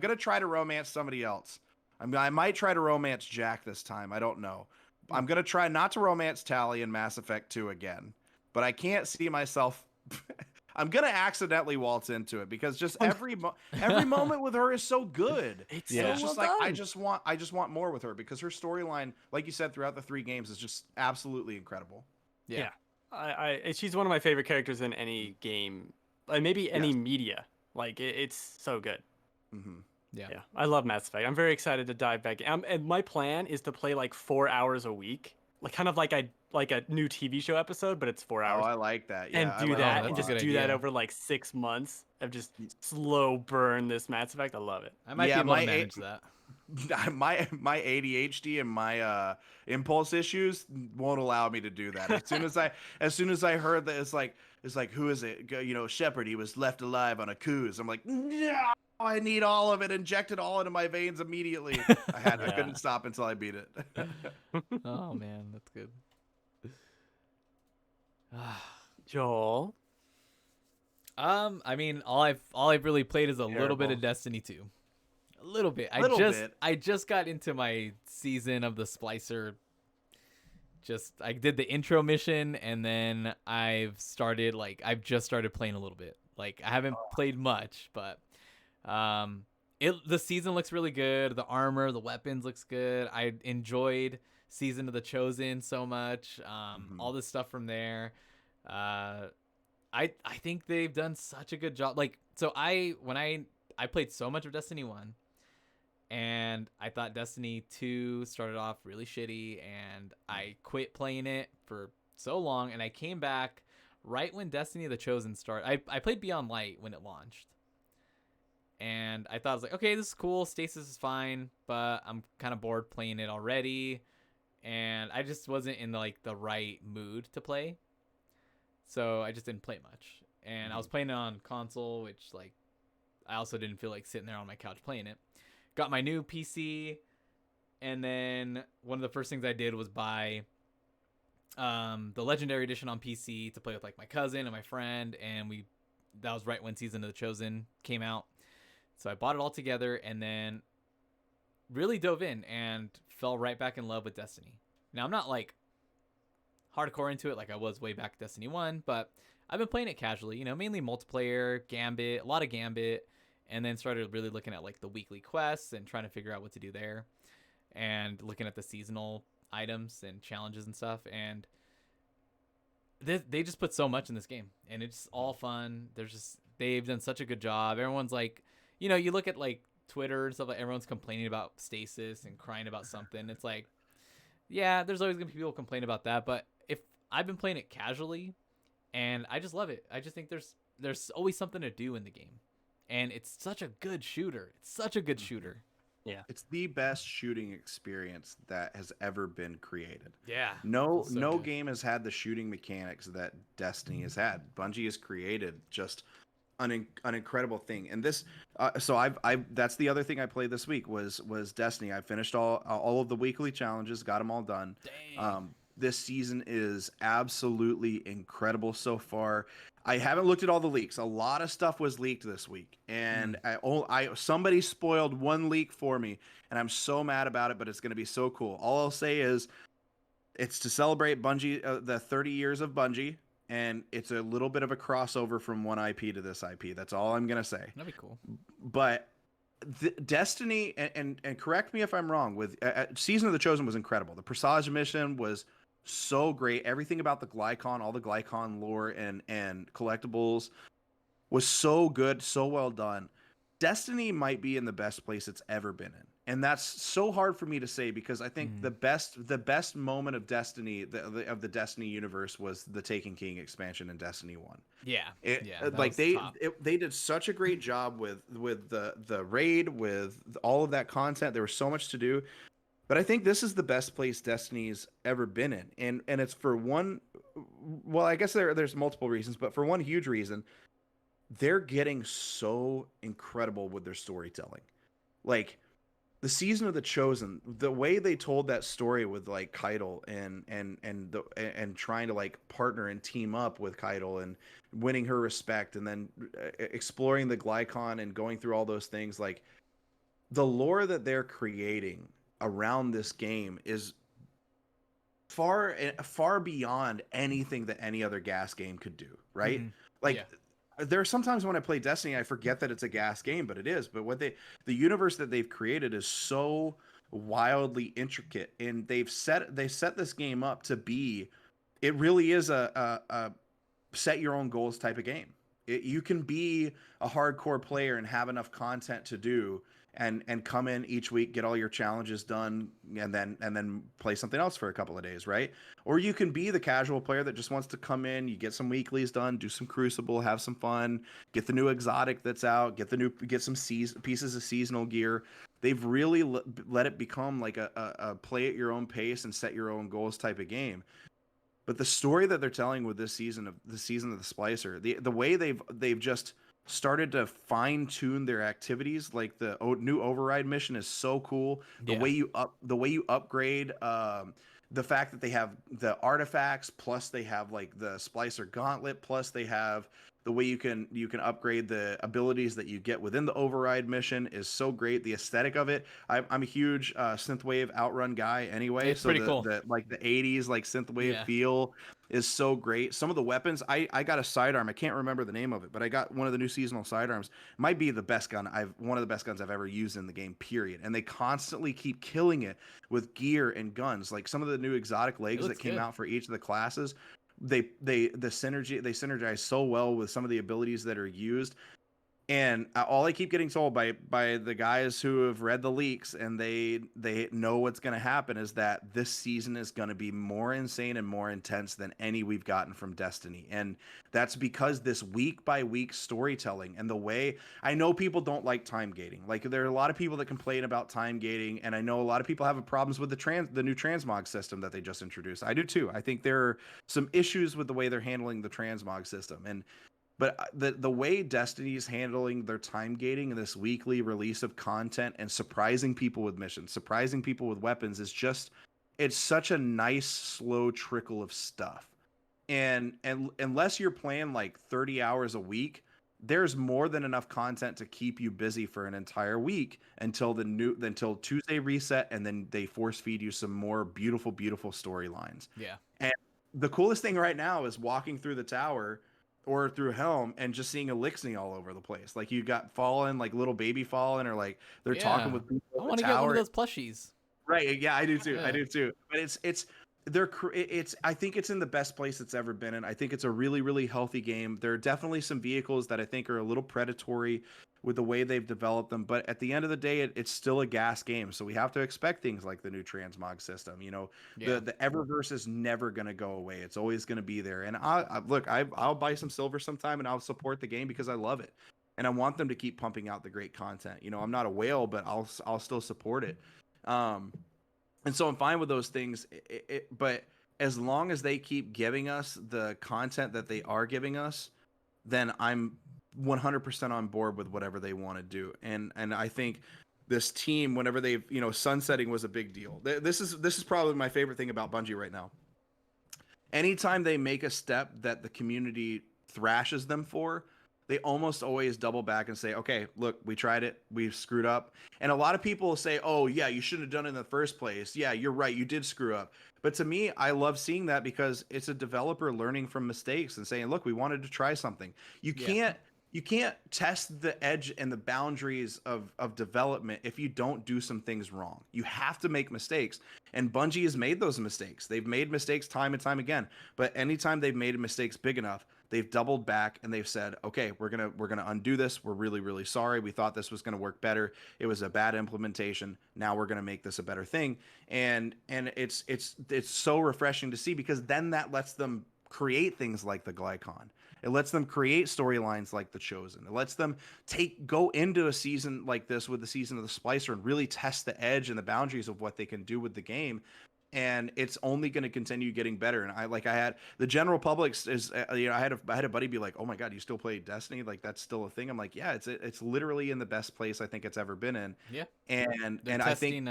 gonna try to romance somebody else. I might try to romance Jack this time. I don't know. I'm gonna try not to romance Tally in Mass Effect 2 again, but I can't see myself. I'm gonna accidentally waltz into it because just every moment with her is so good. It's Yeah. so Just well like done. I just want more with her because her storyline, like you said, throughout the 3 games is just absolutely incredible. Yeah. She's one of my favorite characters in any game, like maybe any Yes. media. Like it's so good. Mm-hmm. Yeah, I love Mass Effect. I'm very excited to dive back in. And my plan is to play like 4 hours a week, like kind of like I like a new TV show episode, but it's 4 Oh, hours. I like that. Yeah, And I do like that that a and that's a just good lot. do that idea. over like 6 months of just slow burn this Mass Effect. I love it. I might be Yeah, able to manage that. my ADHD and my impulse issues won't allow me to do that. As soon as I heard that it's like who is it? Shepard. He was left alive on a cruise. I'm like, no, I need all of it. Inject it all into my veins immediately. I Yeah. couldn't stop until I beat it. Oh man, that's good. Joel. I mean, all I've really played is a little bit Terrible. of Destiny 2. A little bit. Little bit. I just got into my season of the Splicer. I did the intro mission and then I've just started playing a little bit. Like I haven't played much, but the season looks really good. The armor, the weapons looks good. I enjoyed Season of the Chosen so much. All the stuff from there. I think they've done such a good job. Like, so when I played so much of Destiny 1 and I thought Destiny 2 started off really shitty and I quit playing it for so long and I came back right when Destiny the Chosen started. I played Beyond Light when it launched. And I thought, I was like, okay, this is cool. Stasis is fine, but I'm kind of bored playing it already. And I just wasn't in the right mood to play. So I just didn't play much. And I was playing it on console, which I also didn't feel like sitting there on my couch playing it. Got my new PC, and then one of the first things I did was buy the Legendary Edition on PC to play with my cousin and my friend, and that was right when Season of the Chosen came out. So I bought it all together and then really dove in and fell right back in love with Destiny. Now I'm not hardcore into it like I was way back Destiny 1, but I've been playing it casually, mainly multiplayer, Gambit, a lot of Gambit, and then started really looking at the weekly quests and trying to figure out what to do there and looking at the seasonal items and challenges and stuff. And they just put so much in this game and it's all fun. They've done such a good job. Everyone's you look at Twitter and stuff, everyone's complaining about stasis and crying about something. It's yeah, there's always gonna be people complain about that, but if I've been playing it casually and I just love it. I just think there's always something to do in the game. And it's such a good shooter. It's such a good shooter. Yeah. It's the best shooting experience that has ever been created. Yeah. No So good. game has had the shooting mechanics that Destiny has had. Bungie has created just an incredible thing. And this so that's the other thing I played this week was Destiny. I finished all of the weekly challenges, got them all done. Dang. This season is absolutely incredible so far. I haven't looked at all the leaks. A lot of stuff was leaked this week, and somebody spoiled one leak for me, and I'm so mad about it. But it's going to be so cool. All I'll say is, it's to celebrate Bungie, the 30 years of Bungie, and it's a little bit of a crossover from one IP to this IP. That's all I'm going to say. That'd be cool. But Destiny, and correct me if I'm wrong, with Season of the Chosen was incredible. The Presage mission was so great. Everything about the Glycon, all the Glycon lore and collectibles was so good, so well done. Destiny might be in the best place it's ever been in. And that's so hard for me to say because I think the best moment of Destiny, of the Destiny universe, was the Taken King expansion in Destiny 1. Yeah. They did such a great job with the raid, with all of that content. There was so much to do. But I think this is the best place Destiny's ever been in. And it's for one, well, I guess there's multiple reasons, but for one huge reason, they're getting so incredible with their storytelling. The Season of the Chosen, the way they told that story with Keitel and trying to partner and team up with Keitel and winning her respect and then exploring the Glycon and going through all those things, the lore that they're creating around this game is far beyond anything that any other gas game could do, right? There are sometimes when I play Destiny, I forget that it's a gas game, but it is. But the universe that they've created is so wildly intricate, and they set this game up to be, it really is a set your own goals type of game. You can be a hardcore player and have enough content to do and come in each week, get all your challenges done, and then play something else for a couple of days, right? Or you can be the casual player that just wants to come in, you get some weeklies done, do some Crucible, have some fun, get the new exotic that's out, get some pieces of seasonal gear. They've really let it become like a play at your own pace and set your own goals type of game. But the story that they're telling with this season of the Splicer, the way they've just started to fine tune their activities, like the new override mission is so cool. The Yeah. way you upgrade, the fact that they have the artifacts, plus they have like the Splicer Gauntlet, plus they have the way you can upgrade the abilities that you get within the override mission is so great. The aesthetic of it, I'm a huge synthwave outrun guy anyway. It's So pretty cool. the like the 80s like synthwave Yeah. feel is so great. Some of the weapons, I got a sidearm. I can't remember the name of it, but I got one of the new seasonal sidearms. Might be the best gun one of the best guns I've ever used in the game, period. And they constantly keep killing it with gear and guns. Like some of the new exotic legs that came good. out for each of the classes, they synergize so well with some of the abilities that are used. And all I keep getting told by the guys who have read the leaks and they know what's going to happen is that this season is going to be more insane and more intense than any we've gotten from Destiny. And that's because this week by week storytelling and the way, I know people don't like time gating. Like there are a lot of people that complain about time gating, and I know a lot of people have problems with the new transmog system that they just introduced. I do too. I think there are some issues with the way they're handling the transmog system. But the way Destiny is handling their time gating and this weekly release of content and surprising people with missions, surprising people with weapons is just, it's such a nice slow trickle of stuff. And unless you're playing like 30 hours a week, there's more than enough content to keep you busy for an entire week until until Tuesday reset, and then they force feed you some more beautiful storylines. Yeah. And the coolest thing right now is walking through the tower or through Helm and just seeing Elixir all over the place. Like you got Fallen, like little baby Fallen, or like they're talking with people. I want to get one of those plushies. Right. Yeah, I do too. Yeah. I do too. But I think it's in the best place it's ever been in. I think it's a really, really healthy game. There are definitely some vehicles that I think are a little predatory with the way they've developed them, but at the end of the day, it's still a gas game. So we have to expect things like the new transmog system. You know, the Eververse is never going to go away. It's always going to be there. And I'll buy some silver sometime and I'll support the game because I love it. And I want them to keep pumping out the great content. You know, I'm not a whale, but I'll still support it. And so I'm fine with those things. But as long as they keep giving us the content that they are giving us, then I'm 100% on board with whatever they want to do. And I think this team, whenever they've, sunsetting was a big deal. This is probably my favorite thing about Bungie right now. Anytime they make a step that the community thrashes them for, they almost always double back and say, okay, look, we tried it. We've screwed up. And a lot of people will say, oh, yeah, you shouldn't have done it in the first place. Yeah, you're right. You did screw up. But to me, I love seeing that because it's a developer learning from mistakes and saying, look, we wanted to try something. You can't test the edge and the boundaries of development if you don't do some things wrong. You have to make mistakes. And Bungie has made those mistakes. They've made mistakes time and time again. But anytime they've made mistakes big enough, they've doubled back and they've said, okay, we're gonna undo this. We're really, really sorry. We thought this was gonna work better. It was a bad implementation. Now we're gonna make this a better thing. And it's so refreshing to see, because then that lets them create things like the Glycon. It lets them create storylines like The Chosen. It lets them go into a season like this with the season of the Splicer and really test the edge and the boundaries of what they can do with the game. And it's only going to continue getting better. And I had the general public is, I had a buddy be like, oh my God, you still play Destiny? Like that's still a thing. I'm like, yeah, it's literally in the best place I think it's ever been in. Yeah. And I think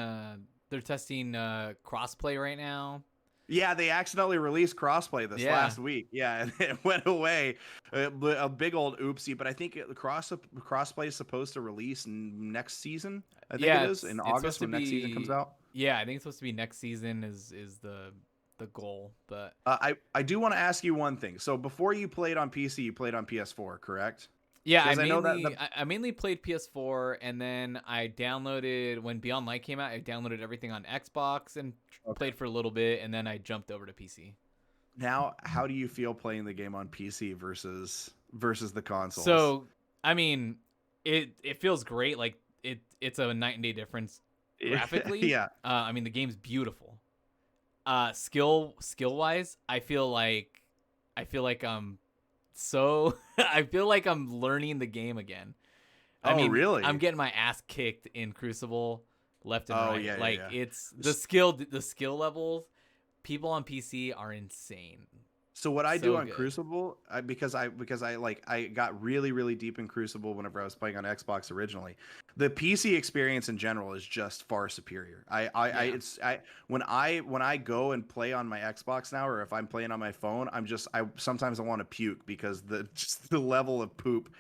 they're testing crossplay right now. Yeah, they accidentally released crossplay this last week. Yeah, and it went away. A big old oopsie. But I think crossplay is supposed to release next season. I think it is in August when next season comes out. Yeah, I think it's supposed to be next season is the goal. But I do want to ask you one thing. So before you played on PC, you played on PS4, correct? Yeah, I mainly played PS4, and then I downloaded, when Beyond Light came out, I downloaded everything on Xbox and played for a little bit, and then I jumped over to PC. Now, how do you feel playing the game on PC versus versus the consoles. So, I mean, it feels great. Like it's a night and day difference graphically. yeah. I mean, the game's beautiful. Skill wise, I feel like I'm so I feel like I'm learning the game again. I Oh, mean, really? I'm getting my ass kicked in Crucible left and Oh, right. yeah, yeah, Like yeah. it's the skill levels. People on PC are insane. So what I So do on good. Crucible, because I got really deep in Crucible whenever I was playing on Xbox originally. The PC experience in general is just far superior. When I go and play on my Xbox now, or if I'm playing on my phone, I sometimes I want to puke because just the level of poop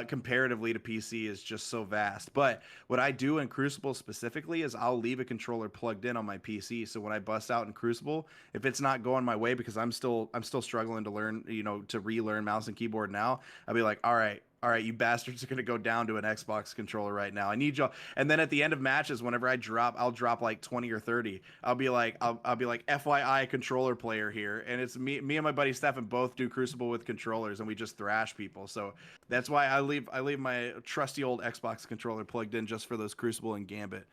comparatively to PC is just so vast. But what I do in Crucible specifically is I'll leave a controller plugged in on my PC. So when I bust out in Crucible, if it's not going my way because I'm still struggling to learn, to relearn mouse and keyboard now, I'll be like, all right, you bastards are gonna go down to an Xbox controller right now. I need y'all. And then at the end of matches, whenever I'll drop like 20 or 30. I'll be like, FYI, controller player here, and it's me and my buddy Stefan both do Crucible with controllers, and we just thrash people. So that's why I leave my trusty old Xbox controller plugged in just for those Crucible and Gambit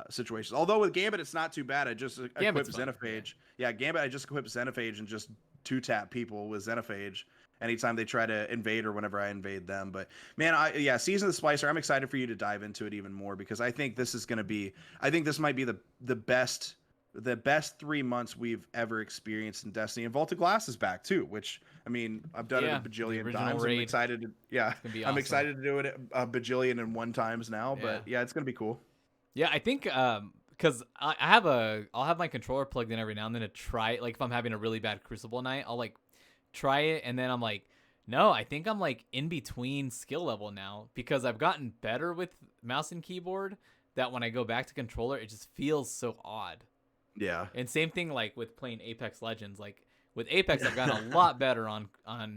situations. Although with Gambit, it's not too bad. I just equip Xenophage. Yeah, Gambit, I just equip Xenophage and just two tap people with Xenophage anytime they try to invade or whenever I invade them. But man, Season of the Splicer, I'm excited for you to dive into it even more because I think this might be the best 3 months we've ever experienced in Destiny. And Vault of Glass is back too, which I mean, I've done it a bajillion times. Raid. I'm excited to Be I'm awesome. excited to do it a bajillion and one times now, but yeah, it's gonna be cool. Yeah, I think because I'll have my controller plugged in every now and then to try it. Like if I'm having a really bad Crucible night, I'll like try it, and then I'm like, no, I think I'm like in between skill level now because I've gotten better with mouse and keyboard. That when I go back to controller, it just feels so odd. Yeah. And same thing like with playing Apex Legends. Like with Apex, I've gotten a lot better on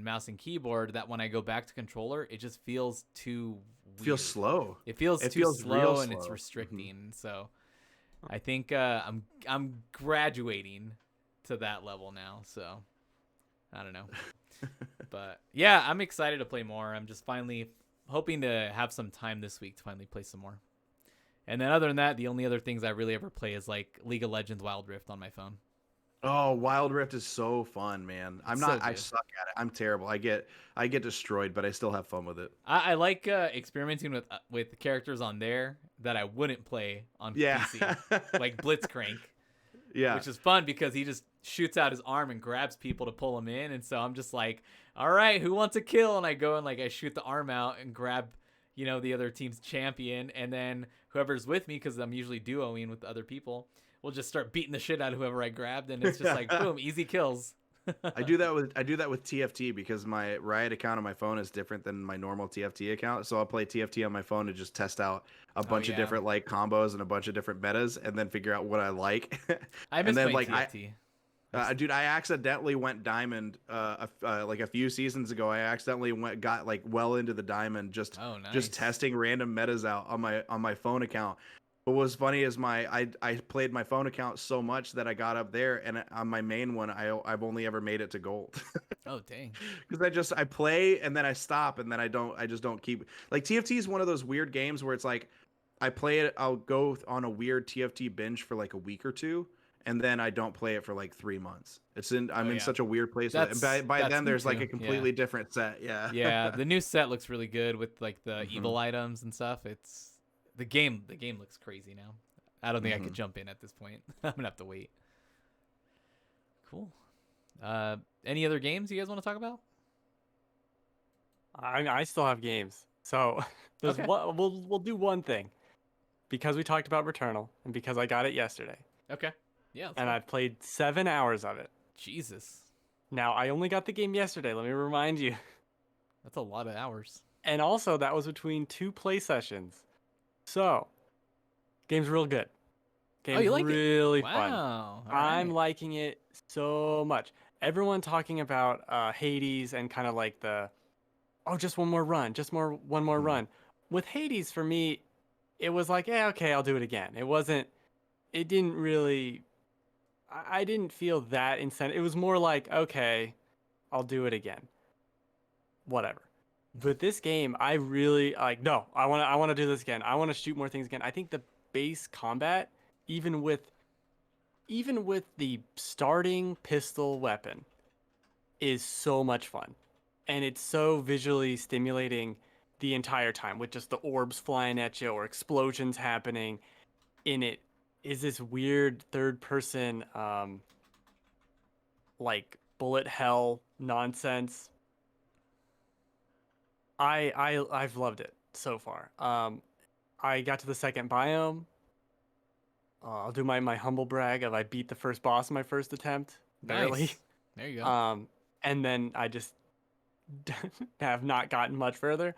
mouse and keyboard. That when I go back to controller, it just feels too weird. Feels slow. It feels too real slow and it's slow. restricting. Mm-hmm. So I think I'm graduating to that level now. So I don't know. But yeah, I'm excited to play more. I'm just finally hoping to have some time this week to finally play some more. And then other than that, the only other things I really ever play is like League of Legends Wild Rift on my phone. Oh, Wild Rift is so fun, man. I suck at it. I'm terrible. I get destroyed, but I still have fun with it. I like experimenting with characters on there that I wouldn't play on PC, like Blitzcrank. Yeah, which is fun because he just shoots out his arm and grabs people to pull them in, and so I'm just like, all right, who wants a kill? And I go and like I shoot the arm out and grab, the other team's champion, and then whoever's with me, because I'm usually duoing with other people, we'll just start beating the shit out of whoever I grabbed, and it's just like boom, easy kills. I do that with TFT because my Riot account on my phone is different than my normal TFT account. So I'll play TFT on my phone to just test out a bunch of different like combos and a bunch of different metas, and then figure out what I like. I miss playing TFT. Dude, I accidentally went diamond like a few seasons ago. I accidentally got like well into the diamond just testing random metas out on my phone account. But what's funny is I played my phone account so much that I got up there, and on my main one I've only ever made it to gold. Oh dang! Because I play and then I stop and then I just don't keep. Like TFT is one of those weird games where it's like I play it, I'll go on a weird TFT binge for like a week or two, and then I don't play it for like 3 months. I'm in such a weird place. And by then there's like a completely different set. Yeah. Yeah, the new set looks really good with like the evil items and stuff. The game looks crazy now. I don't think I could jump in at this point. I'm gonna have to wait. Cool. Any other games you guys want to talk about? I still have games, so there's we'll do one thing because we talked about Returnal and because I got it yesterday. Okay. Yeah. And I've played 7 hours of it. Jesus. Now I only got the game yesterday. Let me remind you. That's a lot of hours. And also that was between 2 play sessions. So, game's real good. Game's you like really it? Wow. fun. I'm liking it so much. Everyone talking about Hades and kind of like just one more run, one more run. With Hades, for me, it was like, yeah, okay, I'll do it again. It didn't really, I didn't feel that incentive. It was more like, okay, I'll do it again. whatever. But this game, I really like. No, I want to do this again. I want to shoot more things again. I think the base combat, even with the starting pistol weapon, is so much fun, and it's so visually stimulating the entire time with just the orbs flying at you or explosions happening. In it is this weird third person like bullet hell nonsense. I've loved it so far. I got to the second biome. I'll do my humble brag of I beat the first boss in my first attempt, barely. Nice. There you go. And then I just have not gotten much further.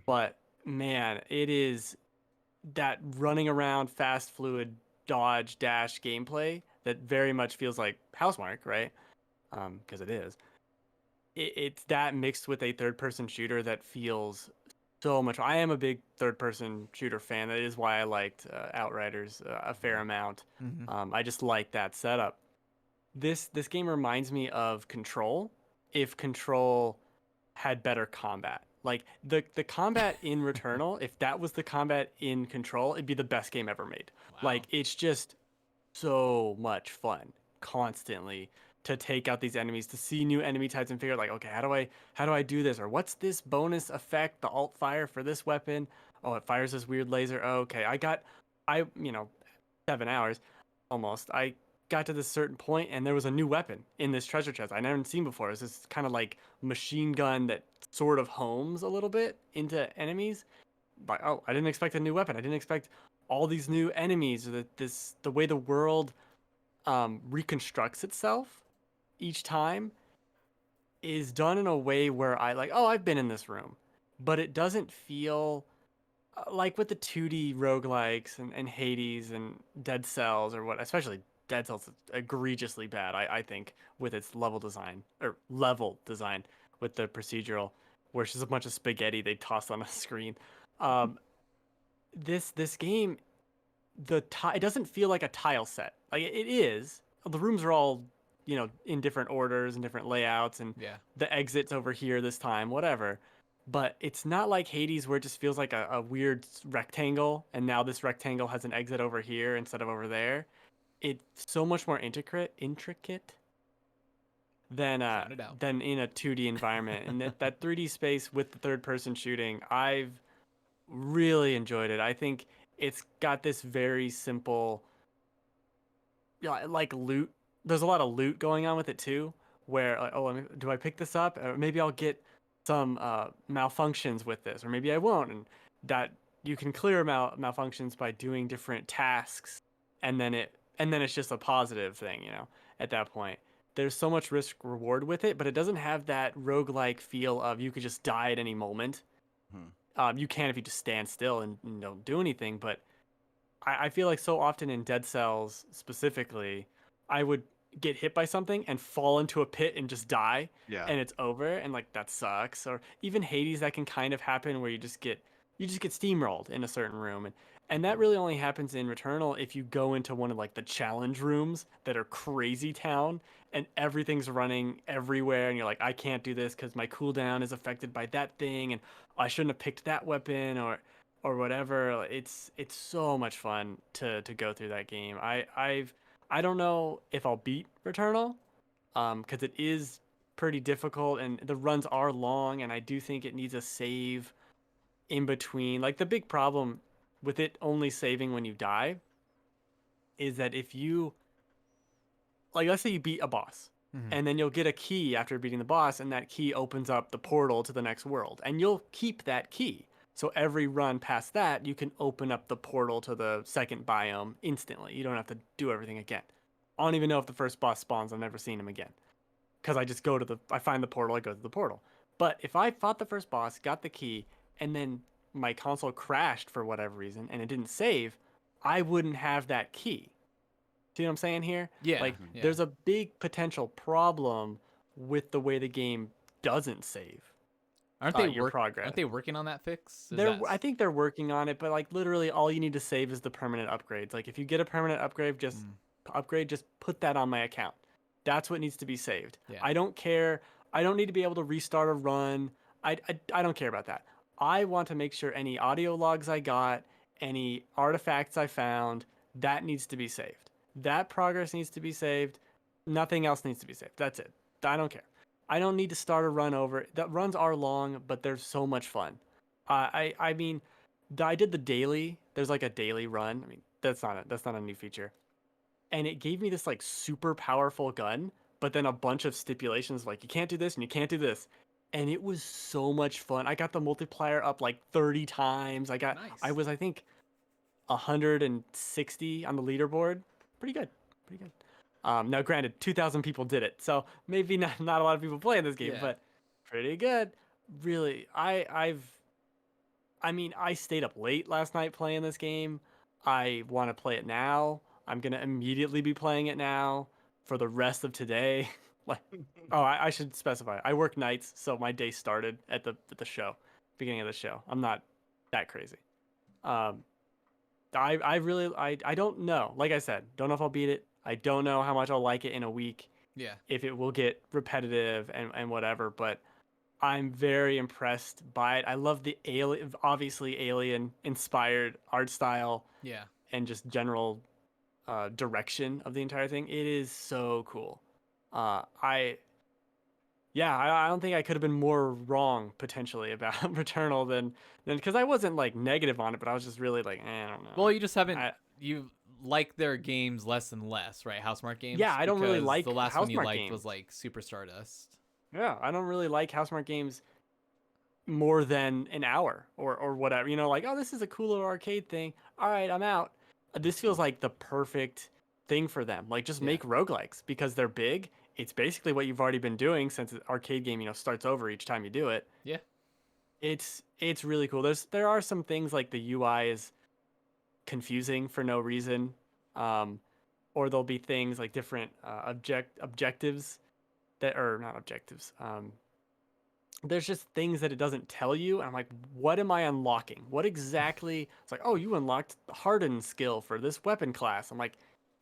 But man, it is that running around, fast, fluid, dodge, dash gameplay that very much feels like Housemarque, right? Because it is. It's that mixed with a third-person shooter that feels so much. I am a big third-person shooter fan. That is why I liked Outriders a fair amount. I just like that setup. This game reminds me of Control, if Control had better combat. Like the combat in Returnal, if that was the combat in Control, it'd be the best game ever made. Wow. Like it's just so much fun constantly to take out these enemies, to see new enemy types and figure out like, okay, how do I do this? Or what's this bonus effect, the alt fire for this weapon? Oh, it fires this weird laser. Oh, okay. I 7 hours almost. I got to this certain point and there was a new weapon in this treasure chest I never seen before. It's this kind of like machine gun that sort of homes a little bit into enemies. But oh, I didn't expect a new weapon. I didn't expect all these new enemies. Or the way the world reconstructs itself each time is done in a way where I like, oh, I've been in this room, but it doesn't feel like with the 2D roguelikes and Hades and Dead Cells or what, especially Dead Cells is egregiously bad, I think, with its level design with the procedural, where it's just a bunch of spaghetti they toss on a screen. Um, this game, it doesn't feel like a tile set. Like it is. The rooms are all in different orders and different layouts, and Yeah. the exits over here this time, whatever. But it's not like Hades where it just feels like a weird rectangle, and now this rectangle has an exit over here instead of over there. It's so much more intricate Sound it out. than in a 2D environment. And that 3D space with the third person shooting, I've really enjoyed it. I think it's got this very simple, like loot. There's a lot of loot going on with it too, where like, oh, do I pick this up? Or maybe I'll get some malfunctions with this, or maybe I won't. And that you can clear malfunctions by doing different tasks, and then it's just a positive thing, at that point. There's so much risk reward with it, but it doesn't have that roguelike feel of you could just die at any moment. You can if you just stand still and don't do anything, but I feel like so often in Dead Cells specifically, I would get hit by something and fall into a pit and just die, and it's over, and like that sucks. Or even Hades, that can kind of happen where you just get steamrolled in a certain room, and that really only happens in Returnal if you go into one of like the challenge rooms that are crazy town and everything's running everywhere, and you're like, I can't do this because my cooldown is affected by that thing, and I shouldn't have picked that weapon or whatever. It's so much fun to go through that game. I don't know if I'll beat Returnal, because it is pretty difficult and the runs are long, and I do think it needs a save in between. Like the big problem with it only saving when you die is that if you, like, let's say you beat a boss, and then you'll get a key after beating the boss, and that key opens up the portal to the next world, and you'll keep that key. So every run past that, you can open up the portal to the second biome instantly. You don't have to do everything again. I don't even know if the first boss spawns. I've never seen him again. Because I just I find the portal, I go to the portal. But if I fought the first boss, got the key, and then my console crashed for whatever reason, and it didn't save, I wouldn't have that key. See what I'm saying here? Yeah. Like, yeah. there's a big potential problem with the way the game doesn't save. Aren't they your progress. Aren't they working on that fix? I think they're working on it, but like literally all you need to save is the permanent upgrades. Like if you get a permanent upgrade, just put that on my account. That's what needs to be saved. Yeah. I don't care. I don't need to be able to restart a run. I don't care about that. I want to make sure any audio logs I got, any artifacts I found, that needs to be saved. That progress needs to be saved. Nothing else needs to be saved. That's it. I don't care. I don't need to start a run over. The runs are long, but they're so much fun. I mean, I did the daily. There's like a daily run. I mean, that's not a new feature. And it gave me this like super powerful gun, but then a bunch of stipulations like you can't do this and you can't do this. And it was so much fun. I got the multiplier up like 30 times. I Nice. was I think 160 on the leaderboard. Pretty good. Pretty good. Now granted, 2,000 people did it. So maybe not a lot of people playing this game, Yeah. but pretty good. Really. I mean, I stayed up late last night playing this game. I want to play it now. I'm gonna immediately be playing it now for the rest of today. Like, oh, I should specify. I work nights, so my day started at the show, beginning of the show. I'm not that crazy. Um, I really I don't know. Like I said, don't know if I'll beat it. I don't know how much I'll like it in a week. Yeah. If it will get repetitive and whatever, but I'm very impressed by it. I love the obviously alien inspired art style Yeah. and just general direction of the entire thing. It is so cool. I yeah, I don't think I could have been more wrong potentially about Returnal than because I wasn't like negative on it, but I was just really like, I don't know. Well, you just haven't I, you like their games less and less, right? Housemarque games. yeah, I don't really Because like the last one you Housemarque liked games. was like Super Stardust. Yeah, I don't really like Housemarque games more than an hour or whatever. You know, like, oh, this is a cool little arcade thing. All right, I'm out. This feels like the perfect thing for them. Like, just Yeah. make roguelikes because they're big. It's basically what you've already been doing since the arcade game, starts over each time you do it. Yeah. It's really cool. There are some things like the UI is confusing for no reason. Um, or there'll be things like different objectives that are not objectives. There's just things that it doesn't tell you. And I'm like, what am I unlocking? What exactly? It's like, oh, you unlocked the hardened skill for this weapon class. I'm like,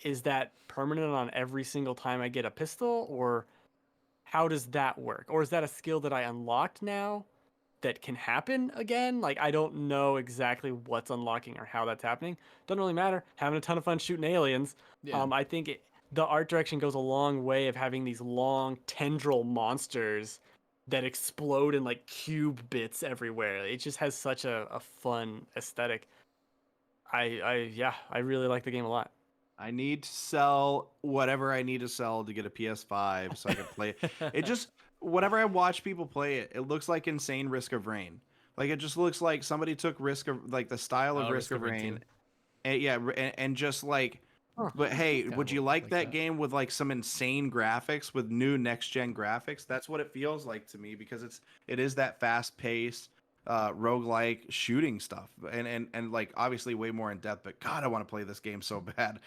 is that permanent on every single time I get a pistol? Or how does that work? Or is that a skill that I unlocked now that can happen again? Like, I don't know exactly what's unlocking or how that's happening. Doesn't really matter. Having a ton of fun shooting aliens. Yeah. I think the art direction goes a long way of having these long tendril monsters that explode in like cube bits everywhere. It just has such a fun aesthetic. Yeah, I really like the game a lot. I need to sell whatever I need to sell to get a PS5 so I can play it. It just, whenever I watch people play it, it looks like insane Risk of Rain. Like, it just looks like somebody took Risk of, like, the style of Oh, Risk of Rain, 2. and yeah, and just like, Huh. but hey, kinda would you look like like that that. game with like some insane graphics with new next gen graphics? That's what it feels like to me because it is that fast paced roguelike shooting stuff and like obviously way more in depth, but God, I want to play this game so bad.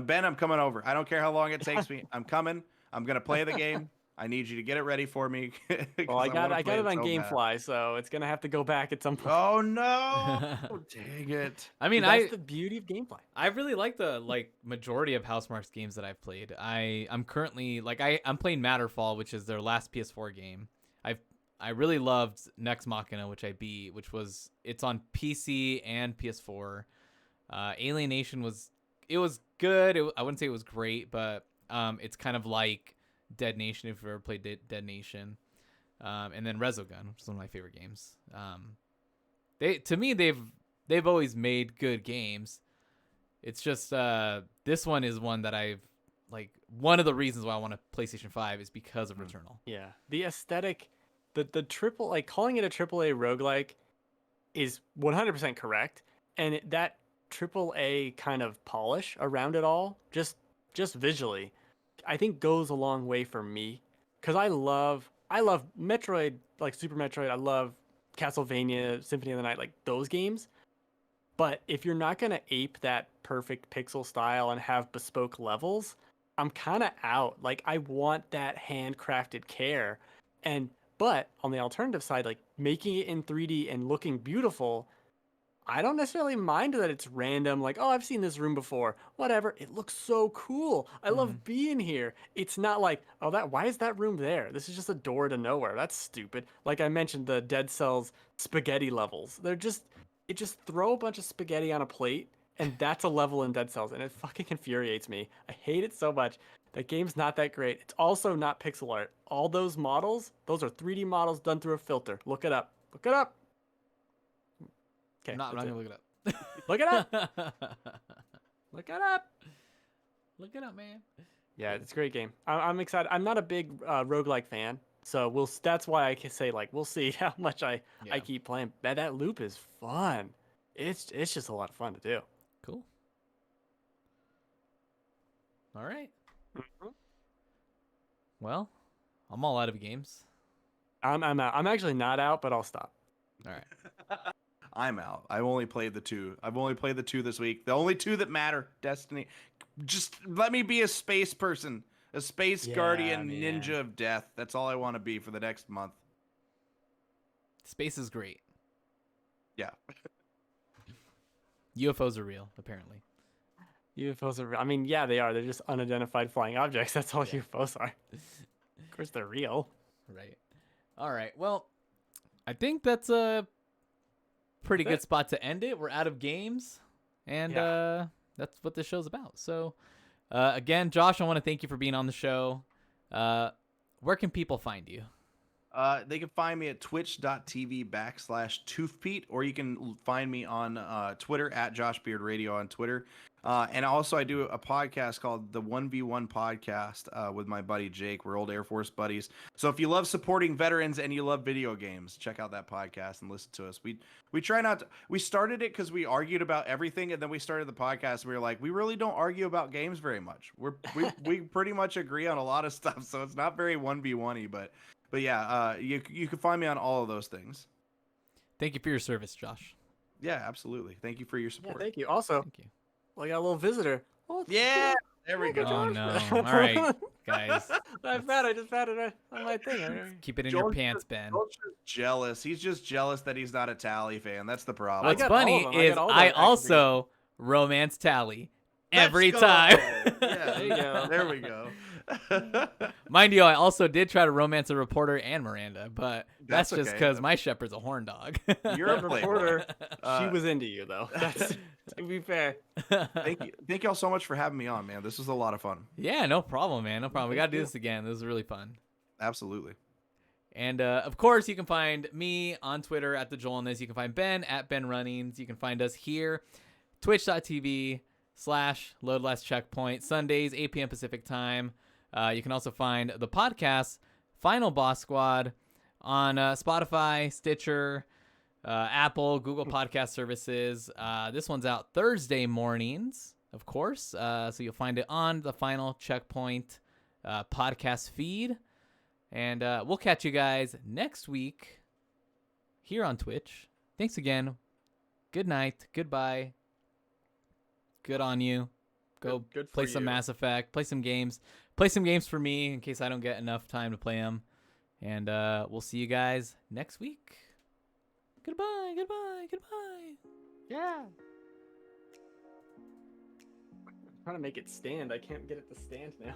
Ben, I'm coming over. I don't care how long it takes me. I'm coming. I'm gonna play the game. I need you to get it ready for me Well, because I want to I play got it it on so bad. GameFly, so it's gonna have to go back at some point. Oh no! Dang it. I mean, That's the beauty of GameFly. I really like the majority of Housemarque's games that I've played. I'm currently I'm playing Matterfall, which is their last PS4 game. I really loved Nex Machina, which I beat, it's on PC and PS4. Alienation was good. I wouldn't say it was great, but it's kind of like Dead Nation if you've ever played Dead Nation. And then Resogun, which is one of my favorite games. They've always made good games. It's just this one is one that I've one of the reasons why I want a PlayStation 5 is because of Returnal. Yeah, the aesthetic, the triple like calling it a triple A roguelike is 100% correct, and that triple A kind of polish around it all, just visually, I think goes a long way for me, because I love Metroid, like Super Metroid. I love Castlevania, Symphony of the Night, like those games. But if you're not gonna ape that perfect pixel style and have bespoke levels, I'm kind of out. Like I want that handcrafted care, and but on the alternative side, like making it in 3D and looking beautiful, I don't necessarily mind that it's random, like, oh, I've seen this room before. Whatever. It looks so cool. I love being here. It's not like, oh, why is that room there? This is just a door to nowhere. That's stupid. Like I mentioned, the Dead Cells spaghetti levels. It just throw a bunch of spaghetti on a plate, and that's a level in Dead Cells, and it fucking infuriates me. I hate it so much. That game's not that great. It's also not pixel art. All those models, those are 3D models done through a filter. Look it up. Look it up. Okay, I'm not that's gonna it. look it up. Look it up. Look it up. Look it up, man. Yeah, it's a great game. I'm excited. I'm not a big roguelike fan, so that's why I can say like we'll see how much I keep playing. That loop is fun. It's just a lot of fun to do. Cool. All right. Well, I'm all out of games. I'm out. I'm actually not out, but I'll stop. All right. I'm out. I've only played the 2. I've only played the 2 this week. The only 2 that matter. Destiny. Just let me be a space person, a space guardian man. ninja of death. That's all I want to be for the next month. Space is great. Yeah. UFOs are real, apparently. UFOs are. I mean, yeah, they are. They're just unidentified flying objects. That's all UFOs are. Of course, they're real. Right. All right. Well, I think that's a pretty good spot to end it. We're out of games, and that's what this show's about. So, again, Josh, I want to thank you for being on the show. Where can people find you? They can find me at twitch.tv/ToothPete, or you can find me on Twitter at JoshBeardRadio on Twitter. And also I do a podcast called the 1v1 Podcast with my buddy Jake. We're old Air Force buddies. So if you love supporting veterans and you love video games, check out that podcast and listen to us. We try not to, we started it because we argued about everything, and then we started the podcast. We were like, we really don't argue about games very much. We pretty much agree on a lot of stuff, so it's not very 1v1-y, but yeah, you can find me on all of those things. Thank you for your service, Josh. Yeah, absolutely. Thank you for your support. Yeah, thank you. Also, Thank you. well, I got a little visitor. Oh, Yeah, there we go. Oh, no. All right, guys. I just found it on my thing. Keep it in Joel's your pants, Ben. Joel's just jealous. He's just jealous that he's not a Tally fan. That's the problem. What's got all funny of them. I is got all the I action also romance Tally every Let's go. time. Yeah, There you go. There we go. Mind you, I also did try to romance a reporter and Miranda, but that's just okay. because my shepherd's a horn dog. You're a playboy. Reporter, Uh, she was into you though. That's to be fair. Thank y'all so much for having me on, man. This was a lot of fun. Yeah, no problem, man. No problem. We got to do this again. This is really fun. Absolutely. And of course, you can find me on Twitter at the Joelness. You can find Ben at Ben Runnings. You can find us here, twitch.tv/loadlesscheckpoint, Sundays, 8 p.m. Pacific time. You can also find the podcast, Final Boss Squad, on Spotify, Stitcher, Apple, Google Podcast Services. This one's out Thursday mornings, of course. So you'll find it on the Final Checkpoint podcast feed. And we'll catch you guys next week here on Twitch. Thanks again. Good night. Goodbye. Good on you. Go Good for play some you. Mass Effect. Play some games. Play some games for me in case I don't get enough time to play them. And we'll see you guys next week. Goodbye. Goodbye. Goodbye. Yeah. I'm trying to make it stand. I can't get it to stand now.